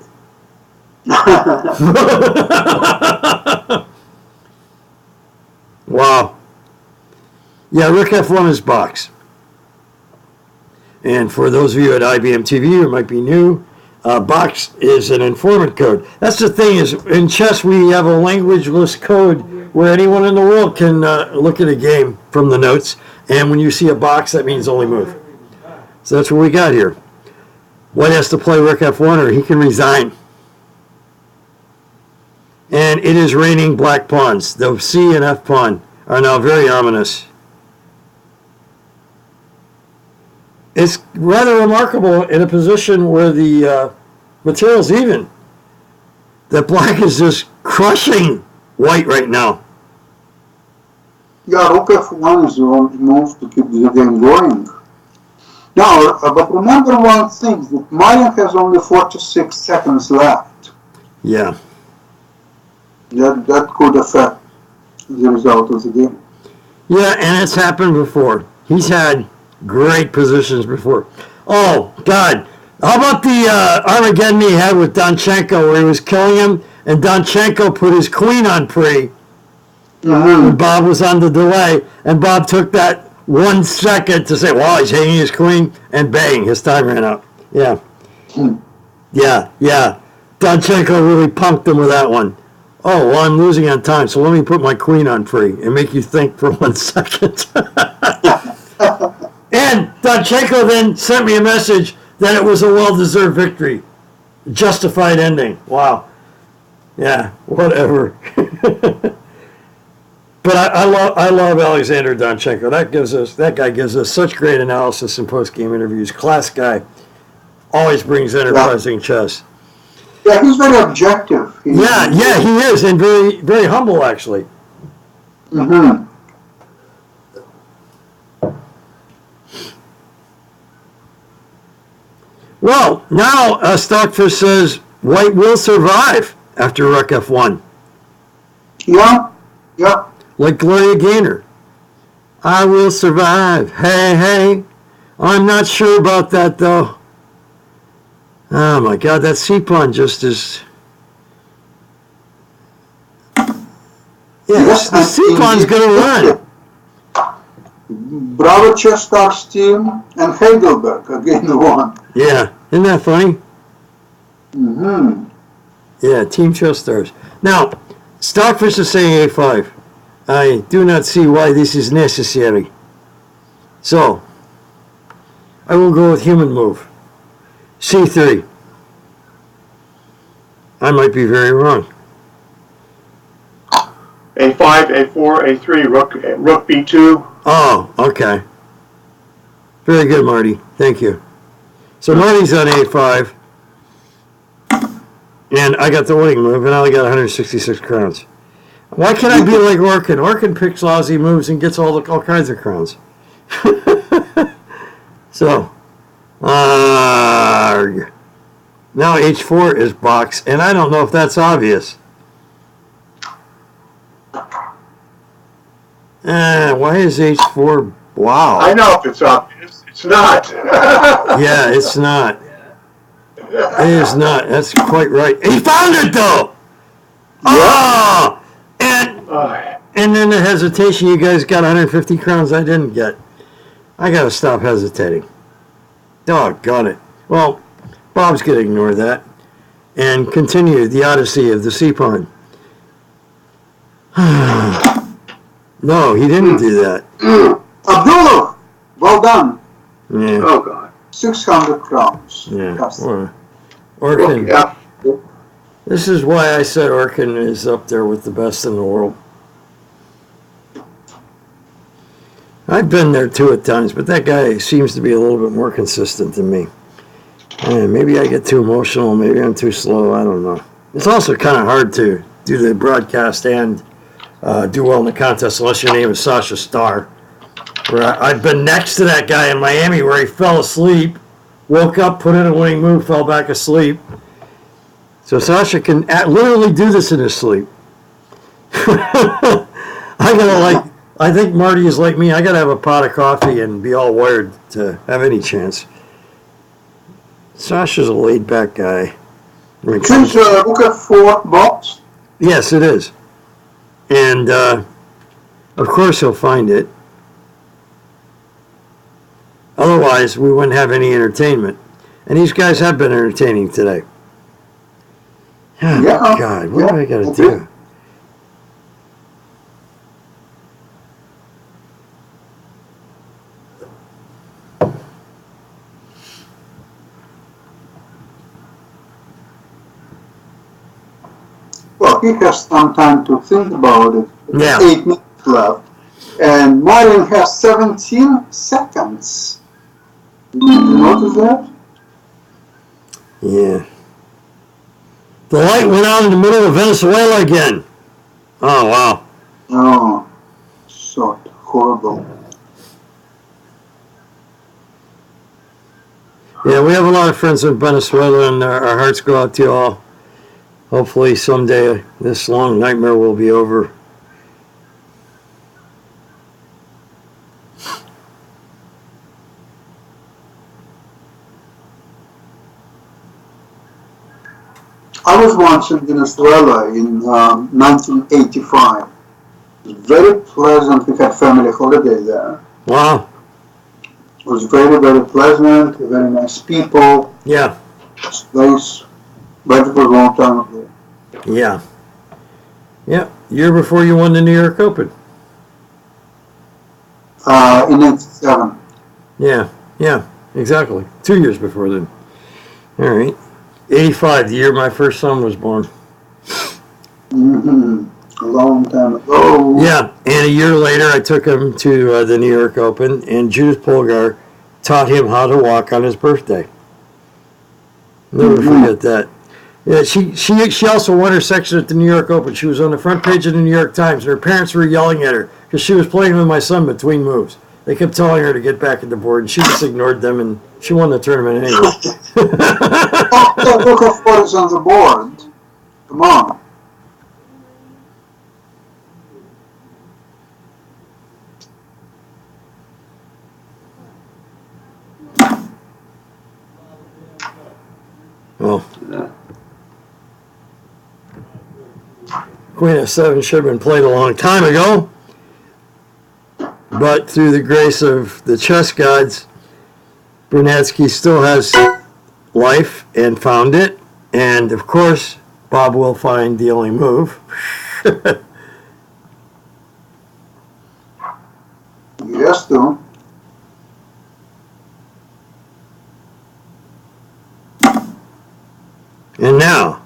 Wow. Yeah, rook f1 is box. And for those of you at IBM TV who might be new, box is an informant code. That's the thing, is in chess we have a languageless code where anyone in the world can look at a game from the notes, and when you see a box, that means only move. So that's what we got here. White has to play rook f1 or he can resign. And it is raining black pawns. The c and f pawn are now very ominous. It's rather remarkable in a position where the material's even, that black is just crushing white right now. Yeah, rook f1 is the only move to keep the game going. Now, but remember one thing, that Marin has only 46 seconds left. Yeah. That could affect the result of the game. Yeah, and it's happened before. He's had great positions before. Oh, God. How about the Armageddon he had with Donchenko where he was killing him, and Donchenko put his queen on pre, and Bob was on the delay, and Bob took that 1 second to say, wow, he's hanging his queen, and bang, his time ran out. Yeah. Yeah. Donchenko really punked him with that one. Oh, well, I'm losing on time, so let me put my queen on free and make you think for 1 second. And Donchenko then sent me a message that it was a well-deserved victory. Justified ending. Wow. Yeah, whatever. But I love Alexander Donchenko. That guy gives us such great analysis in post-game interviews. Class guy. Always brings enterprising chess. Yeah, he's very objective. Yeah, he is, and very, very humble, actually. Mm-hmm. Well, now Stockfish says white will survive after rook f1. Yeah. Like Gloria Gaynor. I will survive. Hey. I'm not sure about that, though. Oh, my God, that c-pawn just is... Yeah, the c-pawn's going to run. Bravo Chess Stars team and Heidelberg again won. Yeah, isn't that funny? Mm-hmm. Yeah, Team Chess Stars. Now, Stockfish is saying a5. I do not see why this is necessary. So, I will go with human move. c3. I might be very wrong. A5, A4, A3, rook B2. Oh, okay. Very good, Marty. Thank you. So Marty's on A5. And I got the winning move, and I only got 166 crowns. Why can't I be like Orkan? Orkan picks lousy moves and gets all kinds of crowns. So, arg. Now H4 is box, and I don't know if that's obvious. Why is H4? Wow. I know if it's obvious. It's not. Yeah, it's not. It is not. That's quite right. He found it, though! Oh! And then the hesitation, you guys got 150 crowns I didn't get. I gotta stop hesitating. Doggone it. Well, Bob's gonna ignore that and continue the odyssey of the c-pawn. No, he didn't do that. Abdulov, well done. Yeah. Oh, God. 600 crowns. Yeah. Yes. Orkan. Yeah. This is why I said Orkan is up there with the best in the world. I've been there too at times, but that guy seems to be a little bit more consistent than me. Maybe I get too emotional, maybe I'm too slow, I don't know. It's also kind of hard to do the broadcast and do well in the contest unless your name is Sasha Starr. Where I've been next to that guy in Miami where he fell asleep, woke up, put in a winning move, fell back asleep. So Sasha can literally do this in his sleep. I think Marty is like me. I gotta have a pot of coffee and be all wired to have any chance. Sasha's a laid back guy. Choose Rook F4 box. Yes, it is. And of course he'll find it. Otherwise, we wouldn't have any entertainment. And these guys have been entertaining today. Oh, Yeah. God, what do I got to do? Well, he has some time to think about it. Yeah. 8 minutes left. And Marin has 17 seconds. Did you notice that? Yeah. The light went out in the middle of Venezuela again. Oh, wow. Oh, so horrible. Yeah, we have a lot of friends in Venezuela, and our hearts go out to you all. Hopefully someday this long nightmare will be over. I was once in Venezuela in 1985. It was very pleasant. We had family holiday there. Wow. It was very, very pleasant. Very nice people. Yeah. This place, but it was a long time ago. Yeah. Yeah. Year before you won the New York Open. In 87. Yeah. Yeah. Exactly. 2 years before then. All right. 85, the year my first son was born. Mm-hmm. A long time ago. Yeah, and a year later I took him to the New York Open, and Judith Polgar taught him how to walk on his birthday. Never forget that. Yeah, she also won her section at the New York Open. She was on the front page of the New York Times, and her parents were yelling at her because she was playing with my son between moves. They kept telling her to get back at the board, and she just ignored them, and she won the tournament anyway. Oh, look at what is on the board. Come on. Well, Queen f7 should have been played a long time ago, but through the grace of the chess gods, Bernadsky still has life and found it, and of course, Bob will find the only move. Yes, though. And now,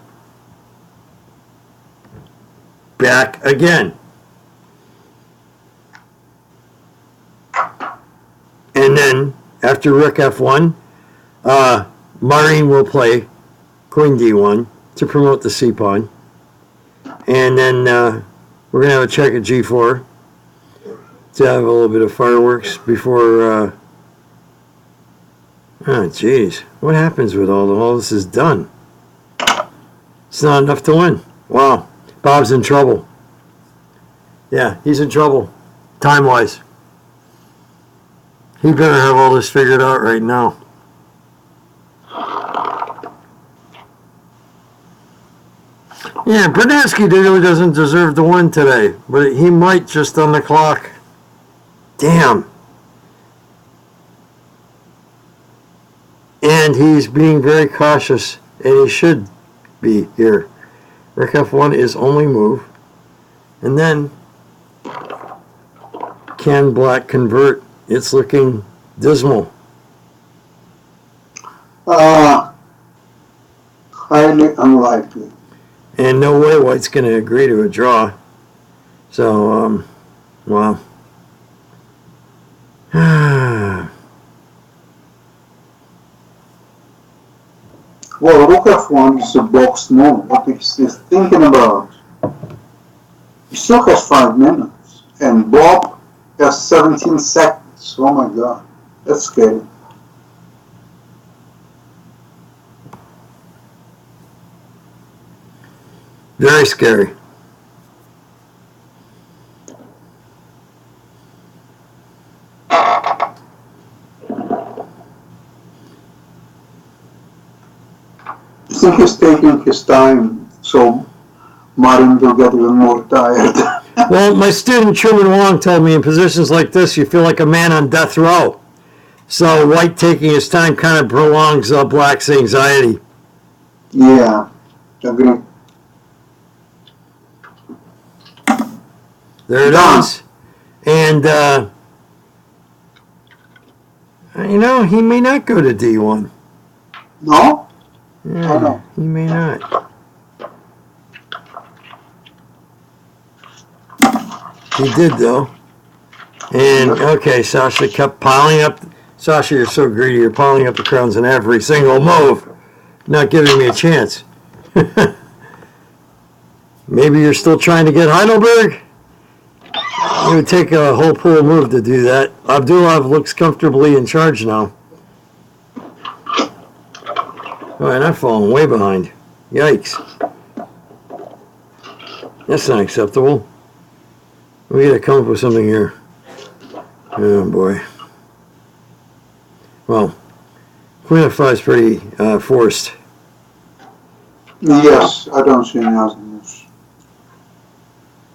back again. And then, after Rook F1, Marin will play Queen D1 to promote the C-pawn. And then we're going to have a check at G4 to have a little bit of fireworks before... oh, geez. What happens with all this is done? It's not enough to win. Wow. Bob's in trouble. Yeah, he's in trouble. Time-wise. He better have all this figured out right now. Yeah, Bernadsky really doesn't deserve to win today, but he might just on the clock. Damn. And he's being very cautious, and he should be here. Rook F1 is only move. And then, can black convert? It's looking dismal. Highly unlikely. And no way white's going to agree to a draw. So, well. Well, Rook F1 is a box move. What is he thinking about? He still has 5 minutes. And Bob has 17 seconds. Oh my God. That's scary. Very scary. I think he's taking his time, so Marin will get even more tired. Well, my student Truman Wong told me in positions like this, you feel like a man on death row. So White taking his time kind of prolongs Black's anxiety. Yeah, agree. There it is. And, he may not go to D1. No? Yeah, Oh, no. He may not. He did, though. And, okay, Sasha kept piling up. Sasha, you're so greedy. You're piling up the crowns in every single move. Not giving me a chance. Maybe you're still trying to get Heidelberg? It would take a whole pool move to do that. Abdulov looks comfortably in charge now. Oh, and I've fallen way behind. Yikes. That's not acceptable. We gotta come up with something here. Oh boy. Well, Queen of 5 is pretty forced. Yes, I don't see any other moves.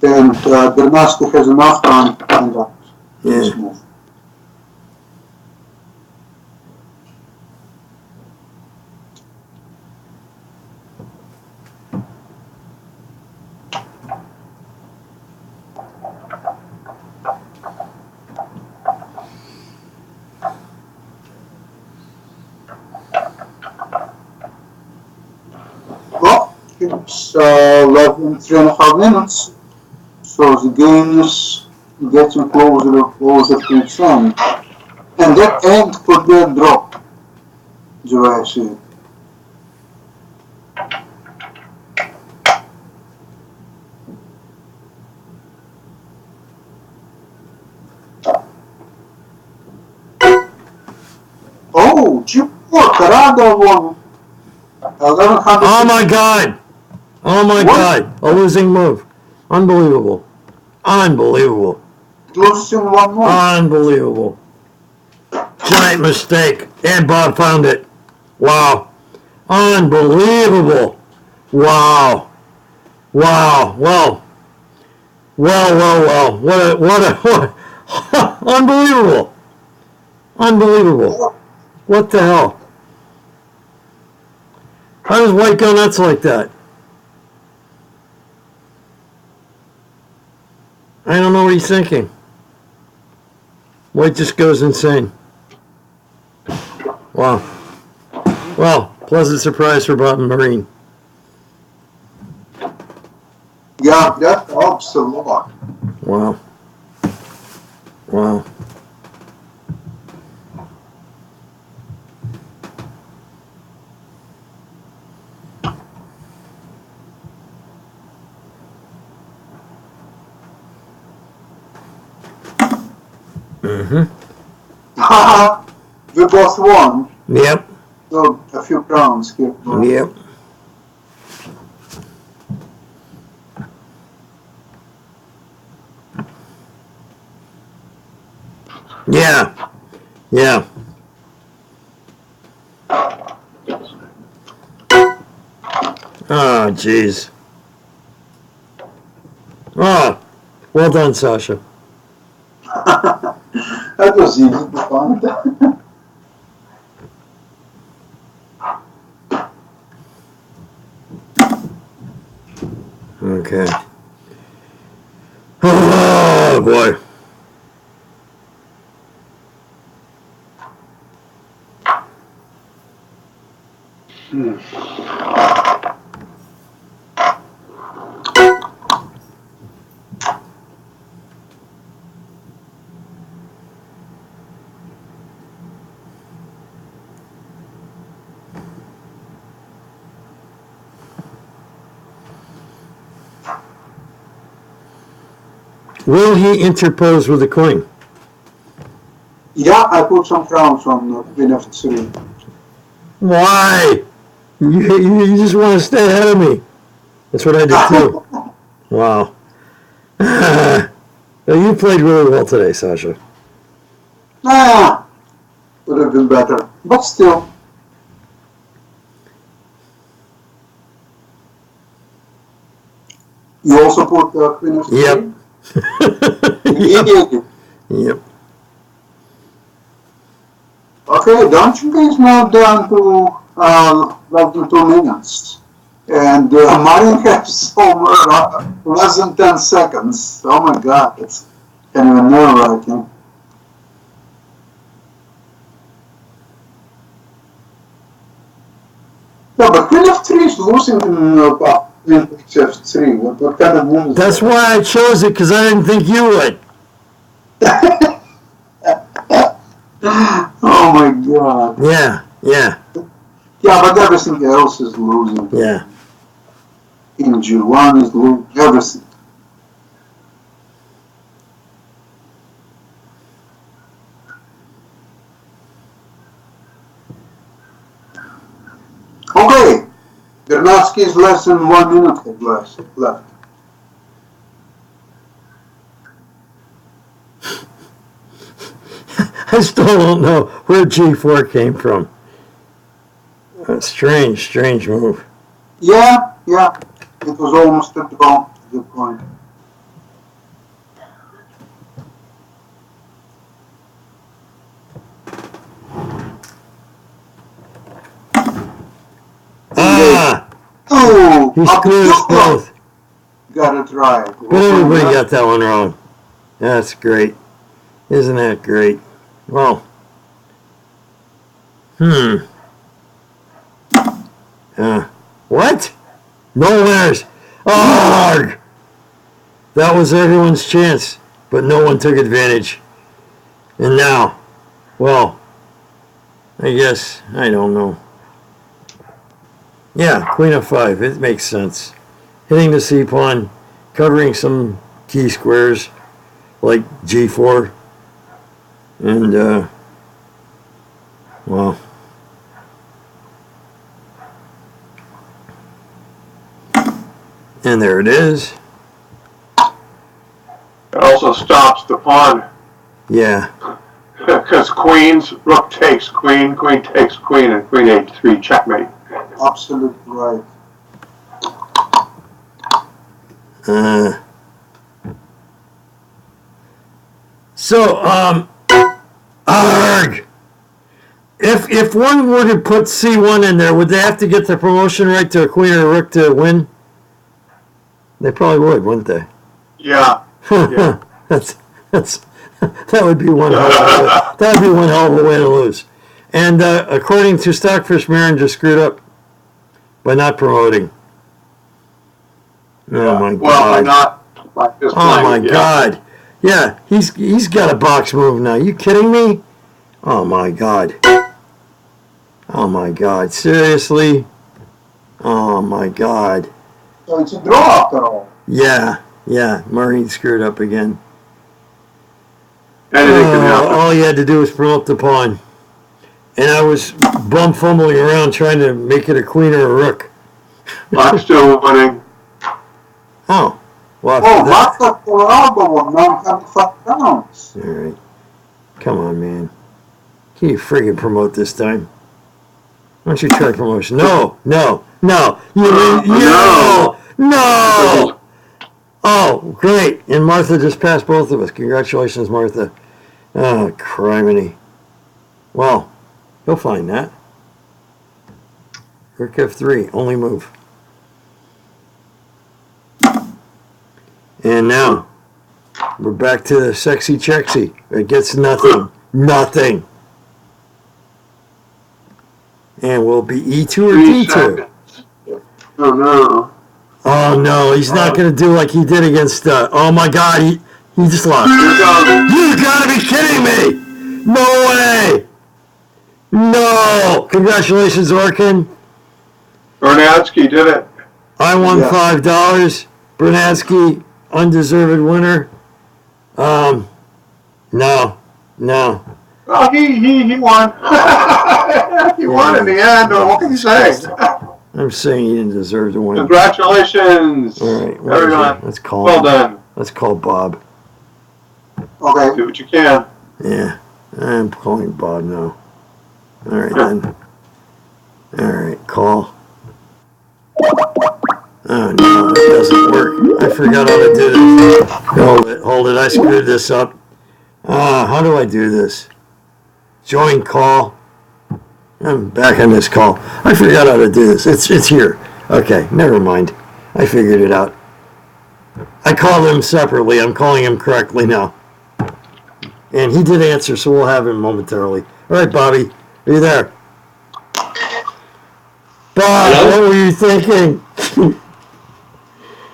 And Bernadsky has enough time to conduct this move. Well, it's 3.5 minutes. So the game is getting closer and closer to its end. And that end could be a drop, the way I see it. Oh, Karada won 1100. Oh my God! Oh my God! A losing move. Unbelievable. Unbelievable. Losing one more. Unbelievable. Giant mistake. And Bob found it. Wow. Unbelievable. Wow. Wow. Well. What unbelievable. Unbelievable. What the hell? How does White go nuts like that? I don't know what he's thinking. White just goes insane. Wow. Well, pleasant surprise for Bob and Marine. Yeah, that helps a lot. Wow. Wow. We both won. Yep. So a few crowns here. Yep. Yeah. Yeah. Oh, jeez. Oh, well done, Sasha. That was easy to find. Okay. Oh, boy. Will he interpose with the queen? Yeah, I put some crowns on Queen F3. Why? You just want to stay ahead of me. That's what I did too. Wow. You played really well today, Sasha. Would have been better, but still. You also put Queen of Yep. Yep. Okay, don't you guys now down to less than 2 minutes? And Marin has less than 10 seconds. Oh my God, it's kind of nerve-wracking. Yeah, but Queen F3 is losing in Queen F3. What kind of move is That's that? why I chose it, because I didn't think you would. Oh my God. Yeah. Yeah, but everything else is losing. Yeah. In G1 is losing everything. Okay, Bernadsky is less than 1 minute left. I still don't know where G4 came from. Strange move. Yeah, it was almost at the ball. Good point. Oh, He screwed us both. Got it right. But everybody got that one wrong. That's great. Isn't that great? Well. What? No winners. Arrgh! That was everyone's chance, but no one took advantage. And now, well, I guess, I don't know. Yeah, Queen of 5, it makes sense. Hitting the C-pawn, covering some key squares, like G4, and, well. And there it is. It also stops the pawn. Yeah. Because queens, rook takes queen, queen takes queen, and queen h3 checkmate. Absolutely right. Arg! If one were to put C1 in there, would they have to get the promotion right to a queen or a rook to win? They probably would, wouldn't they? Yeah. Yeah. That would be one hell of a way to lose. And according to Stockfish, Marin just screwed up by not promoting. Oh my God! Well, not like this. Oh my God! Yeah, he's got a box move now. You kidding me? Oh my God! Oh my God! Seriously? Oh my God! So it's a draw after all. Yeah. Marin screwed up again. Anything can happen. All you had to do was promote the pawn. And I was bum fumbling around trying to make it a queen or a rook. I'm still winning. Oh. Well, Martha Torrealba won 905 rounds. All right. Come on, man. Can you friggin' promote this time? Why don't you try promotion? No. No. Oh, great. And Martha just passed both of us. Congratulations, Martha. Oh, criminy. Well, you'll find that. Rook F3, only move. And now, we're back to the sexy Chexy. It gets nothing. Nothing. And will be E2 or 3 D2? seconds. Oh no. Oh no, he's not going to do like he did against, oh my God, he just lost. You gotta be kidding me! No way! No! Congratulations, Orkan. Bernadsky did it. I won $5. Bernadsky, undeserved winner. No. Oh, he won. He won in the end. What can you say? I'm saying he didn't deserve to win. Congratulations, All right, everyone. let's call Well him. done. Let's call Bob. Okay. Do what you can. Yeah, I'm calling Bob now. All right, then. All right, call. Oh, no, it doesn't work. I forgot how to do this. Hold it. I screwed this up. How do I do this? Join call. I'm back on this call. I forgot how to do this. It's here. Okay, never mind. I figured it out. I called him separately. I'm calling him correctly now. And he did answer, so we'll have him momentarily. All right, Bobby, are you there? Bob, Hello? what were you thinking?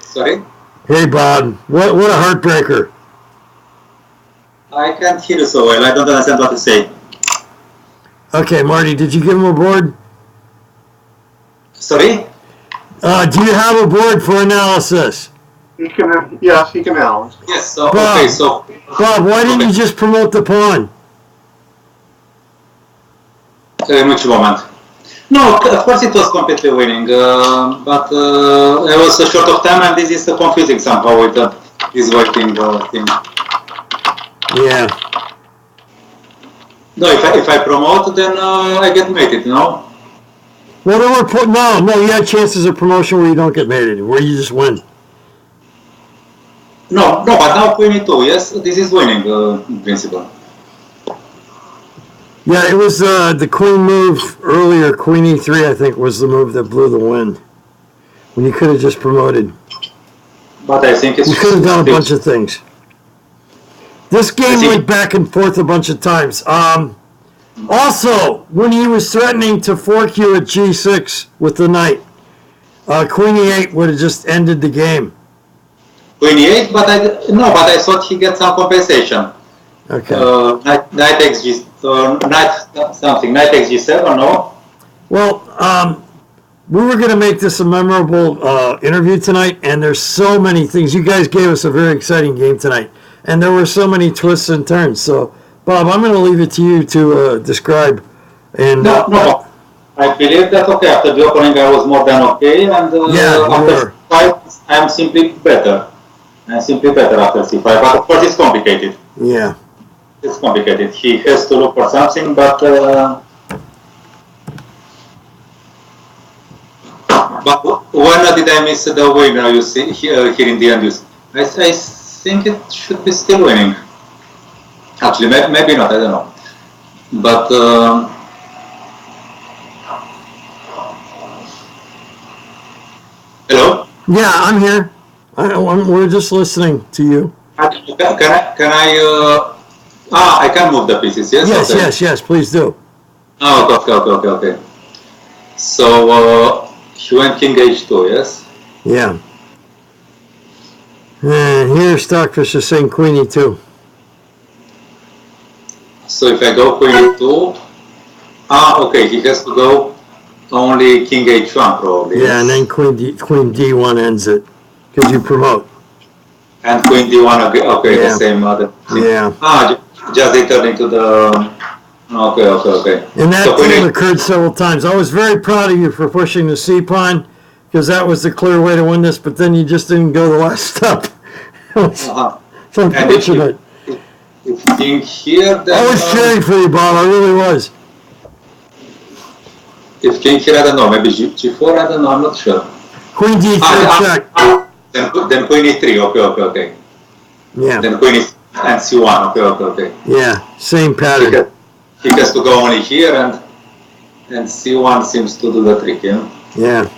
Sorry? Hey, Bob, what a heartbreaker. I can't hear you so well. I don't understand what to say. Okay, Marty, did you give him a board? Sorry? Do you have a board for analysis? Yes, he can analyze. Yes, so, Bob. okay, so... Bob, why didn't you just promote the pawn? which moment? No, of course it was completely winning, but I was short of time and this is confusing somehow with this waiting thing. Yeah. No, if I promote, then I get mated, no? Well, there were no, you had chances of promotion where you don't get mated, where you just win. No, but now Queen E2, yes? This is winning in principle. Yeah, it was the queen move earlier, Queen E3, I think, was the move that blew the win. When you could have just promoted. But I think it's... You could have done a bunch of things. This game went back and forth a bunch of times. Also, when he was threatening to fork you at G6 with the knight, Queen E8 would have just ended the game. Queen E8, but I thought he gets some compensation. Okay. Knight XG, knight XG7, no? Well, we were going to make this a memorable interview tonight, and there's so many things. You guys gave us a very exciting game tonight, and there were so many twists and turns. So, Bob, I'm going to leave it to you to describe. And No. I believe that, okay, after the opening I was more than okay, and after C5 I am simply better. I'm simply better after C5, but of course it's complicated. Yeah. It's complicated. He has to look for something, but when did I miss the win? You see here in the end. I think it should be still winning. Actually, maybe not. I don't know. But hello. Yeah, I'm here. We're just listening to you. Can I? I can move the pieces. Yes. Yes, okay. yes, please do. Oh, okay. So he went King H2. Yes. Yeah. And here Stockfish is saying Queen E2. So if I go Queen E2, okay, he has to go only King H1 probably. Yeah, yes. and then Queen D1 ends it because you promote. And Queen D1 again. Okay, Yeah. the same other. Yeah. Just they turn into the. Okay. And that So game occurred several times. I was very proud of you for pushing the C pawn because that was the clear way to win this. But then you just didn't go the last step. It's unfortunate. If King here, then. I was cheering for you, Bob. I really was. If King here, I don't know. Maybe G4. I don't know. I'm not sure. Queen D3 check. Then Queen E3. Okay. Yeah. Then Queen is and C1. Okay. Yeah. Same pattern. He has to go only here, and C1 seems to do the trick. Yeah. Yeah.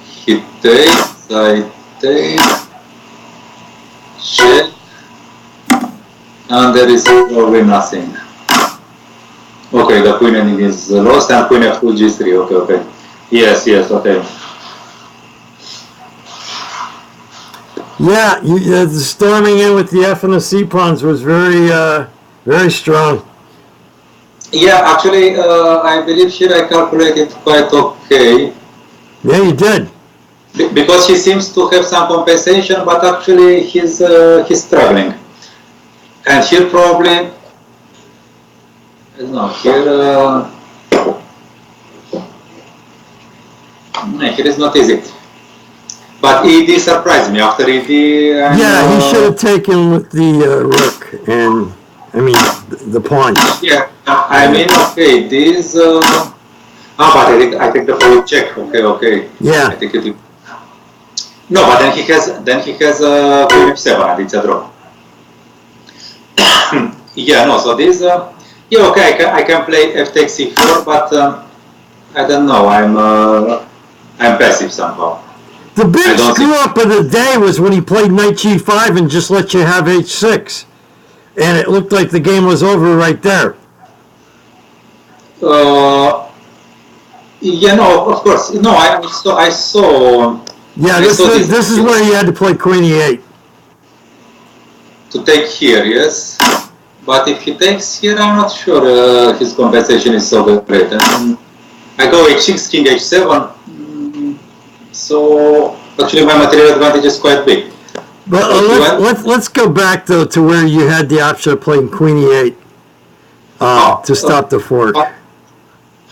He takes. I take. Check. And there is probably nothing. Okay, the Queen ending is lost, and Queen F2 G3. Okay. Yes. Okay. Yeah, the storming in with the F and the C pawns was very strong. Yeah, actually, I believe here I calculated quite okay. Yeah, you did. because he seems to have some compensation, but actually he's struggling. And here probably, no, here is not easy. But ED surprised me after ED. And, yeah, he should have taken with the rook and, I mean, the pawn. Yeah, I mean, okay, this. But I think the forward check. Okay. Yeah. I think it. No, but then he has queen f7 and it's a draw. Yeah, no. So this. Yeah, okay. I can play f takes c4, but I don't know. I'm passive somehow. The big screw up of the day was when he played knight g5 and just let you have h6, and it looked like the game was over right there. Yeah, no, of course. No, I saw. Yeah, this is where he had to play queen e8. To take here, yes. But if he takes here, I'm not sure his compensation is so great. And I go h6, king h7. So actually, my material advantage is quite big. But let's go back though to where you had the option of playing queen e8 to stop the fork.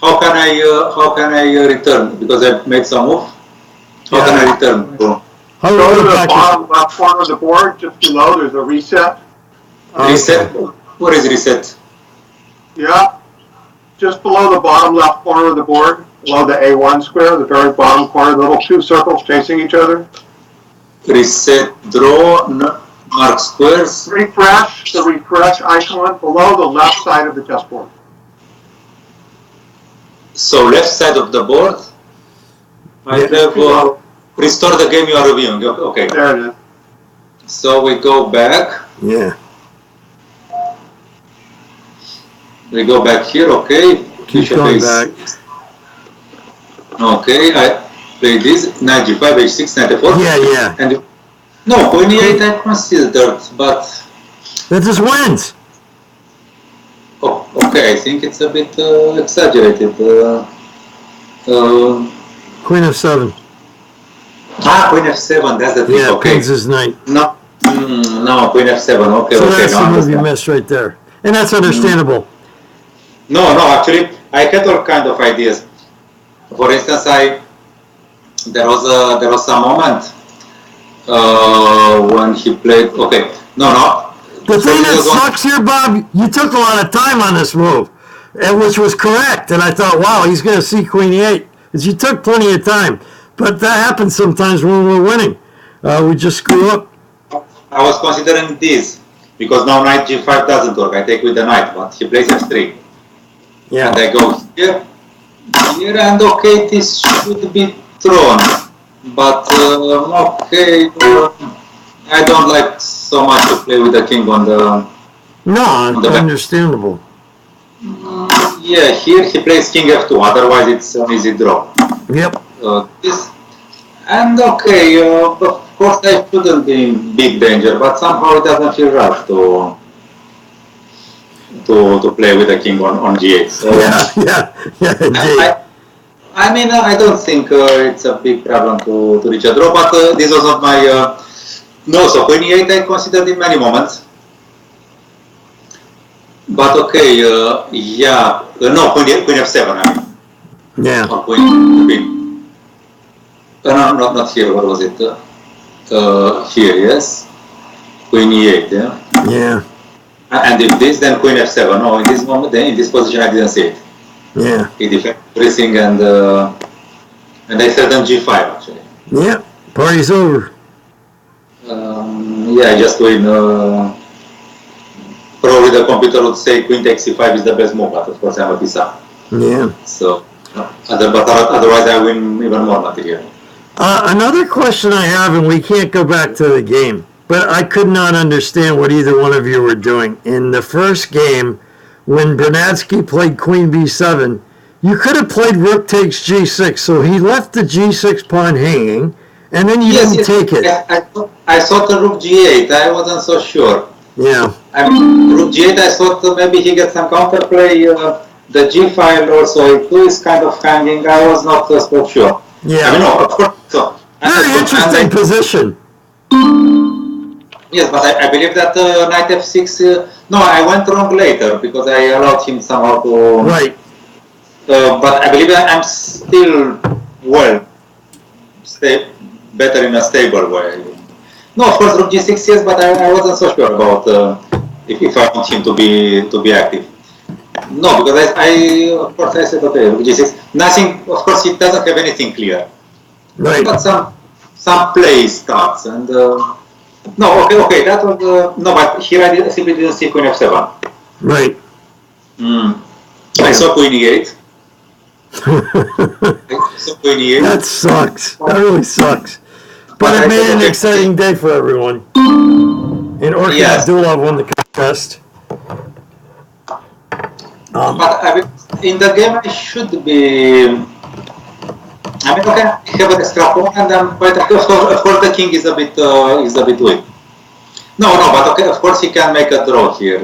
How can I return? Because I made some move. How can I return? Go to the bottom left corner of the board, just below. There's a reset. Reset. What is reset? Yeah, just below the bottom left corner of the board, below the A1 square, the very bottom corner, the little two circles chasing each other. Reset, draw, mark squares. Refresh, the refresh icon below the left side of the chessboard. So left side of the board. I have restore the game you are reviewing. Okay. There it is. So we go back. Yeah. We go back here. Okay. Keep going back. Okay. I play this knight g5, h6, knight f4. Yeah. And no, queen e8 I considered, but that just wins. Oh, okay. I think it's a bit exaggerated. Queen f7. Queen f7. That's the thing. Yeah, okay. pins his knight. No, no, queen f7. Okay, so okay. that's the move you missed right there, and that's understandable. No, actually, I had all kind of ideas. For instance, there was a moment when he played. Okay, no. The thing that sucks here, Bob, you took a lot of time on this move, which was correct, and I thought, wow, he's going to see queen e8. Because you took plenty of time, but that happens sometimes when we're winning. We just screw up. I was considering this because now knight g5 doesn't work. I take with the knight, but he plays f3. Yeah. And I go here, and okay, this should be thrown. But okay, I don't like so much to play with the king on the. No, it's understandable. Yeah, here he plays king f2. Otherwise, it's an easy draw. Yep. This and okay, of course I shouldn't be in big danger, but somehow it doesn't feel right to play with the king on g8. So Yeah. I mean, I don't think it's a big problem to reach a draw, but this was not my. No, so queen e8 I considered in many moments. But okay, yeah, no, queen f7, I mean. Yeah. Or queen. No, not here, what was it? Here, yes. Queen e8, yeah? Yeah. And if this, then queen f7. No, in this moment, then in this position, I didn't see it. Yeah. He defended everything and I threatened g5, actually. Yeah, party's over. Yeah, I just win. Probably the computer would say queen takes c5 is the best move, but of course I'm a piece up. Yeah. So, otherwise I win even more material. Another question I have, and we can't go back to the game, but I could not understand what either one of you were doing. In the first game, when Bernadsky played queen b7, you could have played rook takes g6, so he left the g6 pawn hanging, and then you didn't take it. I thought the rook g8, I wasn't so sure. Yeah. I mean, rook g8, I thought maybe he gets some counterplay. The g file also, it is kind of hanging. I was not so sure. Yeah. I mean, no, of course. So Very interesting position. Yes, but I believe that knight f6. No, I went wrong later because I allowed him somehow to. Right. But I believe that I'm still better in a stable way. No, of course, rook g6, yes, but I wasn't so sure about if I want him to be active. No, because of course I said okay, rook g6. Nothing. Of course, it doesn't have anything clear. Right. But some play starts and. No, okay, that was no, but here I simply didn't see queen f7. Right. I saw queen e8. That sucks. That really sucks. But it made an exciting day for everyone. And Orkhan Abdulov won the contest. But in the game, I should be. I mean, okay, I have an extra pawn, and I'm quite. Of course, the king is a bit weak. No, but okay, of course he can make a draw here.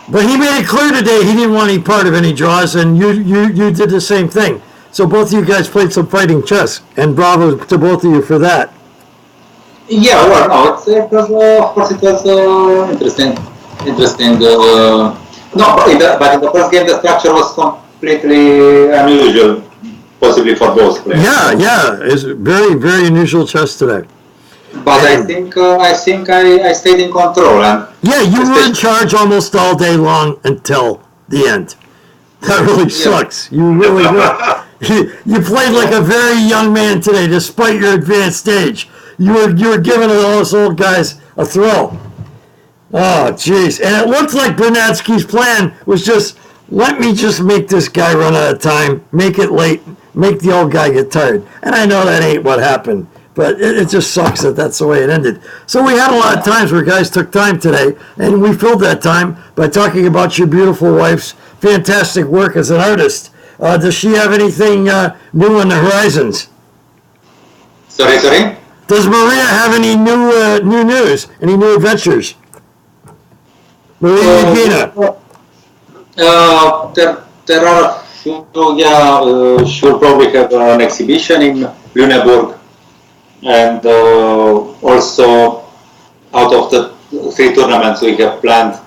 But he made it clear today he didn't want any part of any draws, and you did the same thing. So both of you guys played some fighting chess, and bravo to both of you for that. Yeah, well, no, it was of course it was interesting. No, but in the first game the structure was completely unusual, possibly for both players. Yeah, it's very, very unusual chess today. But I think I stayed in control. And yeah, you were in charge almost all day long until the end. That really sucks. You really were. You played like a very young man today, despite your advanced age. You were giving all those old guys a thrill. Oh, jeez. And it looked like Bernadsky's plan was just, let me just make this guy run out of time, make it late, make the old guy get tired. And I know that ain't what happened, but it just sucks that that's the way it ended. So we had a lot of times where guys took time today, and we filled that time by talking about your beautiful wife's fantastic work as an artist. Does she have anything new on the horizons? Sorry? Does Maria have any new news? Any new adventures? Maria Gina. There are a few, she'll probably have an exhibition in Lüneburg, and also out of the 3 tournaments we have planned,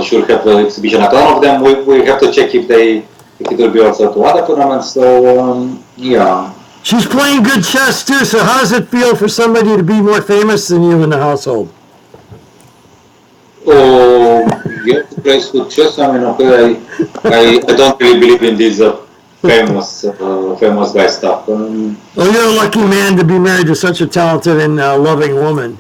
she'll have an exhibition at one of them. We have to check if it will be also to other tournaments, so yeah. She's playing good chess too, so how does it feel for somebody to be more famous than you in the household? Oh, yeah, to play good chess. I mean, okay, I don't really believe in this famous guy stuff. Well, you're a lucky man to be married to such a talented and loving woman.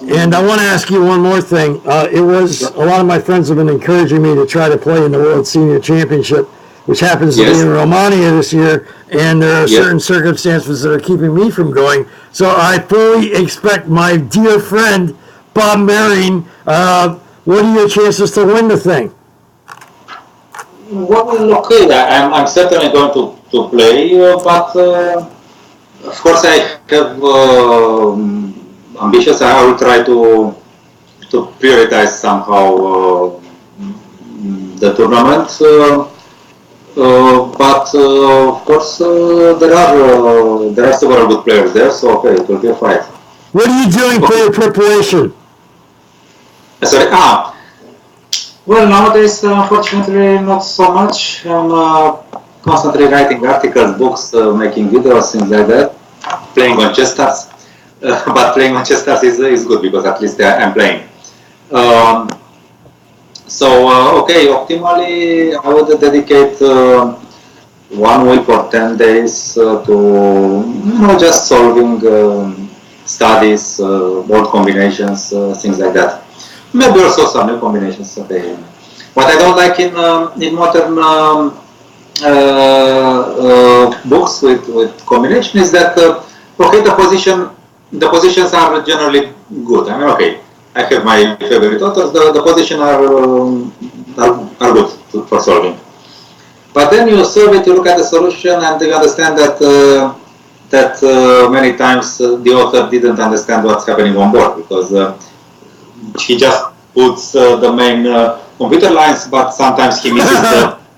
And I want to ask you one more thing. A lot of my friends have been encouraging me to try to play in the World Senior Championship, which happens to be in Romania this year, and there are certain circumstances that are keeping me from going. So I fully expect my dear friend, Bob Marin, what are your chances to win the thing? Well, okay, I'm certainly going to play, but of course I have ambitious. I will try to prioritize somehow the tournament. But of course there are several good players there, so okay, it will be a fight. What are you doing for your preparation? Sorry. Well, nowadays, unfortunately, not so much. I'm constantly writing articles, books, making videos, things like that. Playing on chess stars, but playing on chess stars is good because at least I'm playing. Okay, optimally, I would dedicate 1 week or 10 days to just solving studies, board combinations, things like that. Maybe also some new combinations. Okay. What I don't like in modern books with combination is that okay, the positions are generally good. I mean, okay, I have my favorite authors. The positions are good for solving. But then you solve it, you look at the solution, and you understand that many times the author didn't understand what's happening on board because he just puts the main computer lines, but sometimes he misses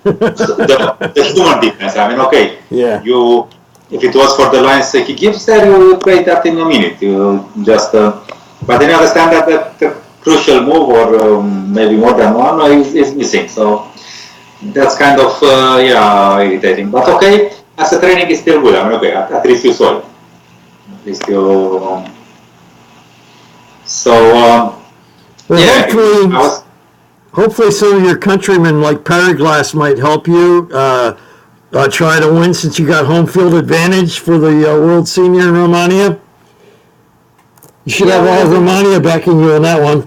the human defense. I mean, okay, you if it was for the lines he gives there, you will play that in a minute. You just, but then you understand that the crucial move, or maybe more than one, is missing. So that's kind of irritating. But okay, as a training, it's still good. I mean, okay, at least you saw it. At least you. Hopefully some of your countrymen like Periglas might help you try to win, since you got home field advantage for the World Senior in Romania. You should have all of Romania backing you on that one.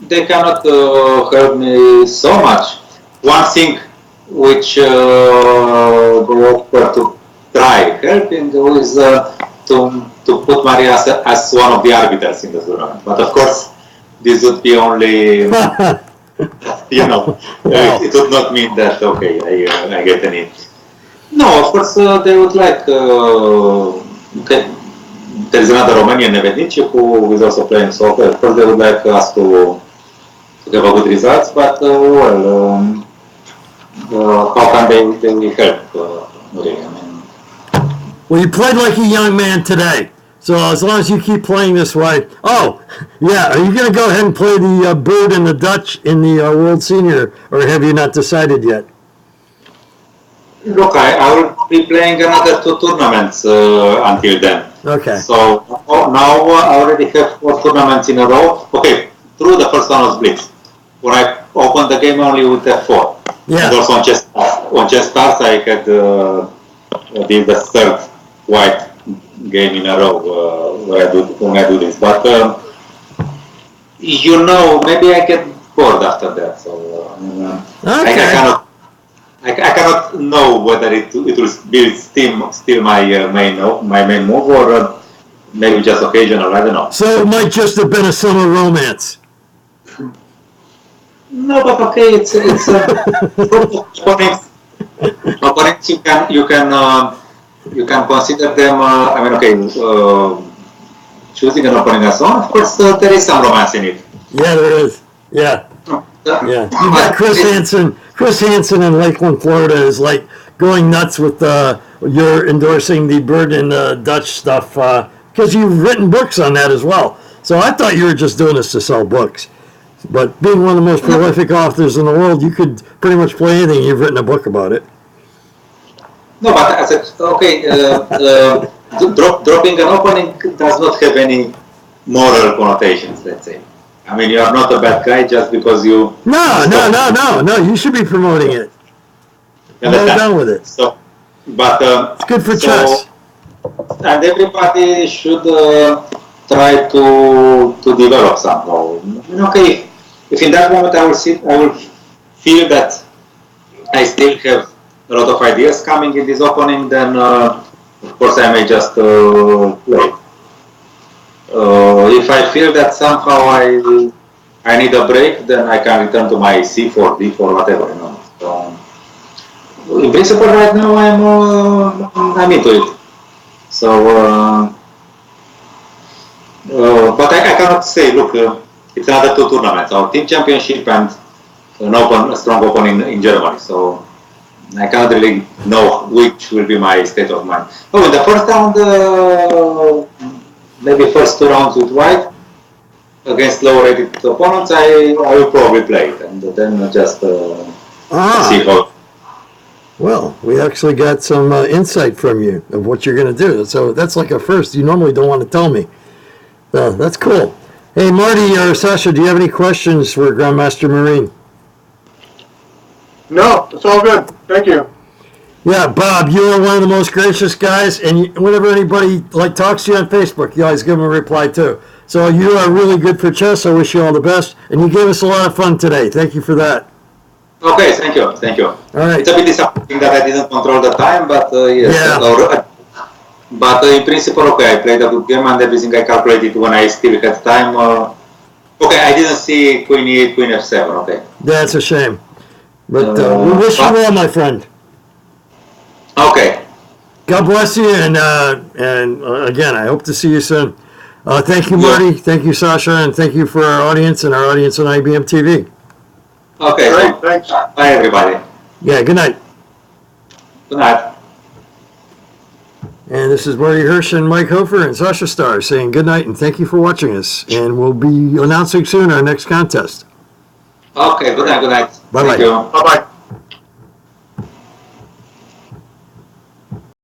They cannot help me so much. One thing which they offer to try helping is to put Maria as one of the arbiters in the tournament. But of course, this would be only, it would not mean that, okay, I get any. No, of course, they would like, there is another Romanian, Bernadsky, who is also playing soccer. Of course, they would like us to have a good results, but how can they help? Really? I mean, well, you played like a young man today. So as long as you keep playing this way. Oh, yeah. Are you going to go ahead and play the Bird and the Dutch in the World Senior, or have you not decided yet? Look, I will be playing another 2 tournaments until then. Okay. So now I already have 4 tournaments in a row. Okay, true, the first one was Blitz. When I opened the game only with F4. Yeah. And also on chess stars I had the 3rd white game in a row when I do this. But maybe I get bored after that. So okay. I cannot know whether it will be still my main move, or maybe just occasional. I don't know. So it might just have been a summer romance. No, but okay, it's opponents. You can consider them. I mean, okay, choosing an opponent and so on. Of course, there is some romance in it. Yeah, there is. Yeah. Yeah. You got Chris Hansen in Lakeland, Florida is like going nuts with you're endorsing the Bird and Dutch stuff because you've written books on that as well. So I thought you were just doing this to sell books. But being one of the most prolific authors in the world, you could pretty much play anything. You've written a book about it. No, but I said, okay, dropping an opening does not have any moral connotations, let's say. I mean, you are not a bad guy just because you... No, you should be promoting it. Well done with it. So, but... it's good for chess. And everybody should try to develop somehow. Okay, if in that moment I will feel that I still have a lot of ideas coming in this opening, then of course I may just play. If I feel that somehow I need a break, then I can return to my C4, D4, whatever, So, in principle, right now I'm into it. So, but I cannot say, look, it's another 2 tournaments, our team championship and a strong opening in Germany. So I cannot really know which will be my state of mind. Oh, in the first round, maybe first 2 rounds with white against lower-rated opponents, I will probably play it, and then just see how. Well, we actually got some insight from you of what you're going to do. So that's like a first. You normally don't want to tell me. That's cool. Hey, Marty or Sasha, do you have any questions for Grandmaster Marin? No, it's all good. Thank you. Yeah, Bob, you are one of the most gracious guys, and whenever anybody talks to you on Facebook, you always give them a reply too. So you are really good for chess. I wish you all the best, and you gave us a lot of fun today. Thank you for that. Okay, thank you. All right. It's a bit disappointing that I didn't control the time, but yes. Yeah. But in principle, okay, I played a good game and everything I calculated when I still had time. Okay, I didn't see Queen E8, Queen F7, okay. That's a shame. But we wish you well, my friend. Okay. God bless you, and again, I hope to see you soon. Thank you, Marty. Thank you, Sasha, and thank you for our audience and our audience on IBM TV. Okay. Great, thanks. Bye, everybody. Yeah, good night. Good night. And this is Marty Hirsch and Mike Hoffer and Sasha Starr saying good night and thank you for watching us. And we'll be announcing soon our next contest. Okay, good night, good night. Bye-bye. Thank you. Bye-bye.